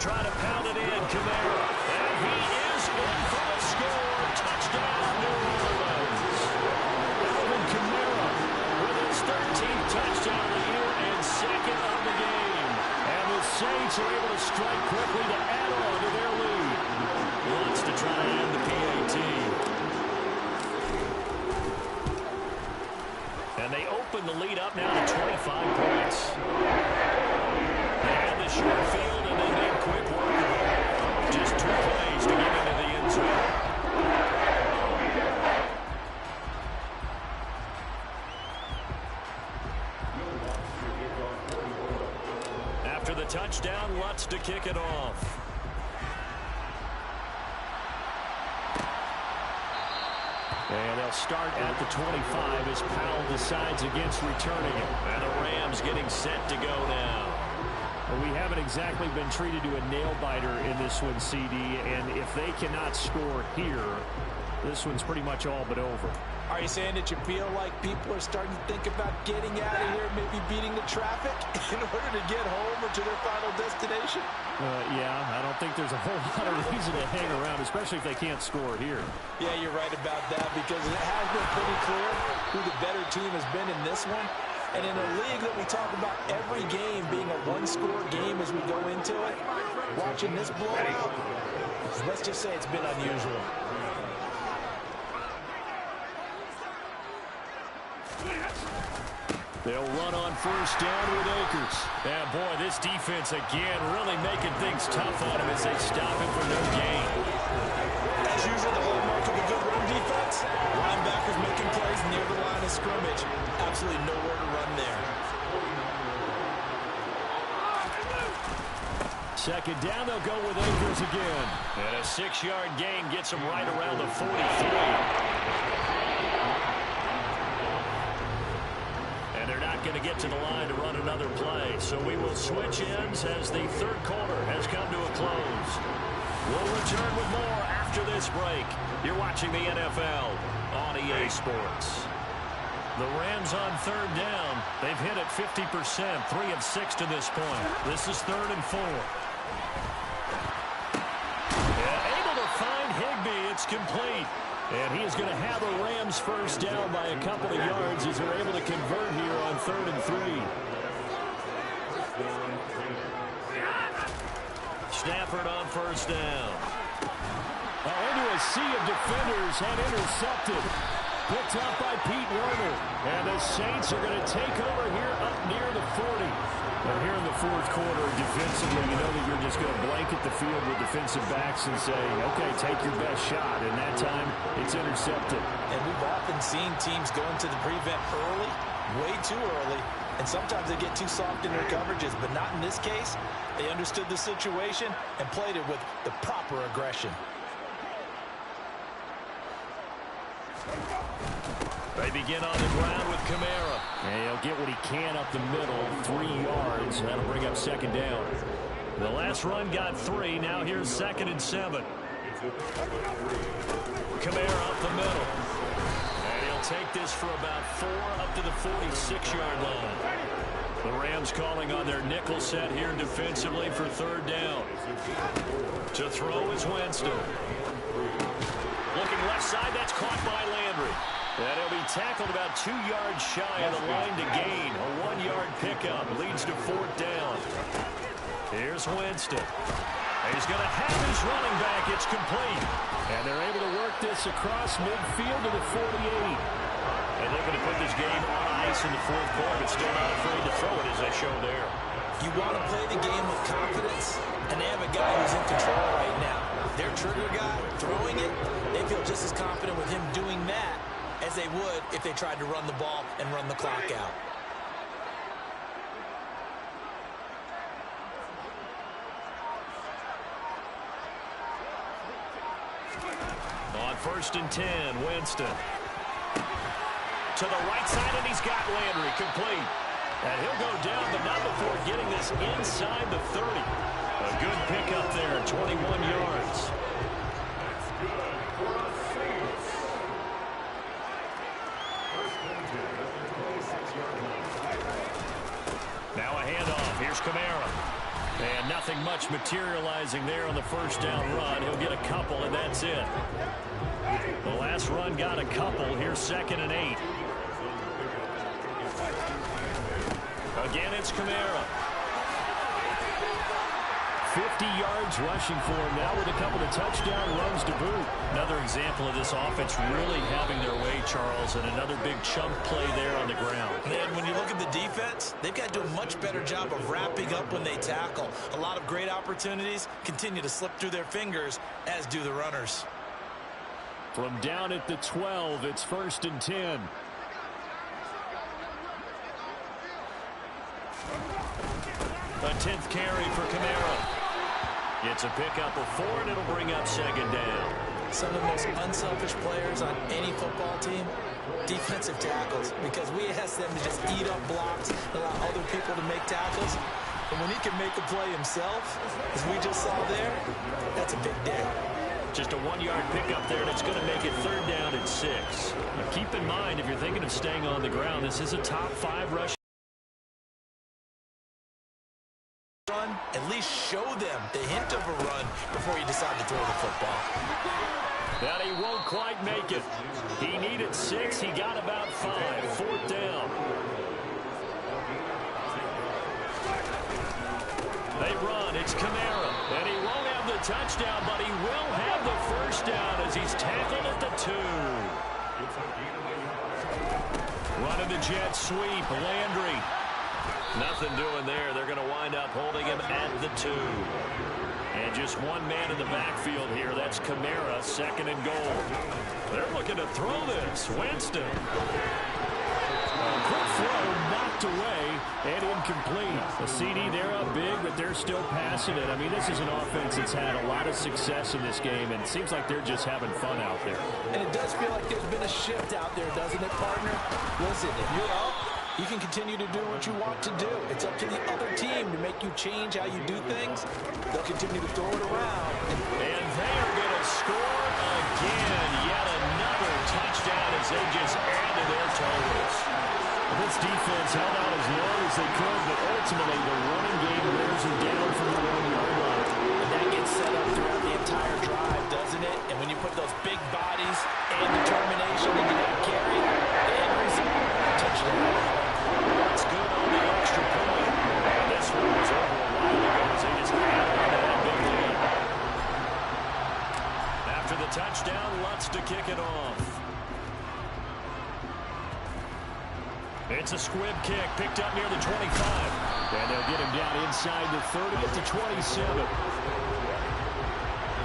Trying to pound it in, Kamara. And he is in for the score. Touchdown, New Orleans. Alvin Kamara With his 13th touchdown of the year and 2nd of the game. And the Saints are able to strike quickly to add on to their lead. Wants to try and end the PAT. And they open the lead up now to 25 points. They had the short field and they made quick work of it. Just 2 plays to get into the end zone. After the touchdown, Lutz to kick it off. And they'll start at the 25 as Powell decides against returning it. And the Rams getting set to go now. Well, we haven't exactly been treated to a nail-biter in this one, CD, and if they cannot score here, this one's pretty much all but over. Are you saying that you feel like people are starting to think about getting out of here, maybe beating the traffic in order to get home or to their final destination? Yeah, I don't think there's a whole lot of reason to hang around, especially if they can't score here. Yeah, you're right about that, because it has been pretty clear who the better team has been in this one. And in a league that we talk about every game being a one-score game as we go into it, watching this blowout, let's just say it's been unusual. They'll run on first down with Akers. And boy, this defense again really making things tough on him as they stop him for no gain. As usual, the hallmark of a good run defense, linebackers making plays near the line of scrimmage. Absolutely nowhere to run there. Second down, they'll go with Akers again. And a 6-yard gain gets him right around the 43. And they're not going to get to the line to run another play. So we will switch ends as the third quarter has come to a close. We'll return with more after this break. You're watching the NFL on EA Sports. The Rams on third down. They've hit it 50%, 3 of 6 to this point. This is 3rd and 4. And able to find Higbee. It's complete. And he is going to have a Rams first down by a couple of yards as they're able to convert here on 3rd and 3. Stafford on first down. Into a sea of defenders and intercepted. Picked up by Pete Werner. And the Saints are going to take over here up near the 40. And here in the fourth quarter, defensively, you know that you're just going to blanket the field with defensive backs and say, okay, take your best shot. And that time, it's intercepted. And we've often seen teams go into the prevent early, way too early, and sometimes they get too soft in their coverages, but not in this case. They understood the situation and played it with the proper aggression. They begin on the ground with Kamara. And he'll get what he can up the middle, 3 yards. That'll bring up second down. The last run got 3. Now here's 2nd and 7. Kamara up the middle. And he'll take this for about 4 up to the 46-yard line. The Rams calling on their nickel set here defensively for 3rd down. To throw is Winston. Looking left side, that's caught by Landry. And he'll be tackled about 2 yards shy of the line to gain. A 1-yard pickup leads to 4th down. Here's Winston. He's going to have his running back. It's complete. And they're able to work this across midfield to the 48. And they're going to put this game on ice in the fourth quarter, but still not afraid to throw it as they show there. You want to play the game with confidence, and they have a guy who's in control right now. Their trigger guy throwing it, they feel just as confident with him doing that as they would if they tried to run the ball and run the clock out. On 1st and 10, Winston. To the right side, and he's got Landry complete. And he'll go down, but not before getting this inside the 30. A good pickup there, 21 yards. Now a handoff. Here's Kamara. And nothing much materializing there on the first down run. He'll get a couple, and that's it. The last run got a couple. Here's 2nd and 8. Again, it's Kamara. 50 yards rushing for him now with a couple of touchdown runs to boot. Another example of this offense really having their way, Charles, and another big chunk play there on the ground. And when you look at the defense, they've got to do a much better job of wrapping up when they tackle. A lot of great opportunities continue to slip through their fingers, as do the runners. From down at the 12, it's 1st and 10. A 10th carry for Kamara. Gets a pickup of 4, and it'll bring up 2nd down. Some of the most unselfish players on any football team, defensive tackles, because we ask them to just eat up blocks, allow other people to make tackles. And when he can make a play himself, as we just saw there, that's a big day. Just a 1-yard pickup there, and it's going to make it 3rd down and 6. Now keep in mind, if you're thinking of staying on the ground, this is a top 5 rush. Run, at least show them the hint of a run before you decide to throw the football. And he won't quite make it. He needed 6. He got about 5. 4th down. They run. It's Kamara. And he won't have the touchdown, but he will have the 1st down as he's tackled at the 2. Running the jet sweep. Landry. Nothing doing there. They're going to wind up holding him at the 2. And just one man in the backfield here. That's Kamara, 2nd and goal. They're looking to throw this. Winston. Quick throw, knocked away, and incomplete. The CD, they're up big, but they're still passing it. I mean, this is an offense that's had a lot of success in this game, and it seems like they're just having fun out there. And it does feel like there's been a shift out there, doesn't it, partner? Listen, if you're up, you can continue to do what you want to do. It's up to the other team to make you change how you do things. They'll continue to throw it around. And they are going to score again. Yet another touchdown as they just add to their totals. This defense held out as long as they could, but ultimately the running game wears them down from the 1-yard line. And that gets set up throughout the entire drive, doesn't it? And when you put those big bodies and determination into that carry, the end result, touchdown. That's good on the extra point. And this one was over a while ago as they just added on to that big lead. After the touchdown, Lutz to kick it off. It's a squib kick picked up near the 25. And they'll get him down inside the 30 at the 27.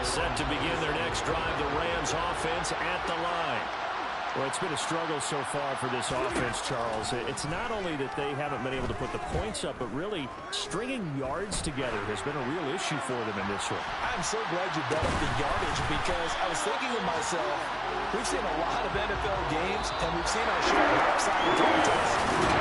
Set to begin their next drive, the Rams offense at the line. Well, it's been a struggle so far for this offense, Charles. It's not only that they haven't been able to put the points up, but really stringing yards together has been a real issue for them in this one. I'm so glad you brought up the yardage because I was thinking to myself, we've seen a lot of NFL games, and we've seen our share of lopsided contests.